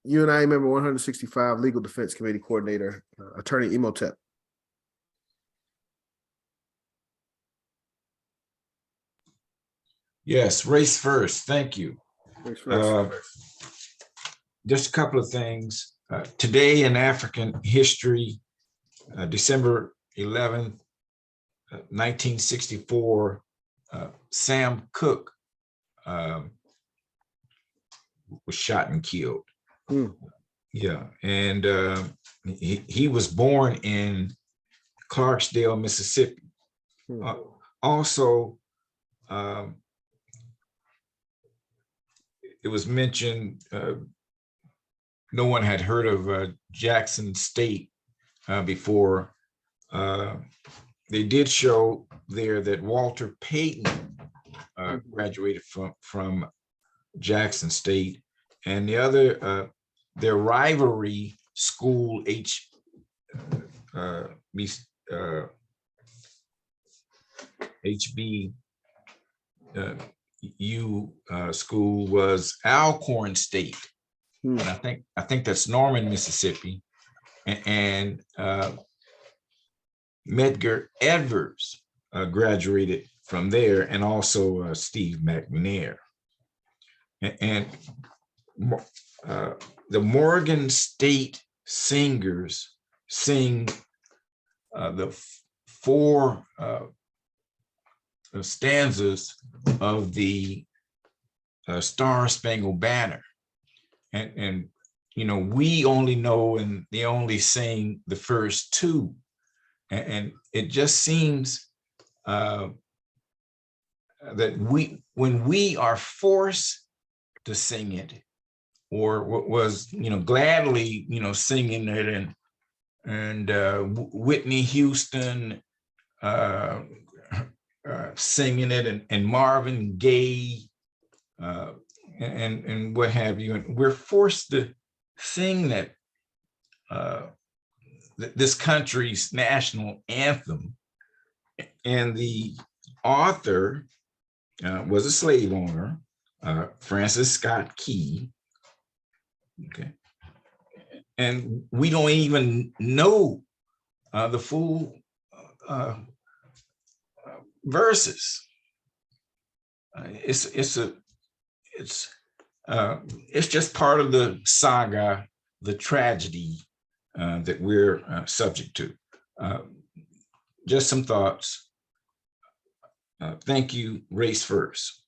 UNIA member 165, Legal Defense Committee Coordinator, Attorney Imhotep. Yes, race first. Thank you. Race first. Just a couple of things. Today in African history, December 11th, 1964, Sam Cooke was shot and killed. Yeah, and he was born in Clarksdale, Mississippi. Also, it was mentioned, no one had heard of Jackson State before. They did show there that Walter Payton graduated from Jackson State, and the other, their rivalry school, HBCU school was Alcorn State. And I think that's Norman, Mississippi, and Medgar Evers graduated from there, and also Steve McNair. And the Morgan State singers sing the four stanzas of the Star Spangled Banner. And you know, we only know and they only sing the first two. And it just seems that when we are forced to sing it, or what was, you know, gladly, you know, singing it, and Whitney Houston singing it, and Marvin Gaye, and what have you, and we're forced to sing that this country's national anthem, and the author was a slave owner, Francis Scott Key. Okay, and we don't even know the full verses. It's just part of the saga, the tragedy that we're subject to. Just some thoughts. Thank you. Race first.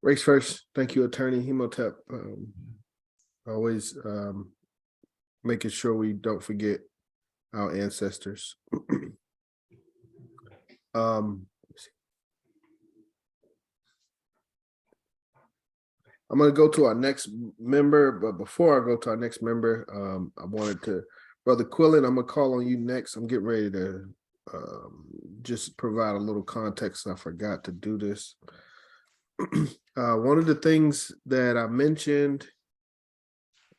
Race first. Thank you, Attorney Imhotep. Always making sure we don't forget our ancestors. I'm going to go to our next member, but before I go to our next member, I wanted to, Brother Quillen, I'm going to call on you next. I'm getting ready to just provide a little context. I forgot to do this. One of the things that I mentioned,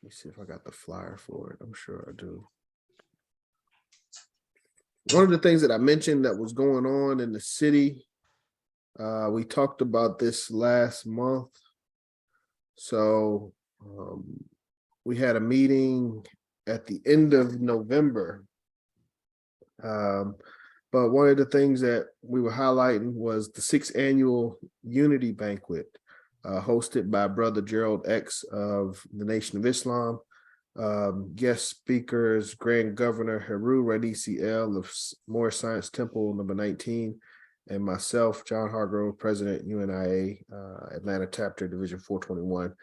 let me see if I got the flyer for it. I'm sure I do. One of the things that I mentioned that was going on in the city, we talked about this last month. So we had a meeting at the end of November. But one of the things that we were highlighting was the 6th annual Unity Banquet, hosted by Brother Gerald X of the Nation of Islam. Guest speakers, Grand Governor Heru Radisi El of Moore Science Temple number 19, and myself, John Hargrove, President, UNIA, Atlanta Chapter, Division 421.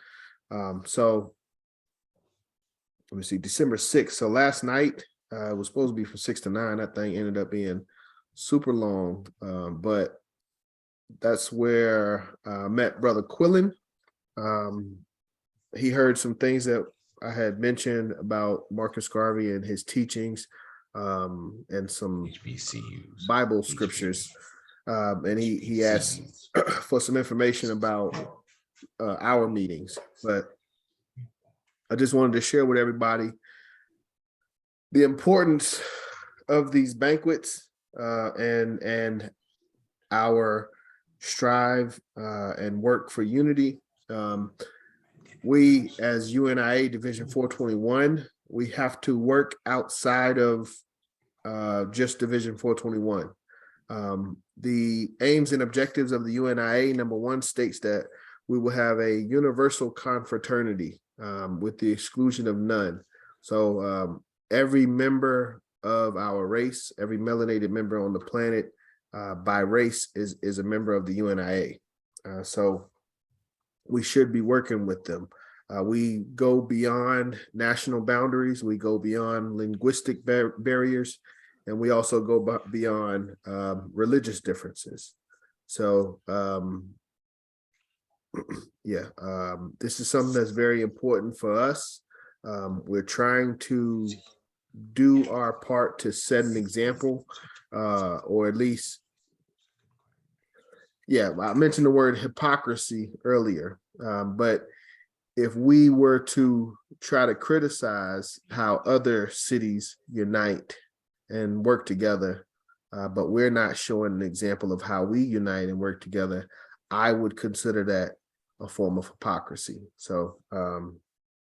So let me see, December 6th. So last night, it was supposed to be from 6 to 9. That thing ended up being super long, but that's where I met Brother Quillen. He heard some things that I had mentioned about Marcus Garvey and his teachings, and some HBCUs, Bible scriptures. And he asked for some information about our meetings, but I just wanted to share with everybody the importance of these banquets and our strive and work for unity. We as UNIA Division 421, we have to work outside of just Division 421. The aims and objectives of the UNIA, number one, states that we will have a universal confraternity with the exclusion of none. So every member of our race, every melanated member on the planet by race is a member of the UNIA. So we should be working with them. We go beyond national boundaries. We go beyond linguistic barriers, and we also go beyond religious differences. So this is something that's very important for us. We're trying to do our part to set an example, or at least, I mentioned the word hypocrisy earlier, but if we were to try to criticize how other cities unite and work together, but we're not showing an example of how we unite and work together, I would consider that a form of hypocrisy. So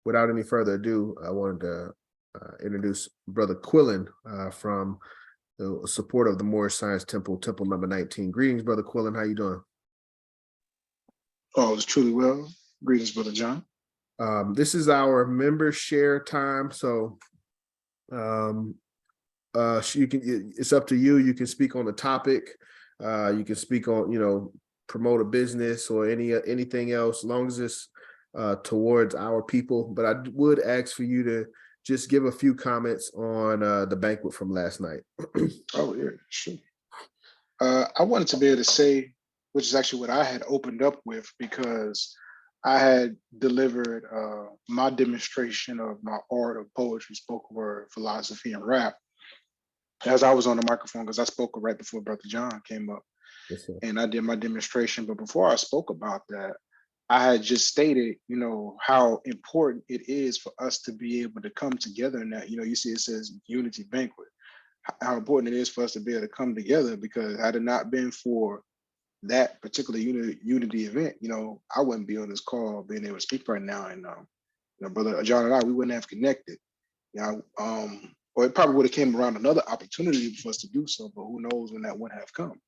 without any further ado, I wanted to introduce Brother Quillen from the support of the Moorish Science Temple, Temple number 19. Greetings, Brother Quillen. How you doing? Oh, it's truly well. Greetings, Brother John. This is our member share time. So you can, it's up to you. You can speak on the topic. You can speak on, promote a business or anything else, as long as it's towards our people. But I would ask for you to just give a few comments on the banquet from last night. Oh, yeah, sure. I wanted to be able to say, which is actually what I had opened up with, because I had delivered my demonstration of my art of poetry, spoken word, philosophy, and rap as I was on the microphone, because I spoke right before Brother John came up. Yes, and I did my demonstration. But before I spoke about that, I had just stated, how important it is for us to be able to come together in that, you see it says unity banquet, how important it is for us to be able to come together, because had it not been for that particular unity event, I wouldn't be on this call being able to speak right now. And Brother John and I, we wouldn't have connected. Or it probably would have came around another opportunity for us to do so, but who knows when that would have come.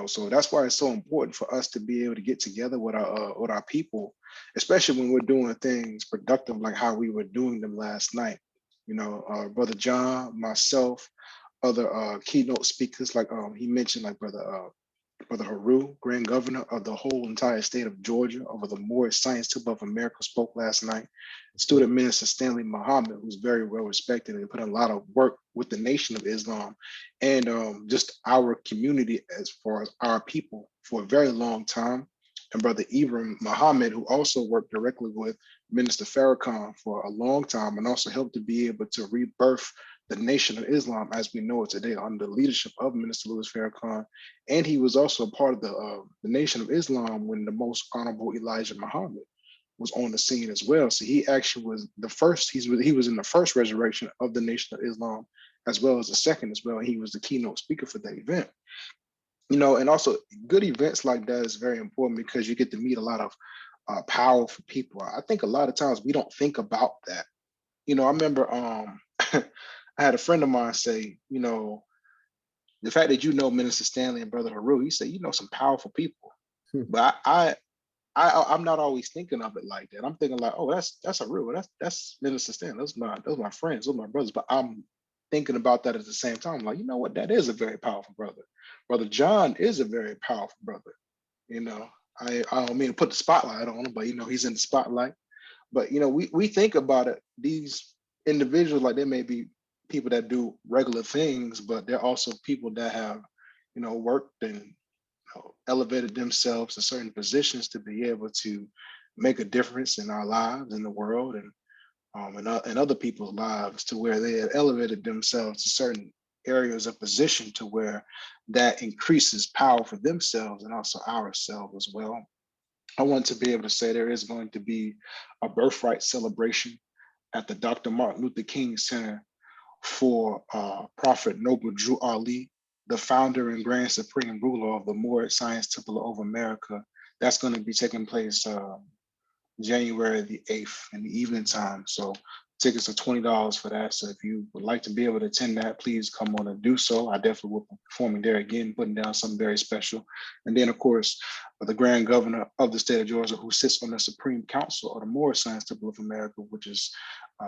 So that's why it's so important for us to be able to get together with our people, especially when we're doing things productive like how we were doing them last night. Brother John, myself, other keynote speakers, like he mentioned, like Brother Haru, Grand Governor of the whole entire state of Georgia over the Moorish Science Temple of America, spoke last night. Student Minister Stanley Muhammad, who's very well respected and put in a lot of work with the Nation of Islam and just our community as far as our people for a very long time. And Brother Ibrahim Muhammad, who also worked directly with Minister Farrakhan for a long time and also helped to be able to rebirth the Nation of Islam as we know it today under the leadership of Minister Louis Farrakhan. And he was also a part of the Nation of Islam when the Most Honorable Elijah Muhammad was on the scene as well. So he actually was the first, he was in the first resurrection of the Nation of Islam, as well as the second as well. He was the keynote speaker for that event. And also good events like that is very important because you get to meet a lot of powerful people. I think a lot of times we don't think about that. I remember I had a friend of mine say, the fact that Minister Stanley and Brother Haru, he said, some powerful people. But I'm not always thinking of it like that. I'm thinking like, oh, that's Haru, that's Minister Stanley, those are my friends, those are my brothers. But I'm thinking about that at the same time, like, what, that is a very powerful brother. Brother John is a very powerful brother. I don't mean to put the spotlight on him, but he's in the spotlight. But we think about it, these individuals, like they may be people that do regular things, but they're also people that have, worked and elevated themselves to certain positions to be able to make a difference in our lives, in the world, and in other people's lives, to where they have elevated themselves to certain areas of position to where that increases power for themselves and also ourselves as well. I want to be able to say there is going to be a birthright celebration at the Dr. Martin Luther King Center for Prophet Noble Drew Ali, the founder and grand supreme ruler of the Moorish Science Temple of America. That's going to be taking place January the 8th in the evening time. So tickets are $20 for that. So if you would like to be able to attend that, please come on and do so. I definitely will be performing there again, putting down something very special. And then, of course, the Grand Governor of the state of Georgia, who sits on the Supreme Council of the Moorish Science Temple of America, which is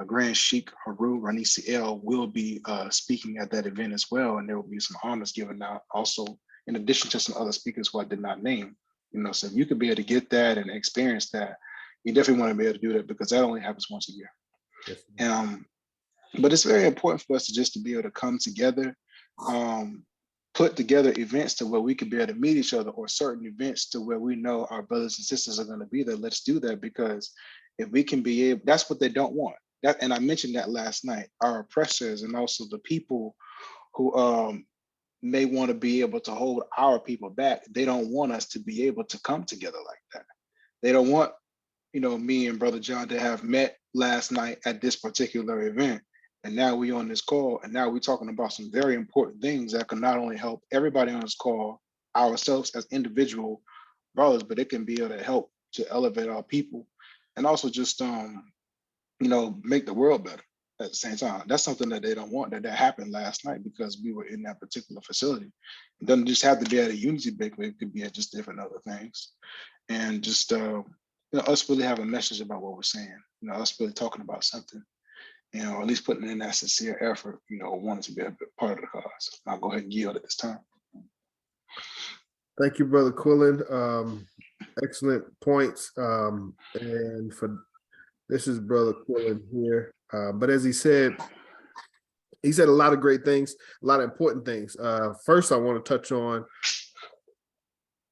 Grand Sheikh Haru Ranisi El, will be speaking at that event as well. And there will be some honors given out also, in addition to some other speakers who I did not name. You know, so if you could be able to get that and experience that, you definitely want to be able to do that, because that only happens once a year. Yes. But it's very important for us to be able to come together, put together events to where we can be able to meet each other, or certain events to where we know our brothers and sisters are going to be there. Let's do that, because if we can be able, that's what they don't want. That, and I mentioned that last night, our oppressors and also the people who may want to be able to hold our people back. They don't want us to be able to come together like that. They don't want, you know, me and Brother John to have met last night at this particular event. And now we on this call, and now we're talking about some very important things that can not only help everybody on this call, ourselves as individual brothers, but it can be able to help to elevate our people, and also just you know, make the world better at the same time. That's something that they don't want, that happened last night because we were in that particular facility. It doesn't just have to be at a Unity bakery, it could be at just different other things. And just you know, us really have a message about what we're saying, you know, us really talking about something, you know, at least putting in that sincere effort, you know, wanting to be a part of the cause. I'll go ahead and yield at this time. Thank you, Brother Quillen. Excellent points. And for this is Brother Quillen here. But as he said a lot of great things, a lot of important things. First, I want to touch on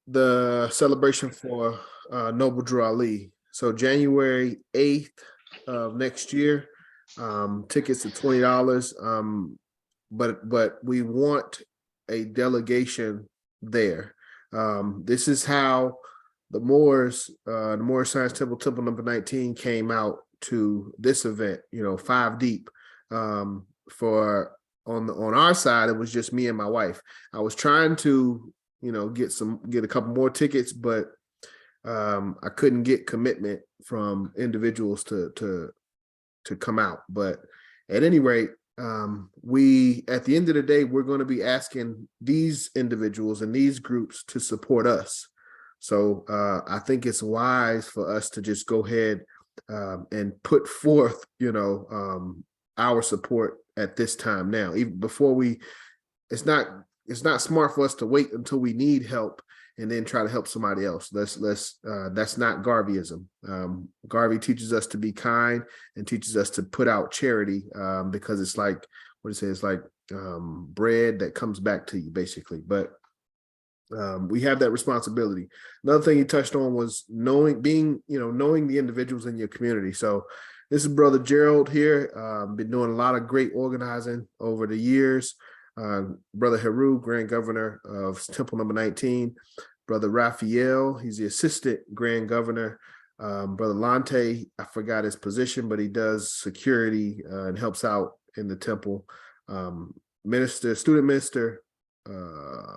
the celebration for Noble Drew Ali. So January 8th of next year, tickets are $20. But we want a delegation there. This is how the Moors Science Temple number 19 came out to this event, you know, 5 deep. For on our side, it was just me and my wife. I was trying to, you know, get a couple more tickets, but I couldn't get commitment from individuals to come out. But at any rate, we, at the end of the day, we're going to be asking these individuals and these groups to support us. So I think it's wise for us to just go ahead and put forth, you know, our support at this time now. Even before it's not smart for us to wait until we need help and then try to help somebody else. That's not Garveyism. Garvey teaches us to be kind and teaches us to put out charity because it's like, what do you say? It's like bread that comes back to you, basically. But we have that responsibility. Another thing he touched on was knowing the individuals in your community. So this is Brother Gerald here. Been doing a lot of great organizing over the years. Brother Haru, Grand Governor of Temple number 19. Brother Raphael, he's the Assistant Grand Governor. Brother Lante, I forgot his position, but he does security and helps out in the temple. Student Minister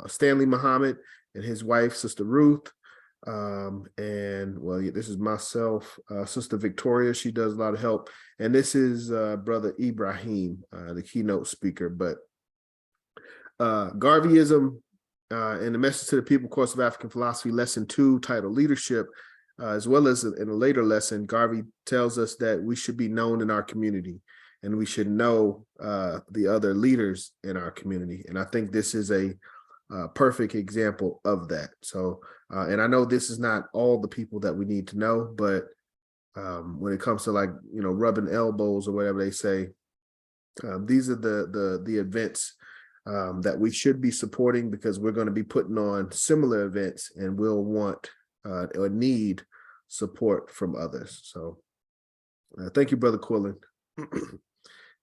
Stanley Muhammad and his wife, Sister Ruth. This is myself, Sister Victoria. She does a lot of help. And this is Brother Ibrahim, the keynote speaker. But Garveyism and the Message to the People, Course of African Philosophy, Lesson 2, titled Leadership, as well as in a later lesson, Garvey tells us that we should be known in our community and we should know the other leaders in our community. And I think this is a perfect example of that. So, and I know this is not all the people that we need to know, but when it comes to, like, you know, rubbing elbows or whatever they say, these are the events that we should be supporting, because we're going to be putting on similar events and we'll want or need support from others. So thank you, Brother Quillen.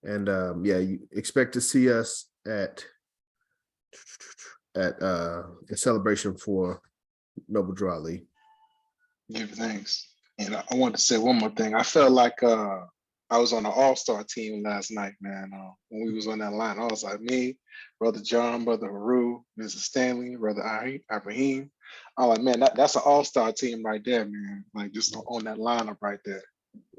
And you expect to see us at a celebration for Noble Drew Ali. Give thanks. And I wanted to say one more thing. I felt like I was on an all-star team last night, man. When we was on that line, I was like me, Brother John, Brother Haru, Mr. Stanley, Brother Ibrahim. I was like, man, that's an all-star team right there, man. Like just on that lineup right there.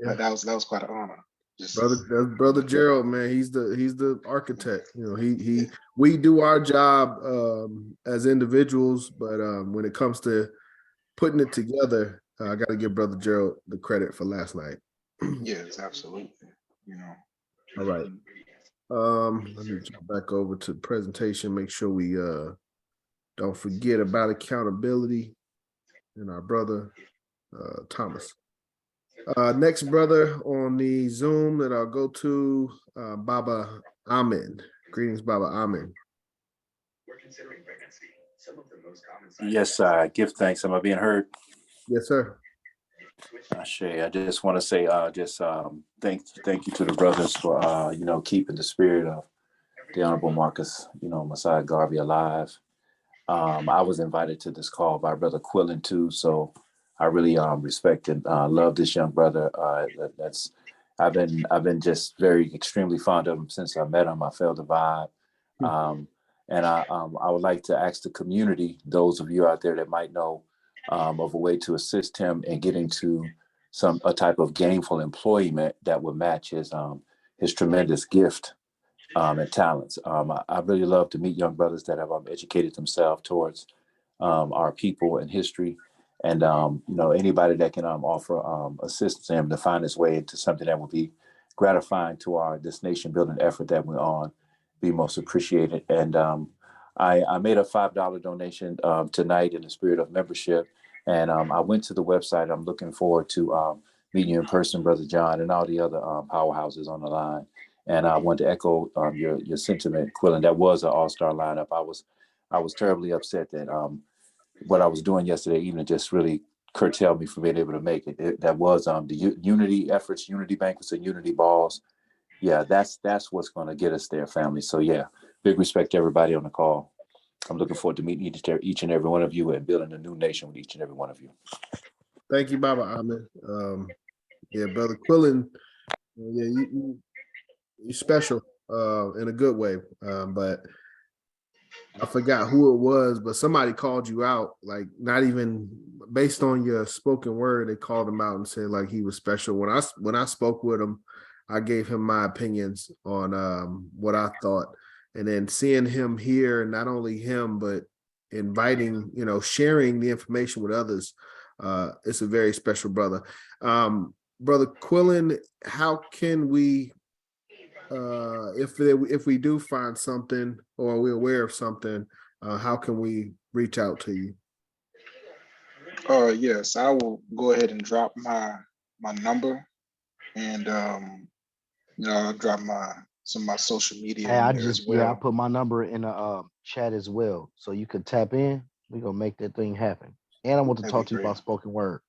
Yeah. That was quite an honor. That's Brother Gerald, man. He's the architect. You know, we do our job as individuals, but when it comes to putting it together, I got to give Brother Gerald the credit for last night. Yes, absolutely. You know. All right. Let me jump back over to the presentation. Make sure we don't forget about accountability and our brother Thomas. Next brother on the Zoom that I'll go to, Baba Amin. Greetings, Baba Amin. Yes, I give thanks. Am I being heard? Yes, sir. Shay, I just want to say, thank you to the brothers for keeping the spirit of the Honorable Marcus, Messiah Garvey alive. I was invited to this call by Brother Quillen too, so I really respect and love this young brother. I've been just very extremely fond of him since I met him. I felt the vibe, and I would like to ask the community, those of you out there that might know of a way to assist him in getting to a type of gainful employment that would match his tremendous gift and talents. I really love to meet young brothers that have educated themselves towards our people and history, and anybody that can offer assistance to him to find his way into something that will be gratifying to this nation building effort that we're on, be most appreciated. And I made a $5 donation tonight in the spirit of membership, and I went to the website. I'm looking forward to meeting you in person, Brother John, and all the other powerhouses on the line. And I want to echo your sentiment, Quillen. That was an all-star lineup. I was terribly upset that what I was doing yesterday evening just really curtailed me from being able to make it. That was the unity efforts, unity banquets, and unity balls. Yeah, that's what's going to get us there, family. So yeah, big respect to everybody on the call. I'm looking forward to meeting each and every one of you and building a new nation with each and every one of you. Thank you, Baba Amin. Yeah, Brother Quillen. Yeah, you're special in a good way, but I forgot who it was, but somebody called you out, like not even based on your spoken word. They called him out and said like he was special. When I spoke with him, I gave him my opinions on what I thought, and then seeing him here, not only him but inviting, sharing the information with others. It's a very special brother. Brother Quillen, how can we? If we do find something or we're aware of something, how can we reach out to you? Yes, I will go ahead and drop my number, and I'll drop some of my social media Hey, in there as well. I put my number in the chat as well, so you could tap in. We're gonna make that thing happen. And I want to That'd talk be to you great. about spoken word.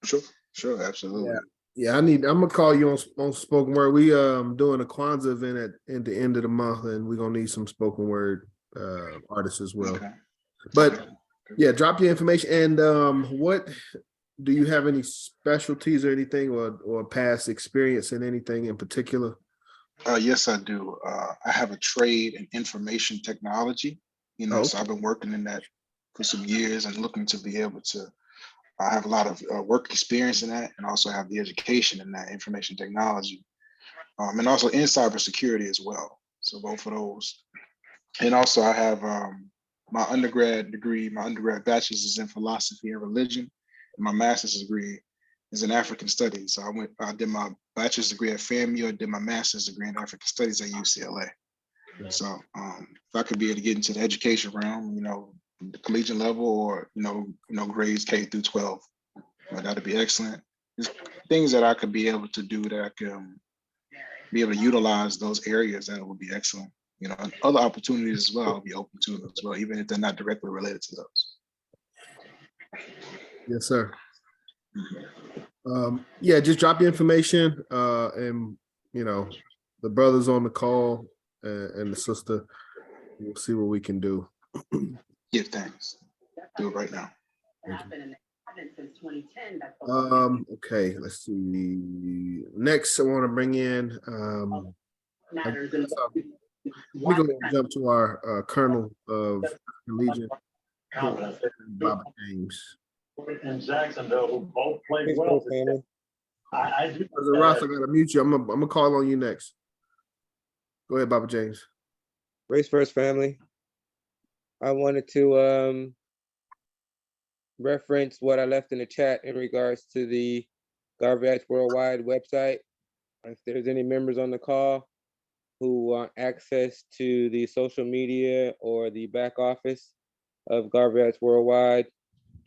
Sure, absolutely. Yeah, I'm gonna call you on spoken word. We doing a Kwanzaa event at the end of the month, and we're gonna need some spoken word artists as well. Okay. But yeah, drop your information. And what do you have any specialties or anything or past experience in anything in particular? Yes, I do. I have a trade in information technology. So I've been working in that for some years and looking to be able to. I have a lot of work experience in that, and also have the education in that information technology, and also in cybersecurity as well. So both of those, and also I have my undergrad degree. My undergrad bachelor's is in philosophy and religion, and my master's degree is in African studies. So I did my bachelor's degree at FAMU. I did my master's degree in African studies at UCLA. So if I could be able to get into the education realm, the collegiate level, or grades K through 12, that'd be excellent. There's things that I could be able to do that I can be able to utilize those areas. That would be excellent. And other opportunities as well, I'll be open to as well, even if they're not directly related to those. Yes, sir. Yeah, just drop your information, and the brothers on the call and the sister. We'll see what we can do. Give thanks. Do it right now. Okay, let's see. Next, I want to bring in, let me go ahead and jump to our Colonel of Legion, Bobby James. In Jacksonville, who both played well. Brother Ross, I gotta mute you. I'm gonna call on you next. Go ahead, Bobby James. Race First family. I wanted to reference what I left in the chat in regards to the Garvey Acts Worldwide website. If there's any members on the call who want access to the social media or the back office of Garvey Acts Worldwide,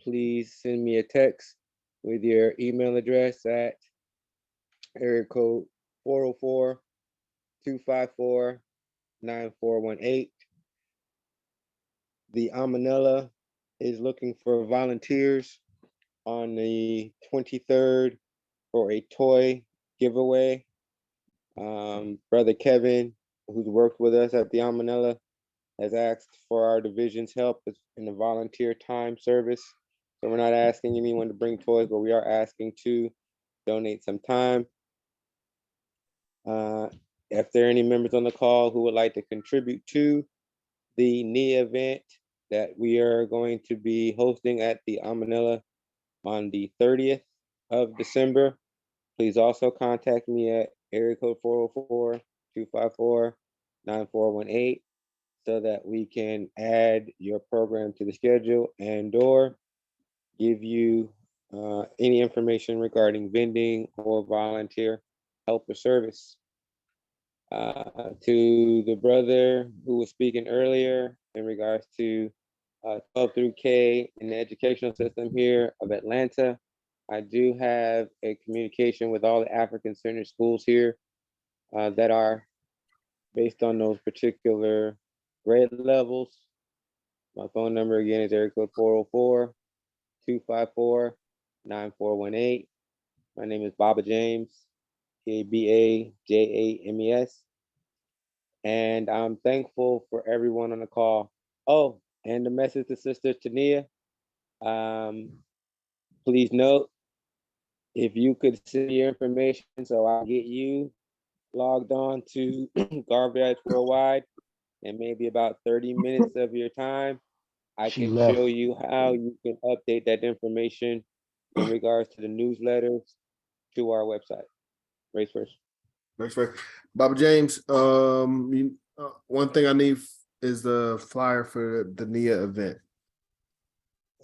please send me a text with your email address at area code 404-254-9418. The Amanella is looking for volunteers on the 23rd for a toy giveaway. Brother Kevin, who's worked with us at the Amanella, has asked for our division's help in the volunteer time service. So we're not asking anyone to bring toys, but we are asking to donate some time. If there are any members on the call who would like to contribute to the NIA event that we are going to be hosting at the Amanella on the 30th of December, please also contact me at area code 404-254-9418 so that we can add your program to the schedule and/or give you any information regarding vending or volunteer help or service. To the brother who was speaking earlier in regards to 12 through K in the educational system here of Atlanta, I do have a communication with all the African-centered schools here that are based on those particular grade levels. My phone number again is area code 404-254-9418. My name is Baba James, Kabajames. And I'm thankful for everyone on the call. Oh, and the message to Sister Tania. Please note, if you could send your information so I'll get you logged on to Garvey Acts Worldwide in maybe about 30 minutes of your time, I can show you how you can update that information in regards to the newsletters to our website. Race First. Race First. Bobby James, one thing I need is the flyer for the NIA event.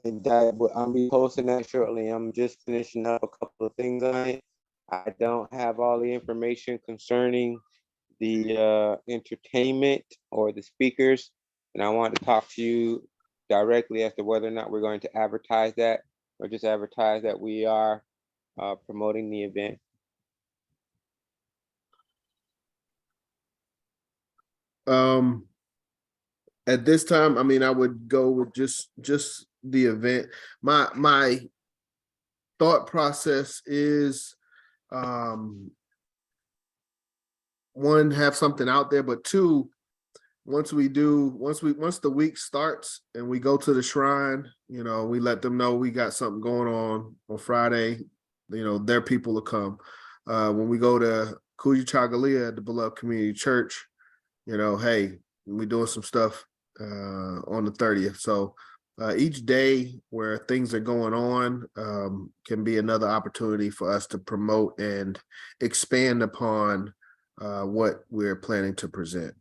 And I'll be posting that shortly. I'm just finishing up a couple of things on it. I don't have all the information concerning the entertainment or the speakers, and I want to talk to you directly as to whether or not we're going to advertise that or just advertise that we are promoting the event. At this time, I mean, I would go with just the event. My thought process is one, have something out there, but two, once the week starts and we go to the shrine, you know, we let them know we got something going on Friday, you know, their people will come. When we go to Kujachagalia at the Beloved Community Church, you know, hey, we're doing some stuff on the 30th. So each day where things are going on can be another opportunity for us to promote and expand upon what we're planning to present.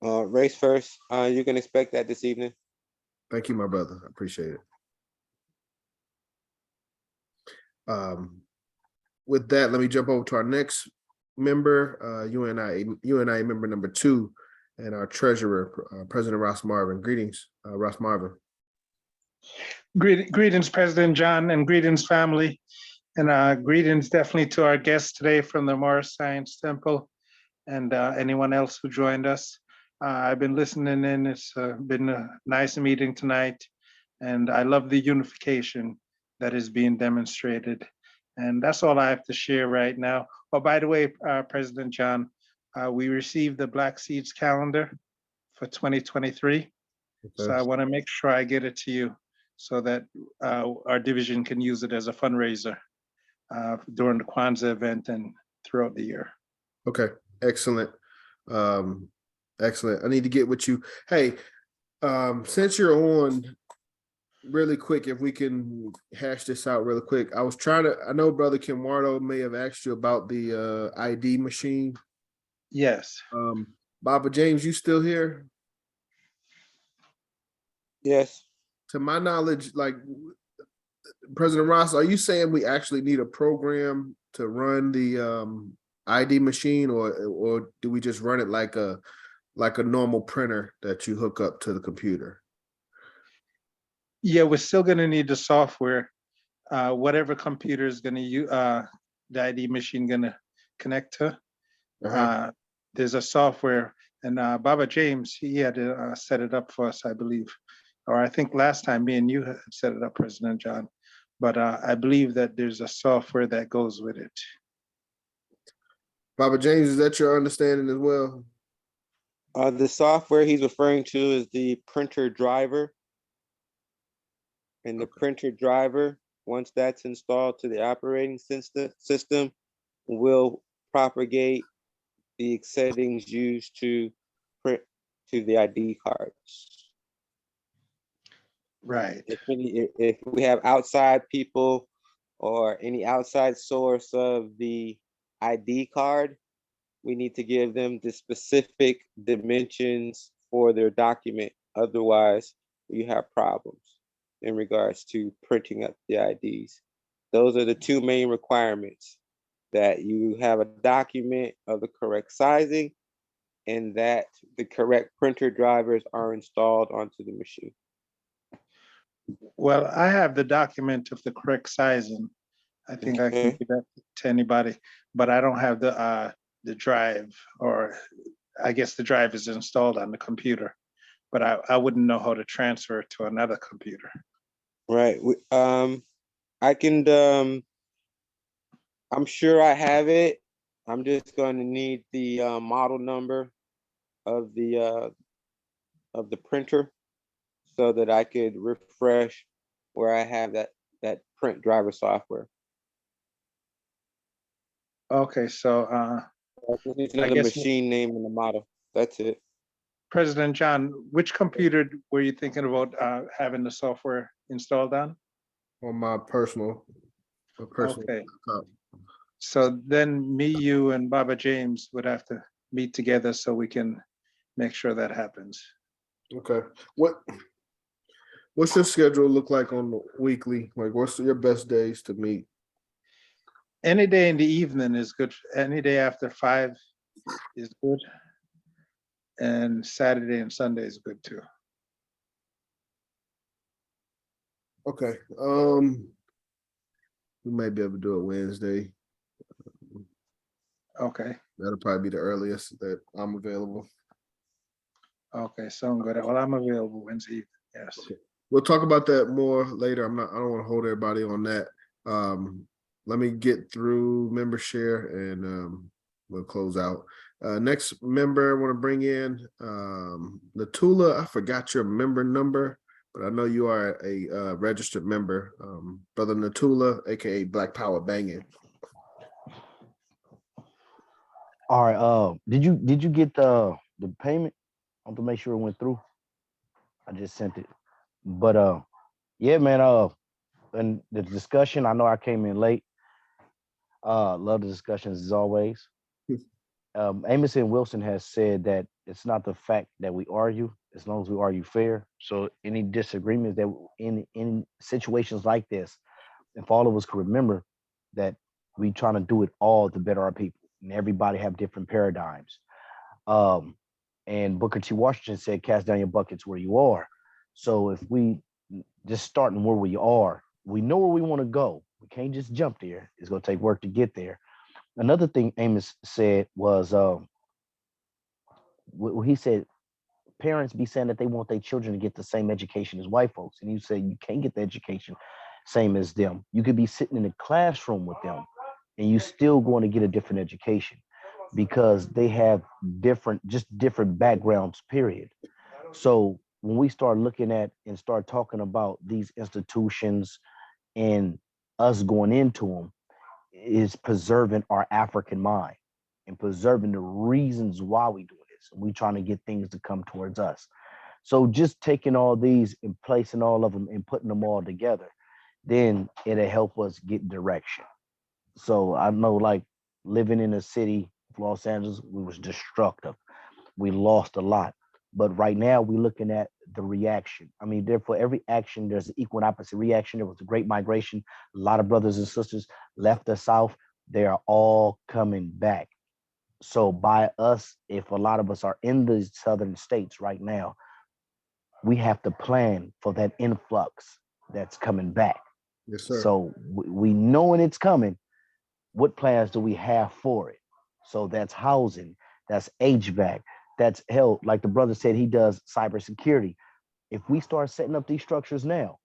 Race First, you can expect that this evening. Thank you, my brother. I appreciate it. With that, let me jump over to our next member, UNIA member number 2, and our treasurer, President Ross Marvin. Greetings, Ross Marvin. Greetings, President John, and greetings, family. And greetings definitely to our guests today from the Morris Science Temple and anyone else who joined us. I've been listening in. It's been a nice meeting tonight, and I love the unification that is being demonstrated. And that's all I have to share right now. Oh, by the way, President John, we received the Black Seeds calendar for 2023. Okay. So I want to make sure I get it to you so that our division can use it as a fundraiser during the Kwanzaa event and throughout the year. Okay, excellent. Excellent. I need to get with you. Hey, since you're on, really quick, if we can hash this out really quick. I know Brother Kimwardo may have asked you about the ID machine. Yes. Baba James, you still here? Yes. To my knowledge, like President Ross, are you saying we actually need a program to run the ID machine, or do we just run it like a normal printer that you hook up to the computer? Yeah, we're still going to need the software. Whatever computer is going to use the ID machine going to connect to. There's a software, and Baba James, he had to set it up for us, I believe. Or I think last time me and you had set it up, President John. But I believe that there's a software that goes with it. Baba James, is that your understanding as well? The software he's referring to is the printer driver. And the printer driver, once that's installed to the operating system, will propagate the settings used to print to the ID cards. Right. If we have outside people or any outside source of the ID card, we need to give them the specific dimensions for their document. Otherwise, you have problems in regards to printing up the IDs. Those are the two main requirements, that you have a document of the correct sizing and that the correct printer drivers are installed onto the machine. Well, I have the document of the correct sizing. I think I can give that to anybody, but I don't have the drive, or I guess the drive is installed on the computer, but I wouldn't know how to transfer it to another computer. Right. I can, I'm sure I have it. I'm just going to need the model number of the printer so that I could refresh where I have that print driver software. Okay, so I guess machine name and the model. That's it. President John, which computer were you thinking about having the software installed on? On my personal Okay. laptop. So then me, you, and Baba James would have to meet together so we can make sure that happens. Okay. What's your schedule look like on the weekly? Like, what's your best days to meet? Any day in the evening is good. Any day after 5 is good. And Saturday and Sunday is good too. Okay. We might be able to do it Wednesday. Okay. That'll probably be the earliest that I'm available. Okay, so good. Well, I'm available Wednesday evening. Yes. Okay. We'll talk about that more later. I don't want to hold everybody on that. Let me get through member share and we'll close out. Next member I want to bring in Natula. I forgot your member number, but I know you are a registered member. Brother Natula, aka Black Power Banging. All right. Did you get the payment? I want to make sure it went through. I just sent it. But yeah, man. And the discussion, I know I came in late. Love the discussions as always. Amos and Wilson has said that it's not the fact that we argue, as long as we argue fair. So any disagreements that in situations like this, if all of us could remember that we trying to do it all to better our people, and everybody have different paradigms. And Booker T. Washington said, cast down your buckets where you are. So if we just starting where we are, we know where we want to go. We can't just jump there. It's going to take work to get there. Another thing Amos said was, he said, parents be saying that they want their children to get the same education as white folks. And you say you can't get the education same as them. You could be sitting in a classroom with them and you still going to get a different education because they have different backgrounds, period. So when we start looking at and start talking about these institutions and us going into them, is preserving our African mind and preserving the reasons why we do this. We trying to get things to come towards us. So just taking all these and placing all of them and putting them all together, then it'll help us get direction. So I know, like, living in a city of Los Angeles, we was destructive. We lost a lot. But right now we're looking at the reaction. I mean, therefore, every action, there's an equal and opposite reaction. There was a great migration. A lot of brothers and sisters left the South. They are all coming back. So by us, if a lot of us are in the southern states right now, we have to plan for that influx that's coming back. Yes, sir. So we knowing it's coming, what plans do we have for it? So that's housing, that's HVAC, that's hell. Like the brother said, he does cybersecurity. If we start setting up these structures now,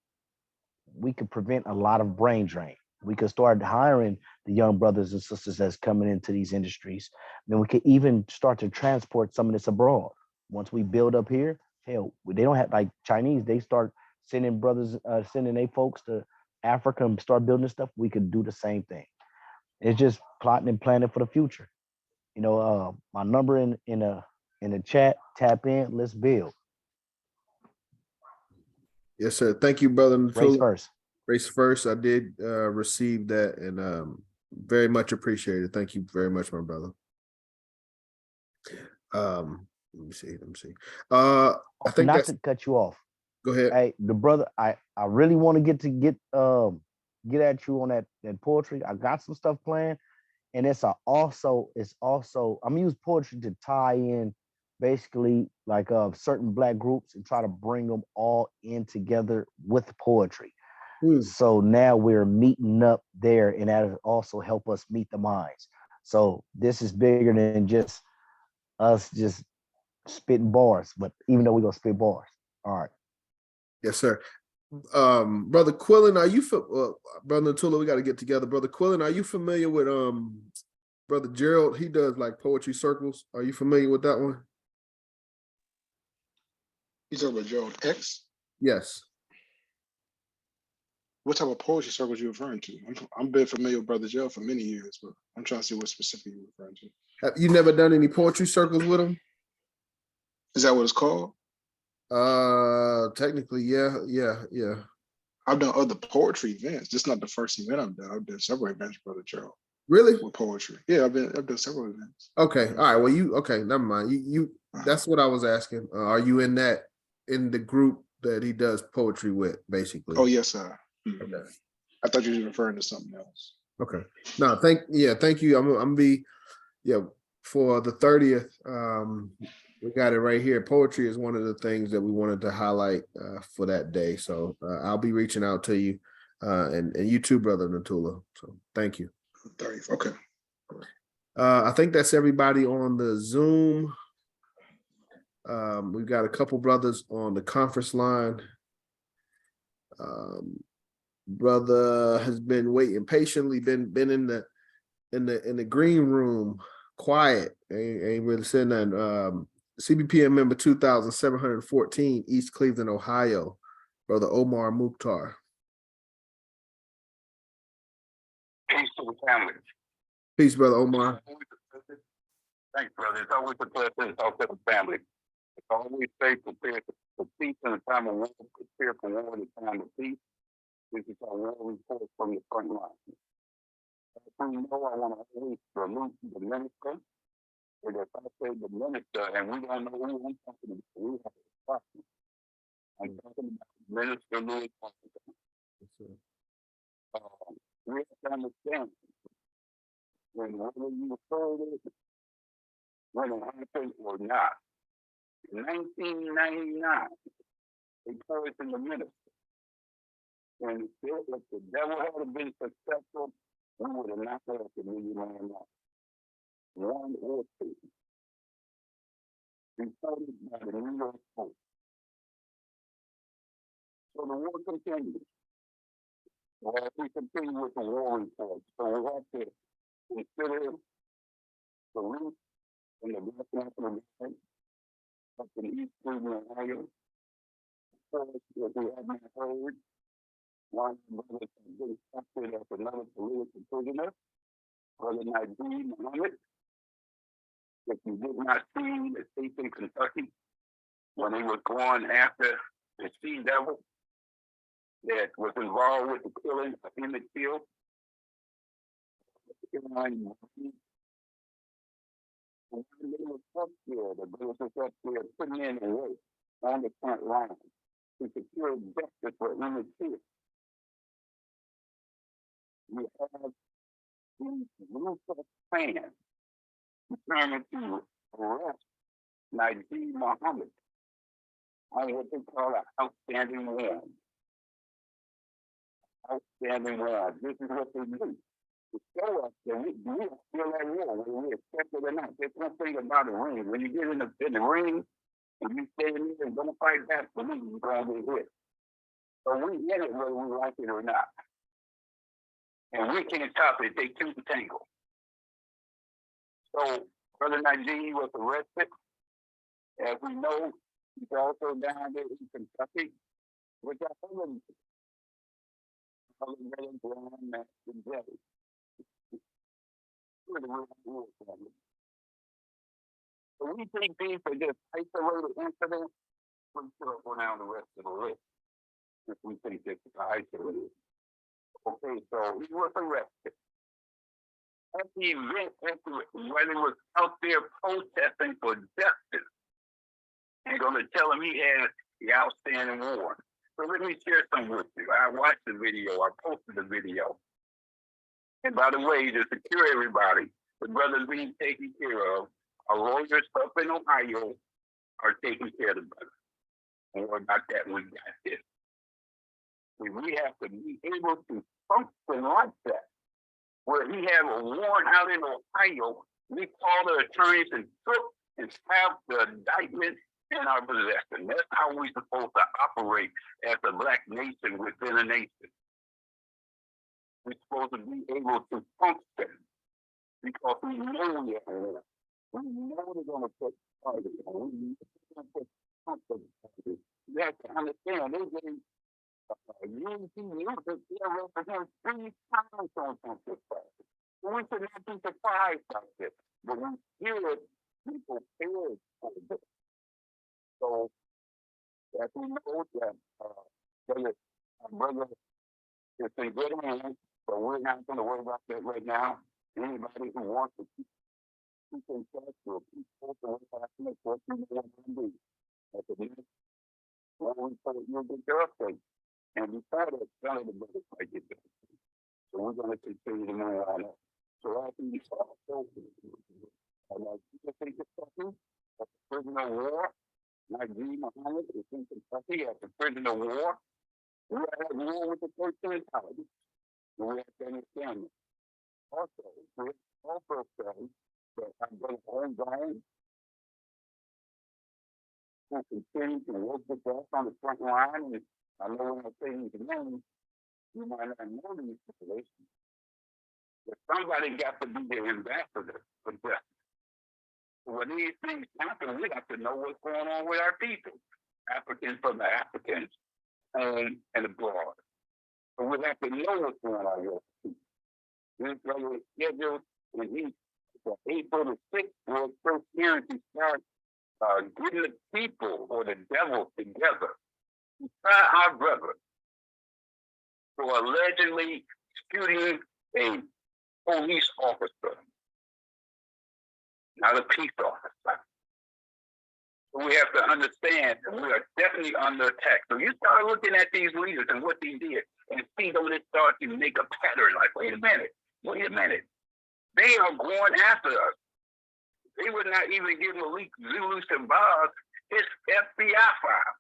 we could prevent a lot of brain drain. We could start hiring the young brothers and sisters that's coming into these industries. Then we could even start to transport some of this abroad. Once we build up here, hell, they don't have, like Chinese, they start sending brothers, sending their folks to Africa and start building stuff. We could do the same thing. It's just plotting and planning for the future. You know, my number in the chat, tap in, let's build. Yes, sir. Thank you, brother. Race first. Race first. I did receive that, and very much appreciated. Thank you very much, my brother. Let me see. I think Not that's, to cut you off. go ahead. Hey, the brother, I really want to get at you on that poetry. I got some stuff planned, and it's also I'm gonna use poetry to tie in basically like certain Black groups and try to bring them all in together with poetry. So now we're meeting up there, and that will also help us meet the minds. So this is bigger than just us just spitting bars, but even though we're gonna spit bars. All right. Yes, sir. Brother Quillen, are you Brother Natula, we got to get together. Brother Quillen, are you familiar with Brother Gerald? He does like poetry circles. Are you familiar with that one? He's over Gerald X. Yes. What type of poetry circles you referring to? I'm been familiar with Brother Gerald for many years, but I'm trying to see what specific you're referring to. Have you never done any poetry circles with him? Is that what it's called? Technically, yeah. I've done other poetry events. This is not the first event I've done. I've done several events with Brother Gerald. Really? With poetry. Yeah, I've done several events. Okay. All right. Well, never mind. You that's what I was asking. Are you in the group that he does poetry with, basically? Oh, yes, sir. Okay. I thought you were referring to something else. Okay. No, thank you. I'm gonna be for the 30th. We got it right here. Poetry is one of the things that we wanted to highlight for that day. So I'll be reaching out to you and you too, Brother Natula. So thank you. 30th. Okay. I think that's everybody on the Zoom. We've got a couple brothers on the conference line. Brother has been waiting patiently, been in the green room, quiet, ain't really saying nothing. CBPM member 2714, East Cleveland, Ohio, Brother Omar Mukhtar. Peace to the family. Peace, Brother Omar. Thanks, brother. It's always a pleasure to talk to the family. It's always stay prepared for peace in a time of war, prepare for war in a time of peace. This is our war report from the front line. As you know, I want to always salute the minister. And if I say the minister, and we don't know who I'm talking about, we have a question. I'm talking about Minister Louis Washington. We have to understand when whether you heard it, when it happened or not. In 1999, they put it in the minister. And if the devil had been successful, we would have not had the $1 million. One or two. Reported by the New York Post. So the war continues. Well, as we continue with the war report, so we have to consider the root and the Black National Movement up in East Cleveland, Ohio, course, if we have not heard, one brother has been accepted as another political prisoner, Brother Najeem Muhammad. If you did not see the case in Kentucky, when they were going after the Sea Devil that was involved with the killing of Emmett Till, the little up there, the brothers up there putting in the work on the front line to secure justice for Emmett Till. We have these groups of plans determined to arrest Najeem Muhammad on what they call an outstanding warrant. Outstanding warrant. This is what they do. To show us that we are still at war, whether we accept it or not. There's one thing about a ring. When you get in the ring and you stay in there and don't fight back for me, you're going to get hit. So we in it whether we like it or not. And we can't stop it. They two to tangle. So Brother Najeem was arrested. As we know, he's also down there in Kentucky, which I told him, so we think these are just isolated incidents. We should go down the rest of the list if we think this is isolated. Okay, so he was arrested. At the event, when he was out there protesting for justice, they're going to tell him he had the outstanding warrant. So let me share some with you. I watched the video. I posted the video. And by the way, to secure everybody, the brothers being taken care of, our lawyers up in Ohio are taking care of the brothers. And we're about that, we got this. We have to be able to function like that. Where he have a warrant out in Ohio, we call the attorneys and took and stamped the indictment in our possession. That's how we're supposed to operate as a black nation within a nation. We're supposed to be able to function because we know we are war. We know they're going to put targets on. We know they're going to put something on. You have to understand, they're getting UNIA-ACL represents 3 times on something. We should not be surprised like this, but we hear it, people fear it. So, as we know that our brother is in good hands, so we're not going to worry about that right now. Anybody who wants to keep in touch or keep open what's happening, what you want to do. At the next, well, we put it, you'll get your update. And we thought that some of the brothers might get that. So we're going to continue to move on it. So I think it's also, and I think it's something at the prisoner of war. Najeem Muhammad is in Kentucky at the prisoner of war. We are at war with the 13th colony. And we have to understand it. Also, we also say that I'm going to hold on to continue to work with us on the front line. And I know when I say these names, you might not know these situations. But somebody got to be the ambassador for justice. So when these things happen, we have to know what's going on with our people, Africans from the Africans and abroad. So we have to know what's going on with our people. This brother is scheduled and he's April the 6th, we're first hearing to start getting the people or the devil together. Our brother for allegedly shooting a police officer, not a peace officer. So we have to understand that we are definitely under attack. So you start looking at these leaders and what they did and see them start to make a pattern like, wait a minute. They are going after us. They would not even give Malik Zulu Shabazz his FBI file.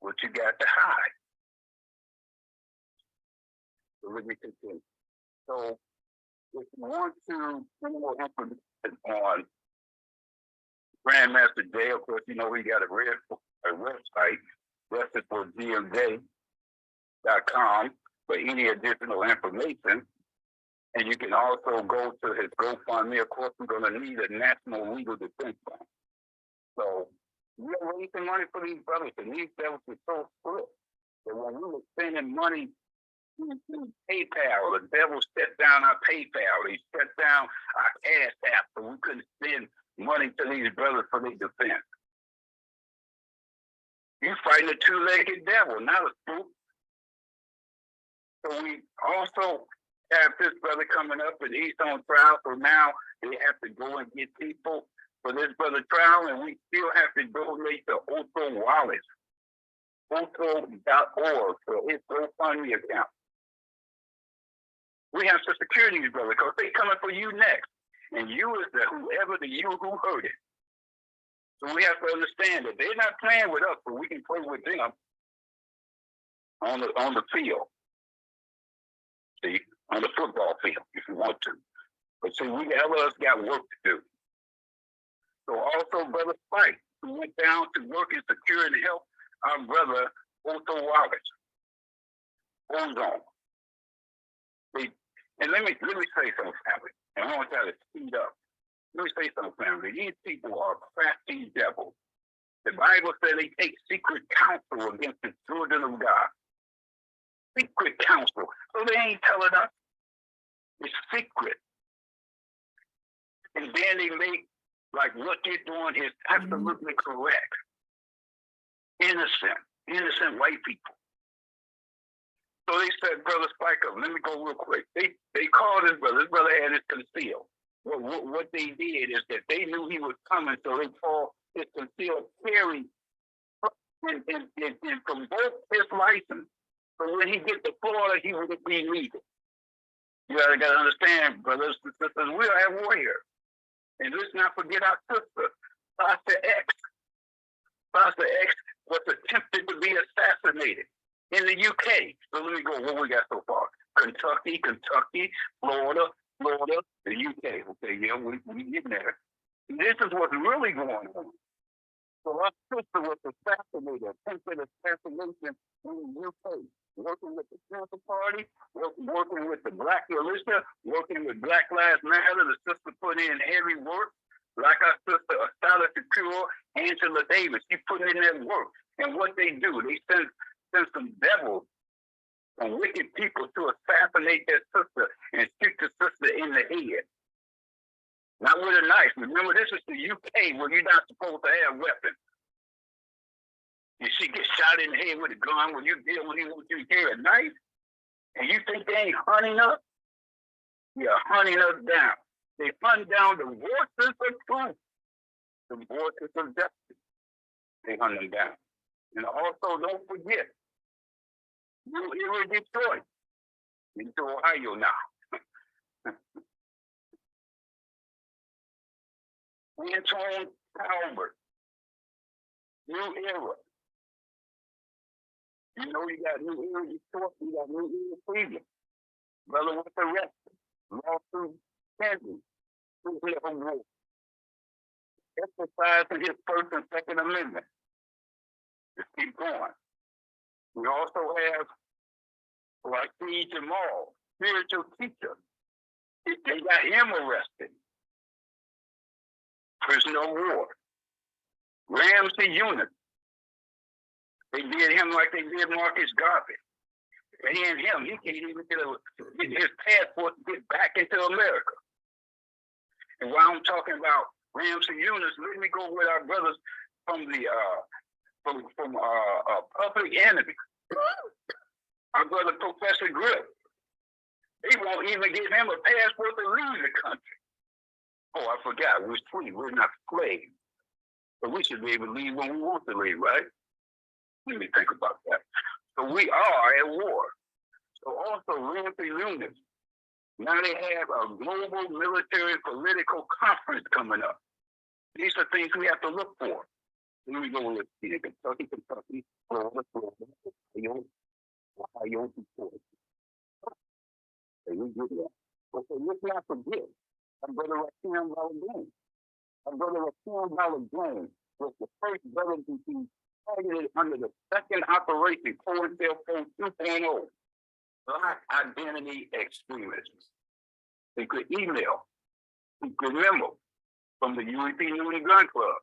What you got to hide? So let me continue. So if you want to get more information on Grandmaster Jay, of course, you know we got a website, justiceforgmj.com for any additional information. And you can also go to his GoFundMe. Of course, we're going to need a National Legal Defense Fund. So We are raising money for these brothers, and these devils are so split that when we were spending money PayPal, the devil shut down our PayPal. He shut down our Cash App, so we couldn't spend money to these brothers for their defense. You're fighting a two-legged devil, not a spook. So we also have this brother coming up, and he's on trial. So now they have to go and get people for this brother trial, and we still have to donate to Otto Wallace, Otto.org for his GoFundMe account. We have to secure these brothers because they coming for you next, and you is the whoever the you who heard it. So we have to understand that they're not playing with us, but we can play with them on the field. See, on the football field, if you want to. But see, we us got work to do. So also, Brother Spike, who went down to work and secure and help our brother Otto Wallace. Ozone. See, and let me say something, family. And I want y'all to speed up. Let me say something, family. These people are crafty devils. The Bible says they take secret counsel against the children of God. Secret counsel. So they ain't telling us. It's secret. And then they make like what they're doing is absolutely correct. Innocent white people. So they said, Brother Spike up, let me go real quick. They called his brother. His brother had it concealed. What they did is that they knew he was coming, so they called his concealed carry and provoke his license. So when he get to Florida, he would be legal. You gotta understand, brothers and sisters, we are at war here. And let's not forget our sister, Sasha X. Sasha X was attempted to be assassinated in the UK. So let me go, what we got so far? Kentucky, Florida, the UK. Okay, yeah, we getting there. This is what's really going on. So our sister was assassinated, attempted assassination in the UK, working with the Central Party, working with the Black militia, working with Black Lives Matter. The sister put in heavy work, like our sister Asada Shakur, Angela Davis. She put in that work. And what they do, they send some devils and wicked people to assassinate their sister and shoot the sister in the head. Not with a knife. Remember, this is the UK where you're not supposed to have weapons. And she gets shot in the head with a gun when you deal with him, you carry a knife, and you think they ain't hunting us? Yeah, hunting us down. They hunt down the voices of truth, the voices of justice. They hunt them down. And also, don't forget, you're in Detroit, into Ohio now. Antoine Talbert, New Era. You know, you got New Era Detroit, you got New Era Cleveland. Brother was arrested, lawsuit pending, two-level war. Exercising his First and Second Amendment. Just keep going. We also have Rashid Jamal, spiritual teacher. They got him arrested. Prisoner of war. Ramsey Unit. They did him like they did Marcus Garvey. And him, he can't even get his passport to get back into America. And while I'm talking about Ramsey Eunice, let me go with our brothers from the Public Enemy. Our brother Professor Grip. They won't even give him a passport to leave the country. Oh, I forgot, we're free, we're not slaves. But we should be able to leave when we want to leave, right? Let me think about that. So we are at war. So also Ramsey Eunice. Now they have a global military political conference coming up. These are things we have to look for. Here we go with Kentucky, Florida, Ohio, Detroit. Okay, we do that. Okay, let's not forget, our brother Rakim Balagan. Our brother Rakim Balagan was the first brother to be targeted under the second operation, COINTELPRO 2.0, Black Identity Extremism. They could email, they could memo from the UEP Gun Club.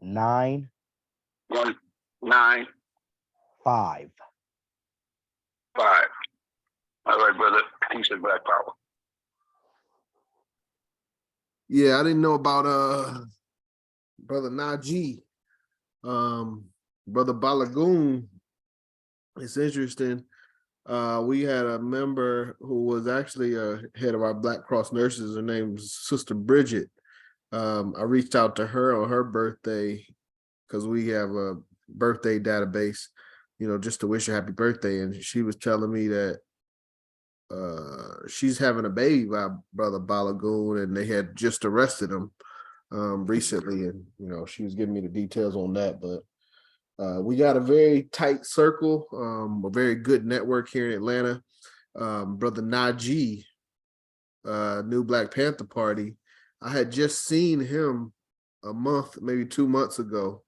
9 19 5. 5. All right, brother. Peace and black power. Yeah, I didn't know about brother Najee. Brother Balagoon. It's interesting. We had a member who was actually head of our Black Cross nurses. Her name's Sister Bridget. I reached out to her on her birthday because we have a birthday database, just to wish her happy birthday. And she was telling me that she's having a baby by Brother Balagoon, and they had just arrested him recently. And, she was giving me the details on that. But we got a very tight circle, a very good network here in Atlanta. Brother Najee, New Black Panther Party, I had just seen him a month, maybe 2 months ago.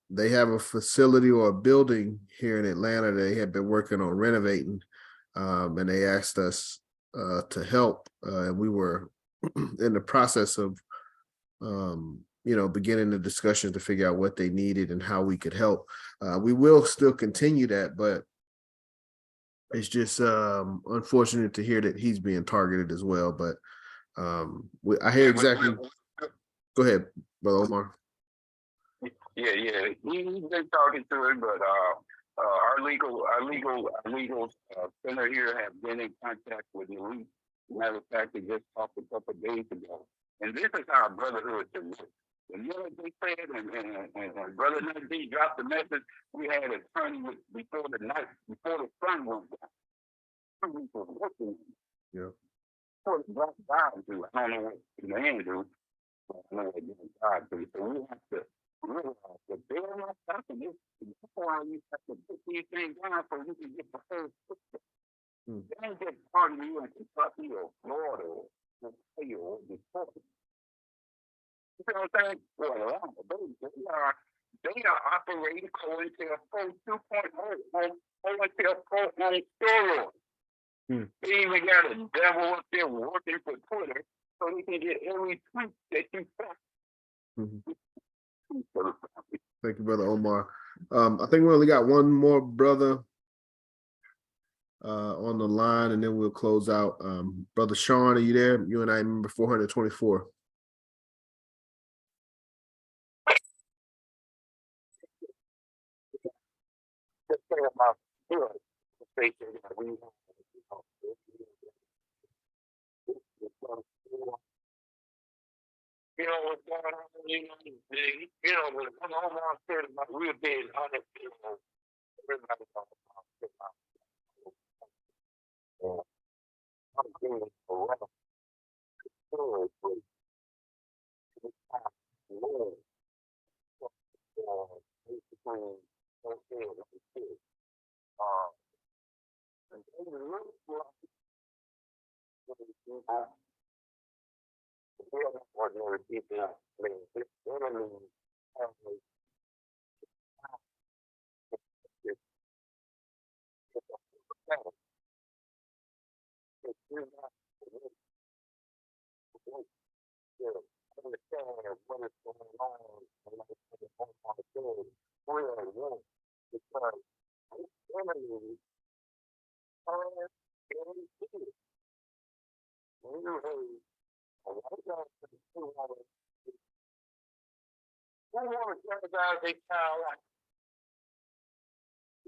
They have a facility or a building here in Atlanta they had been working on renovating, and they asked us to help. And we were in the process of beginning the discussion to figure out what they needed and how we could help. We will still continue that, but it's just unfortunate to hear that he's being targeted as well. But I hear exactly. Go ahead, Brother Omar. Yeah. He's been talking to him, but our legal center here have been in contact with him. Matter of fact, they just talked a couple of days ago. And this is our brotherhood to work. The minute they said, and Brother Najee dropped the message, we had a turn before the sun went down. Yeah. Before the black God do. I don't know what the man do. I know what God do. So we have to realize that they're not stopping this. That's why you have to put these things down so you can get the whole picture. They ain't just part of you in Kentucky or Florida or Ohio or Detroit. You know what I'm saying? Well, they are operating COINTELPRO 2.0 on COINTELPRO on steroids. They even got a devil up there working for Twitter so they can get every tweet that you press. Thank you, Brother Omar. I think we only got one more brother on the line, and then we'll close out. Brother Sean, are you there? You and I remember 424. You know what's going on? When Omar said about we're being honest, everybody I'm doing for right. Ordinary people, I mean, this enemy has understand what is going on and what is going on today. We are one because this enemy has been here. We have a white guy who want to jeopardize their child life.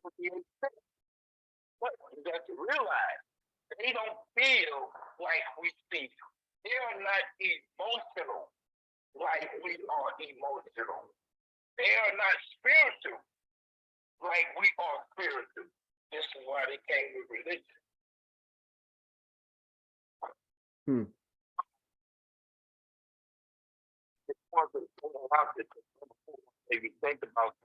But you got to realize they don't feel like we feel. They are not emotional like we are emotional. They are not spiritual like we are spiritual. This is why they came with religion. If you think about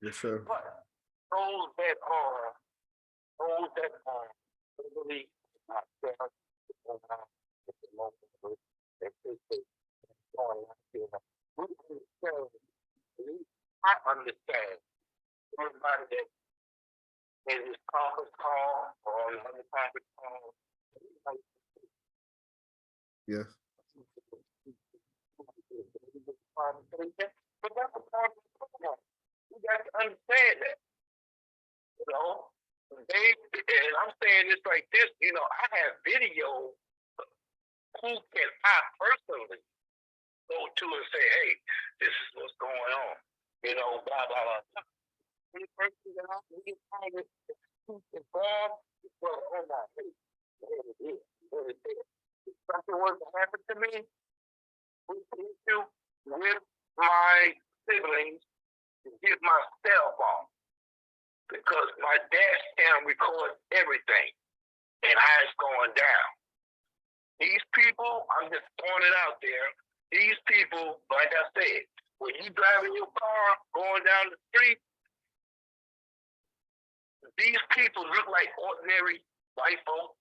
Yes, sir. But those that are really not there, I understand everybody that in this conference call or on another conference call. Yes. But that's a part of the program. You got to understand that. You know, and I'm saying this like this, you know, I have video. Who can I personally go to and say, hey, this is what's going on? You know, blah, blah, blah. The person that I'm involved, well, hold on. If something was to happen to me, with my siblings, to get my cell phone. Because my dash cam records everything. And how it's going down. These people, I'm just throwing it out there. These people, like I said, when you driving your car, going down the street, these people look like ordinary white folks,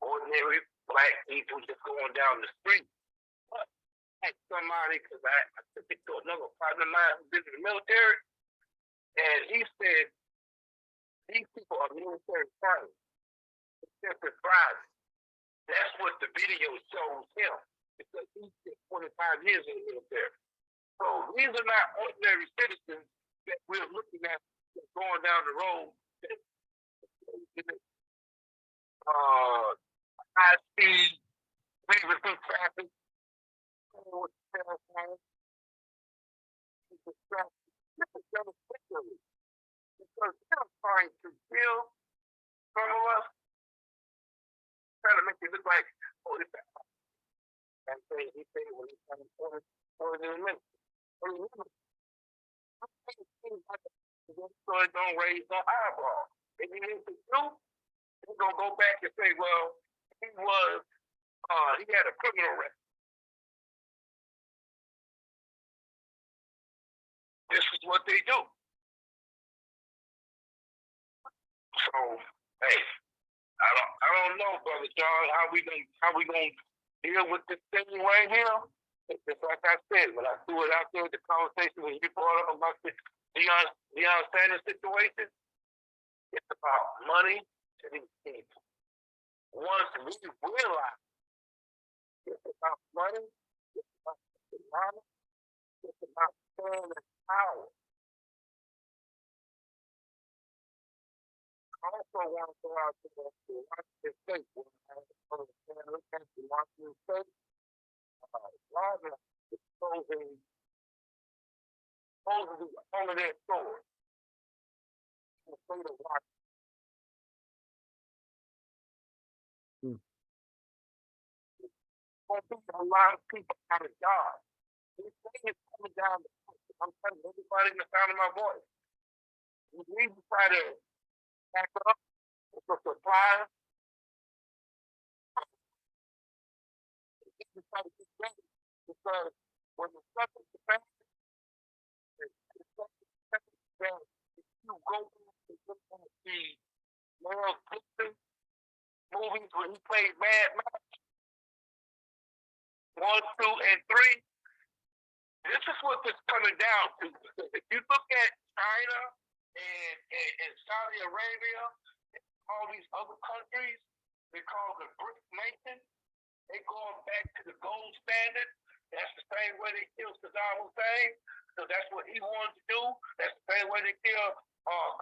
ordinary black people just going down the street. But like somebody, because I took it to another partner of mine who's in the military, and he said, these people are military friends. It's just private. That's what the video shows him, because he spent 25 years in the military. So these are not ordinary citizens that we're looking at going down the road. High speed, weaving through traffic. Because they're trying to kill some of us, trying to make it look like, oh, this and say he said when he's trying to order in a minute. So it don't raise no eyebrow. If he is the truth, he's gonna go back and say, well, he had a criminal record. This is what they do. So, hey, I don't know, Brother John, how we gonna deal with this thing right here. It's just like I said, when I threw it out there, the conversation when you brought up about the Deion Sanders situation, it's about money to these people. Once we realize it's about money, it's about economics, it's about stand and power. I also want to go out to Washington State. When I was in Washington State, Robin is closing all of their stores in the state of Washington. A lot of people out of jobs. This thing is coming down the country. I'm telling everybody in the sound of my voice. We need to try to back up with the supply. Because when the stuff is bad, you go to the Mel Gibson movies when he played Mad Max 1, 2, and 3. This is what this is coming down to. If you look at China and Saudi Arabia, and all these other countries, they call the BRIC nation. They going back to the gold standard. That's the same way they killed Saddam Hussein. So that's what he wanted to do. That's the same way they killed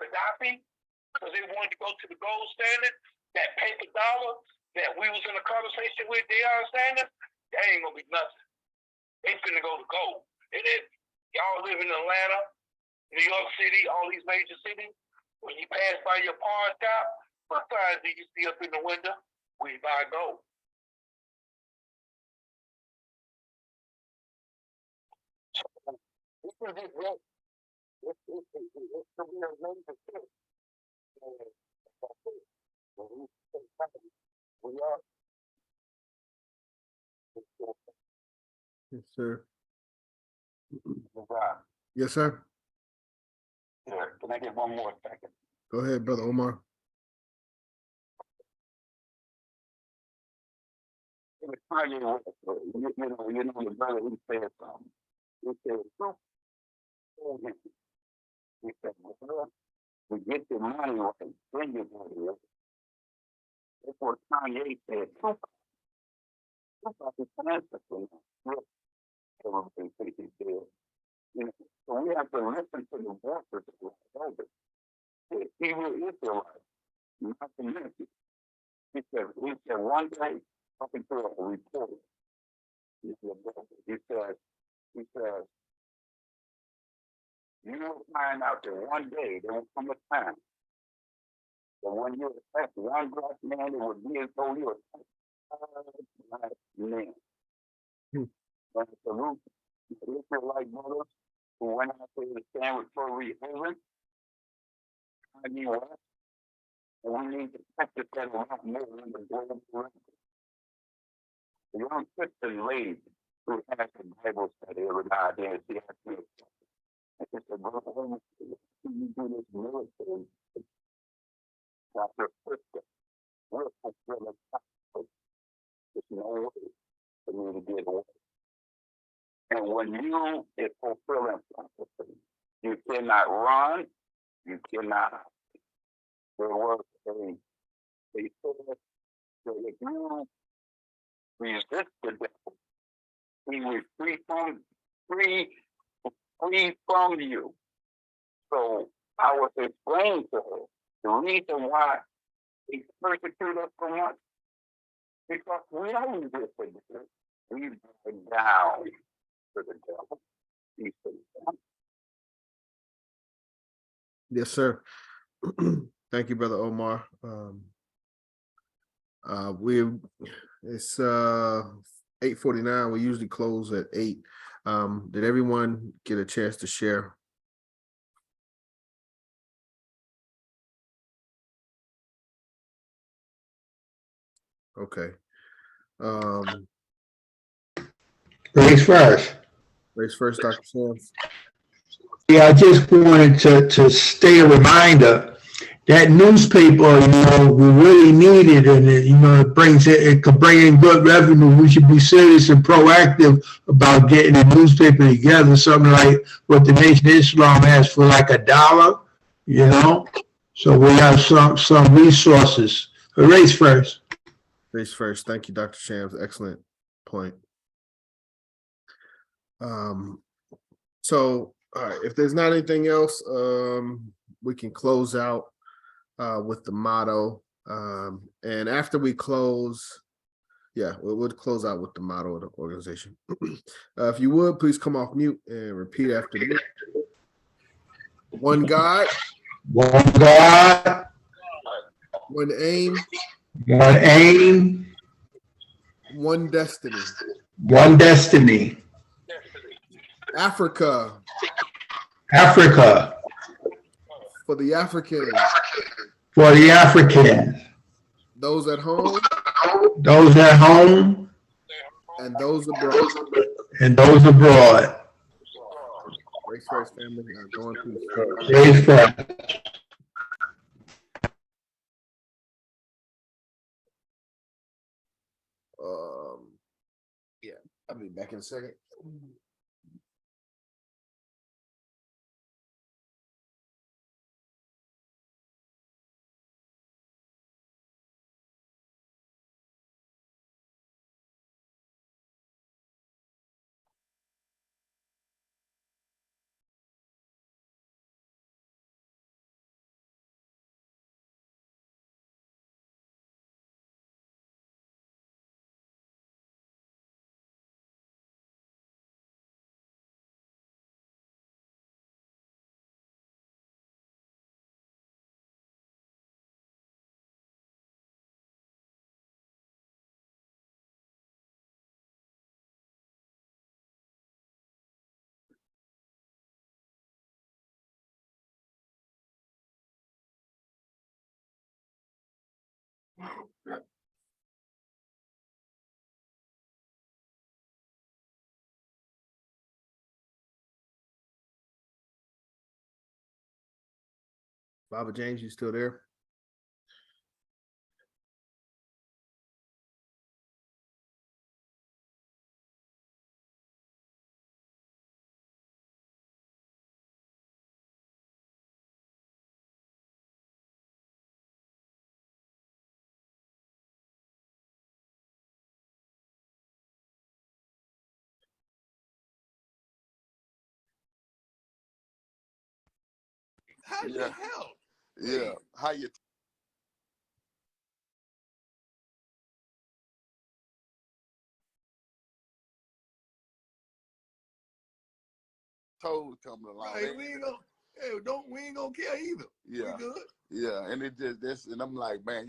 Gaddafi. Because they wanted to go to the gold standard. That paper dollar that we was in a conversation with Deion Sanders, that ain't gonna be nothing. They finna go to gold. And then y'all live in Atlanta, New York City, all these major cities. When you pass by your pawn shop, what signs do you see up in the window? We buy gold. This is it, right? It's gonna be a major thing. We are. Yes, sir. Right. Yes, sir. Yeah. Can I get one more second? Go ahead, Brother Omar. was Kanye West. You know, the brother, he said something. He said, "Don't fool him." He said, "Well, to get your money right, then you money right." That's what Kanye said. Don't fuck the cancer for him. Everything he said. You know, so we have to listen to the voices of the elders. The Hebrew Israelites, not the Memphis. He said one day, talking to a reporter, he said, you will find out that one day there will come a time that when you attack one black man, it will be as though you attacked five black men. And the root, the Israelite brothers who went out there to stand with Tory Haven, I mean, what? And we need to practice that a lot more in the global record. The young Christian lady who has the Bible study every now and then, she has to. I just said, "Brother, you do this military, Dr. Christian, we're fulfilling prophecy. There's no way for me to get away." And when you is fulfilling prophecy, you cannot run, you cannot hide. There was a said that if you resist the devil, he will free from you. So I was explaining to her the reason why he persecuted us so much, because we don't resist the devil. We bow down to the devil. He said, Yes, sir. Thank you, Brother Omar. It's 8:49. We usually close at 8. Did everyone get a chance to share? Okay. Ladies first. Ladies first, Dr. Sams. Yeah, I just wanted to stay a reminder that newspaper, we really need it, and it could bring in good revenue. We should be serious and proactive about getting the newspaper together, something like what the Nation of Islam has for like $1, So we have some resources. Race first. Race first. Thank you, Dr. Shams. Excellent point. So, all right, if there's not anything else, we can close out with the motto. And after we close, we'll close out with the motto of the organization. If you would, please come off mute and repeat after me. One God. One God. One aim. One aim. One destiny. One destiny. Africa. Africa. For the Africans. For the Africans. Those at home. Those at home. And those abroad. And those abroad. Race first, family. Going through. Race first. I'll be back in a second. Baba James, you still there? How the hell? Yeah. How you toes coming along? Right, we ain't gonna care either. Yeah. We good. Yeah, and it just this, and I'm like, man,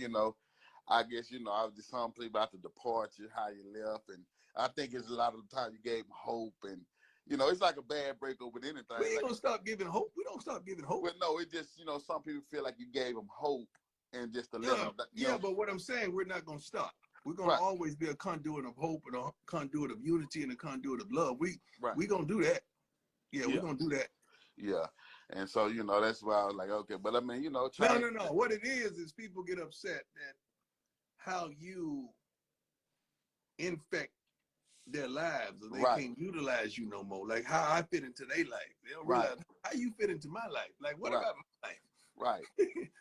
I guess I was just something about the departure, how you left, and I think it's a lot of the time you gave them hope, and it's like a bad breakup with anything. We ain't gonna stop giving hope. We don't stop giving hope. But no, it just some people feel like you gave them hope, and just to let them. But what I'm saying, we're not gonna stop. We're gonna always be a conduit of hope and a conduit of unity and a conduit of love. We gonna do that. Yeah, we're gonna do that. Yeah, and so that's why I was like, okay, but I mean, No. What it is people get upset that how you infect their lives, or they can't utilize you no more. Like how I fit into their life. They don't realize how you fit into my life. Like what about my life? Right.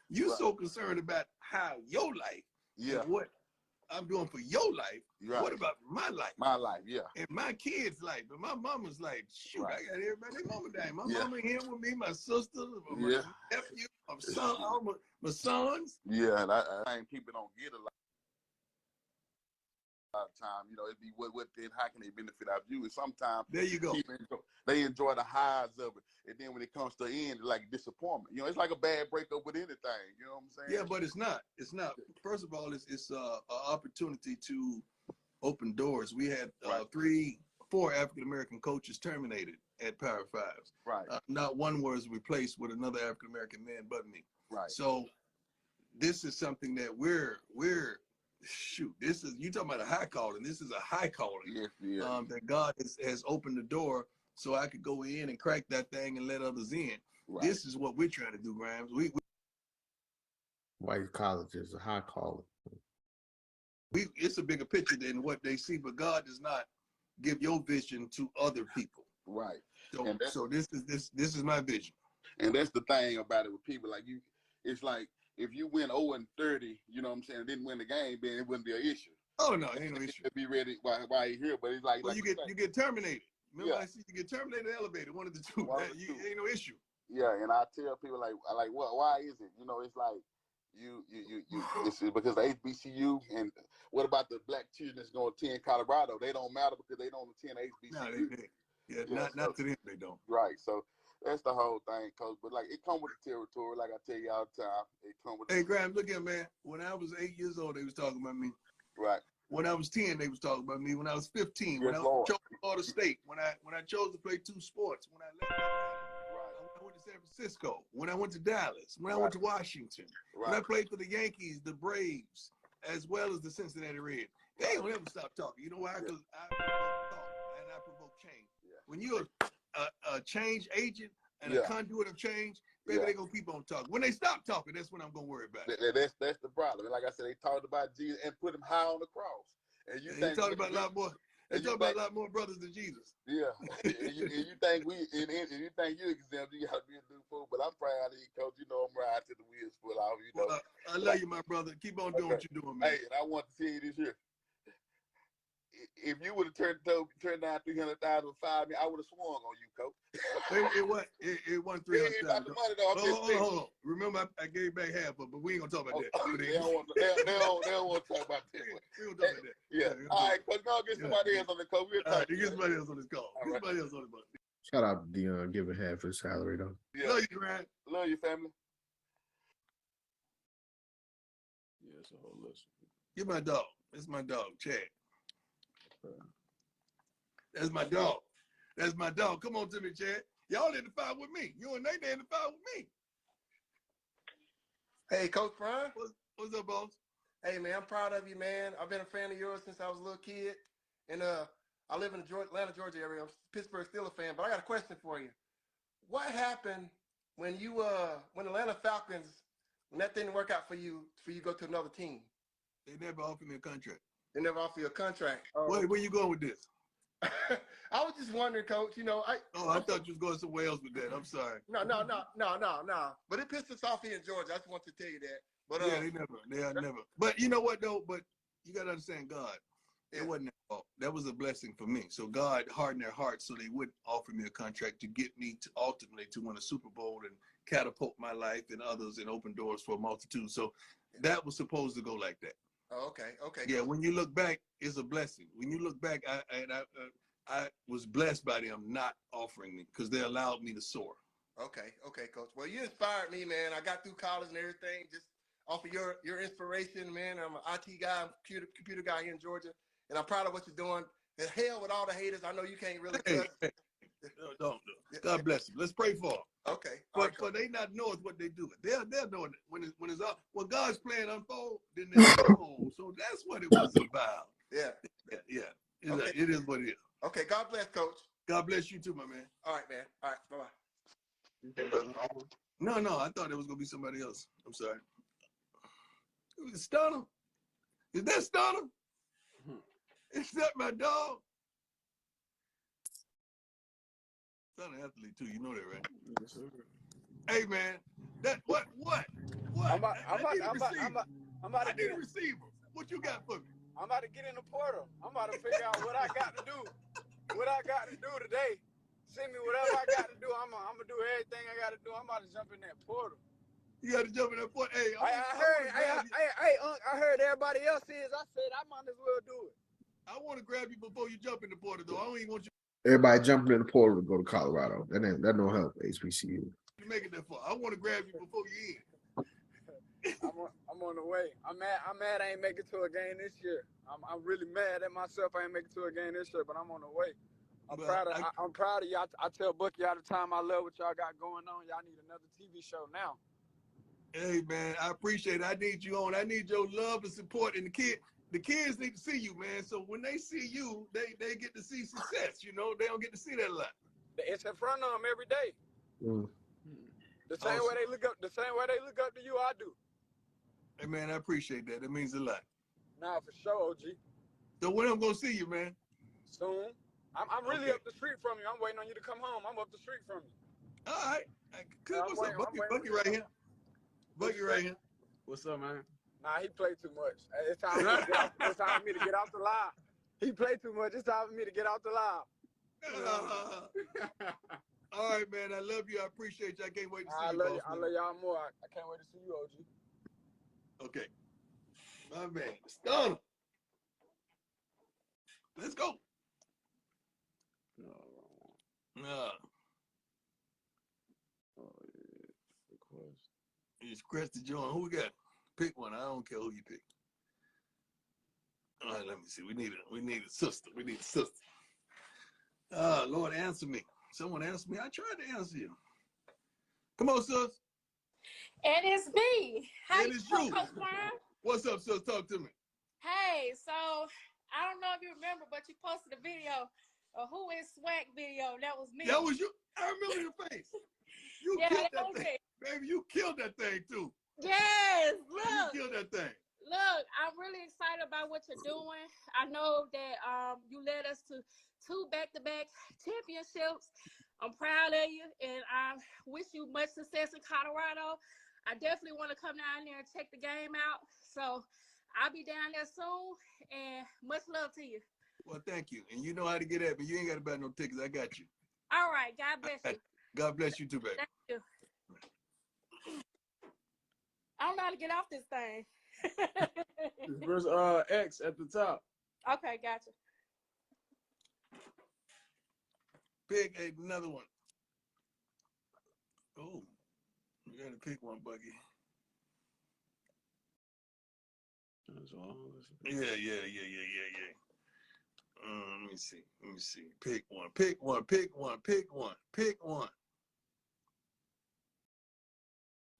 You so concerned about how your life and what I'm doing for your life. Right. What about my life? My life, yeah. And my kids' life. But my mama's like, shoot, I got everybody. Their mama dying. My mama here with me, my sister, my nephew, my son, all my sons. Yeah, and I think people don't get a lot of time. It'd be what then how can they benefit out of you? And sometimes there you go. They enjoy the highs of it. And then when it comes to the end, it's like disappointment. It's like a bad breakup with anything. You know what I'm saying? Yeah, but it's not. It's not. First of all, it's an opportunity to open doors. We had 4 African-American coaches terminated at Power Fives. Right. Not one was replaced with another African-American man but me. Right. So this is something that this is, you talking about a high calling. This is a high calling. That God has opened the door so I could go in and crack that thing and let others in. Right. This is what we're trying to do, Grimes. White college is a high calling. It's a bigger picture than what they see, but God does not give your vision to other people. Right. So this is my vision. And that's the thing about it with people like you. It's like if you win 0-30, you know what I'm saying, didn't win the game, then it wouldn't be an issue. Oh no, it ain't no issue. Be ready while you're here, but it's like, well, you get terminated. Remember, I see you get terminated, elevated, one of the two. Ain't no issue. Yeah, and I tell people like what? Why is it? It's like it's because the HBCU, and what about the black children that's going to attend Colorado? They don't matter because they don't attend HBCU. No, not to them, they don't. Right. So that's the whole thing, Coach. But like it come with the territory, like I tell you all the time. It come with. Hey, Graham, look here, man. When I was 8 years old, they was talking about me. Right. When I was 10, they was talking about me. When I was 15, when I chose Florida State, when I chose to play 2 sports, when I left I went to San Francisco, when I went to Dallas, when I went to Washington, when I played for the Yankees, the Braves, as well as the Cincinnati Reds. They don't ever stop talking. You know why? Because I provoke thought and I provoke change. Yeah. When you're a change agent and a conduit of change, baby, they're going to keep on talking. When they stop talking, that's when I'm going to worry about it. That's the problem. Like I said, they talked about Jesus and put him high on the cross. And you think talking about a lot more. They talk about a lot more brothers than Jesus. Yeah, and you think you think you exempt, you got to be a new fool. But I'm proud of you, Coach. I'm right to the wheels full off. Well, I love you, my brother. Keep on doing what you're doing, man. Hey, and I want to see you this year. If you would have turned down $300,000 for 5 million, I would have swung on you, Coach. It won $300,000. Hold on. Remember, I gave back half of it, but we ain't gonna talk about that. They don't want to talk about that. We gonna talk about that. Yeah. All right, Coach. Go get somebody else on the call. Get somebody else on this call. Get somebody else on the call. Shout out to Deion giving half his salary though. Yeah. Love you, Grant. Love your family. Yeah, it's a whole list. You're my dog. It's my dog, Chad. That's my dog. That's my dog. Come on to me, Chad. Y'all in the fight with me. You and Nate in the fight with me. Hey, Coach Prime. What's up, boss? Hey, man, I'm proud of you, man. I've been a fan of yours since I was a little kid. And I live in the Atlanta, Georgia area. I'm Pittsburgh Steelers fan, but I got a question for you. What happened when when Atlanta Falcons, when that didn't work out for you to go to another team? They never offered me a contract. They never offered you a contract. Where you going with this? I was just wondering, Coach. I thought you was going somewhere else with that. I'm sorry. No. But it pissed us off here in Georgia. I just want to tell you that. But yeah, they never. But you know what though? But you got to understand, God. It wasn't their fault. That was a blessing for me. So God hardened their hearts so they wouldn't offer me a contract to get me to ultimately to win a Super Bowl and catapult my life and others and open doors for a multitude. So that was supposed to go like that. Oh, okay. Yeah, when you look back, it's a blessing. When you look back, I was blessed by them not offering me because they allowed me to soar. Okay, Coach. Well, you inspired me, man. I got through college and everything just off of your inspiration, man. I'm an IT guy, computer guy here in Georgia, and I'm proud of what you're doing. And hell with all the haters. I know you can't really cuss. Don't. God bless you. Let's pray for them. Okay. But they not knowing what they do. They're knowing it when it's up. When God's plan unfold, then they unfold. So that's what it was about. Yeah. It is what it is. Okay. God bless, Coach. God bless you too, my man. All right, man. All right. Bye-bye. No. I thought it was gonna be somebody else. I'm sorry. It was Stunner. Is that Stunner? Is that my dog? Stunner athlete too. You know that, right? Yes, sir. Hey man, that what? I'm about to get a receiver. What you got for me? I'm about to get in the portal. I'm about to figure out what I got to do. What I got to do today. Send me whatever I got to do. I'm gonna do everything I got to do. I'm about to jump in that portal. You got to jump in that portal. Hey, I heard everybody else is. I said I might as well do it. I want to grab you before you jump in the portal, though. I don't even want you. Everybody jumping in the portal to go to Colorado. That don't help HBCU. to make it that far. I want to grab you before you end. I'm on the way. I'm mad I ain't make it to a game this year. I'm really mad at myself I ain't make it to a game this year, but I'm on the way. I'm proud of y'all. I tell Bucky all the time I love what y'all got going on. Y'all need another TV show now. Hey man, I appreciate it. I need you on. I need your love and support. And the kids need to see you, man. So when they see you, they get to see success. You know, they don't get to see that a lot. It's in front of them every day. Mm. The same way they look up to you, I do. Hey man, I appreciate that. That means a lot. Nah, for sure, OG. So when I'm gonna see you, man? Soon. I'm really up the street from you. I'm waiting on you to come home. I'm up the street from you. All right. What's up, Bucky right here. Bucky right here. What's up, man? Nah, he played too much. It's time for me to get off the line. He played too much. It's time for me to get off the line. All right, man. I love you. I appreciate you. I can't wait to see you. I love y'all more. I can't wait to see you, OG. Okay. My man. Stone. Let's go. No. Oh, yeah. Request. It's request to join. Who we got? Pick one. I don't care who you pick. All right, let me see. We need a sister. We need a sister. Lord, answer me. Someone answer me. I tried to answer you. Come on, sis. And it's me. How and you it's doing, you. Coach Brown? What's up, sis? Talk to me. Hey, so I don't know if you remember, but you posted a video, a Who is Swag video. That was me. That was you. I remember your face. You killed that thing. Baby, you killed that thing, too. Yes, look. You killed that thing. Look, I'm really excited about what you're doing. I know that you led us to 2 back-to-back championships. I'm proud of you, and I wish you much success in Colorado. I definitely want to come down there and check the game out. So I'll be down there soon, and much love to you. Well, thank you. And you know how to get at me. You ain't got to buy no tickets. I got you. All right. God bless you. God bless you too, baby. Thank you. I don't know how to get off this thing. There's X at the top. Okay, gotcha. Pick another one. Oh, you got to pick one, Buggy. Yeah. Let me see. Pick one.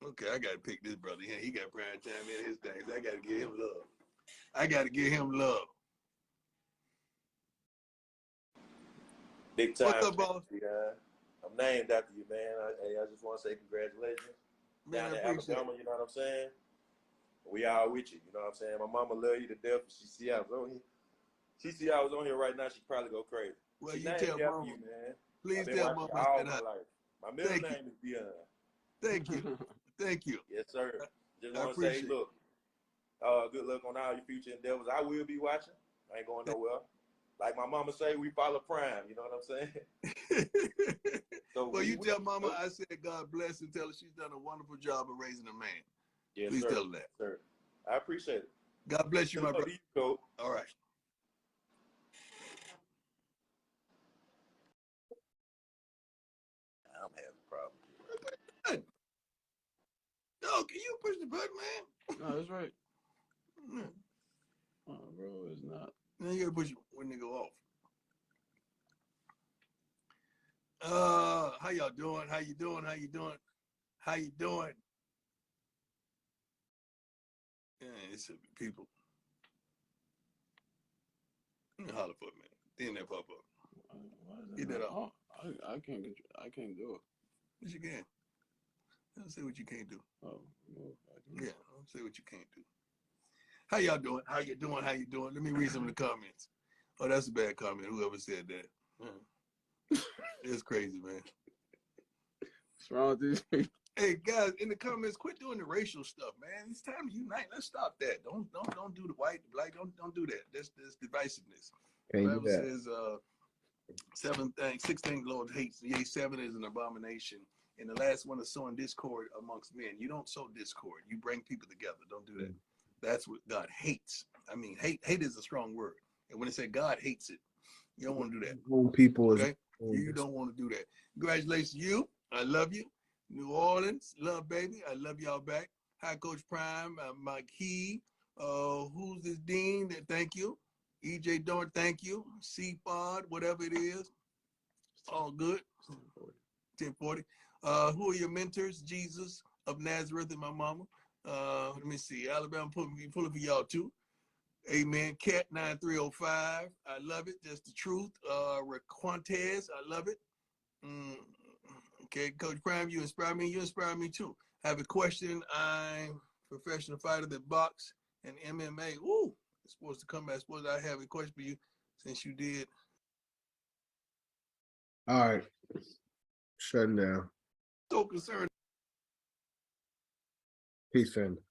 Okay, I gotta pick this brother here. He got prime time in his things. I gotta give him love. Big time. What's up, boss? I'm named after you, man. I just want to say congratulations. Man, down in Alabama, you know what I'm saying? We all with you, you know what I'm saying? My mama love you to death. She see I was on here. She see I was on here right now. She probably go crazy. Well, she you tell mama. You, man. Please tell mama all my life. My middle name is Deion. Thank you. Thank you. Yes, sir. Just want to say, look, good luck on all your future endeavors. I will be watching. I ain't going nowhere. Like my mama say, we follow prime. You know what I'm saying? So well, you tell Mama I said God bless and tell her she's done a wonderful job of raising a man. Yes, Please sir. tell her that. Sir, I appreciate it. God bless you, my brother. Coach. All right. I'm having a problem. No, can you push the button, man? No, that's right. Oh, bro, it's not. Now you gotta push it when they go off. How y'all doing? How you doing? How you doing? How you doing? Yeah, it's people. Holler for me. Then that pop up. Get that off. I can't get. I can't do it. Yes, you can. Don't say what you can't do. Oh, no, yeah. Don't say what you can't do. How y'all doing? How you doing? How you doing? Let me read some of the comments. Oh, that's a bad comment. Whoever said that. It's crazy, man. What's wrong with these people? Hey guys, in the comments, quit doing the racial stuff, man. It's time to unite. Let's stop that. Don't do the white, the black. Don't do that. That's divisiveness. The Can't do Bible that. says, 6 things Lord hates. Yea, 7 is an abomination. And the last one is sowing discord amongst men. You don't sow discord. You bring people together. Don't do that. That's what God hates. I mean, hate is a strong word. And when it said God hates it, you don't want to do that. People Okay? You don't want to do that. Congratulations, you. I love you. New Orleans, love baby. I love y'all back. Hi, Coach Prime, Mike Key. Who's this Dean? Thank you. EJ Dorn, thank you. C-Pod, whatever it is. All good. 1040. Who are your mentors? Jesus of Nazareth and my mama. Let me see. Alabama pulling for y'all too. Amen. Cat 9305. I love it. Just the truth. Raquantes, I love it. Okay, Coach Prime, you inspire me. You inspire me too. I have a question. I'm a professional fighter that box and MMA. Ooh, it's supposed to come back. Suppose I have a question for you since you did. All right. Shutting down. So concerned. Peace, family.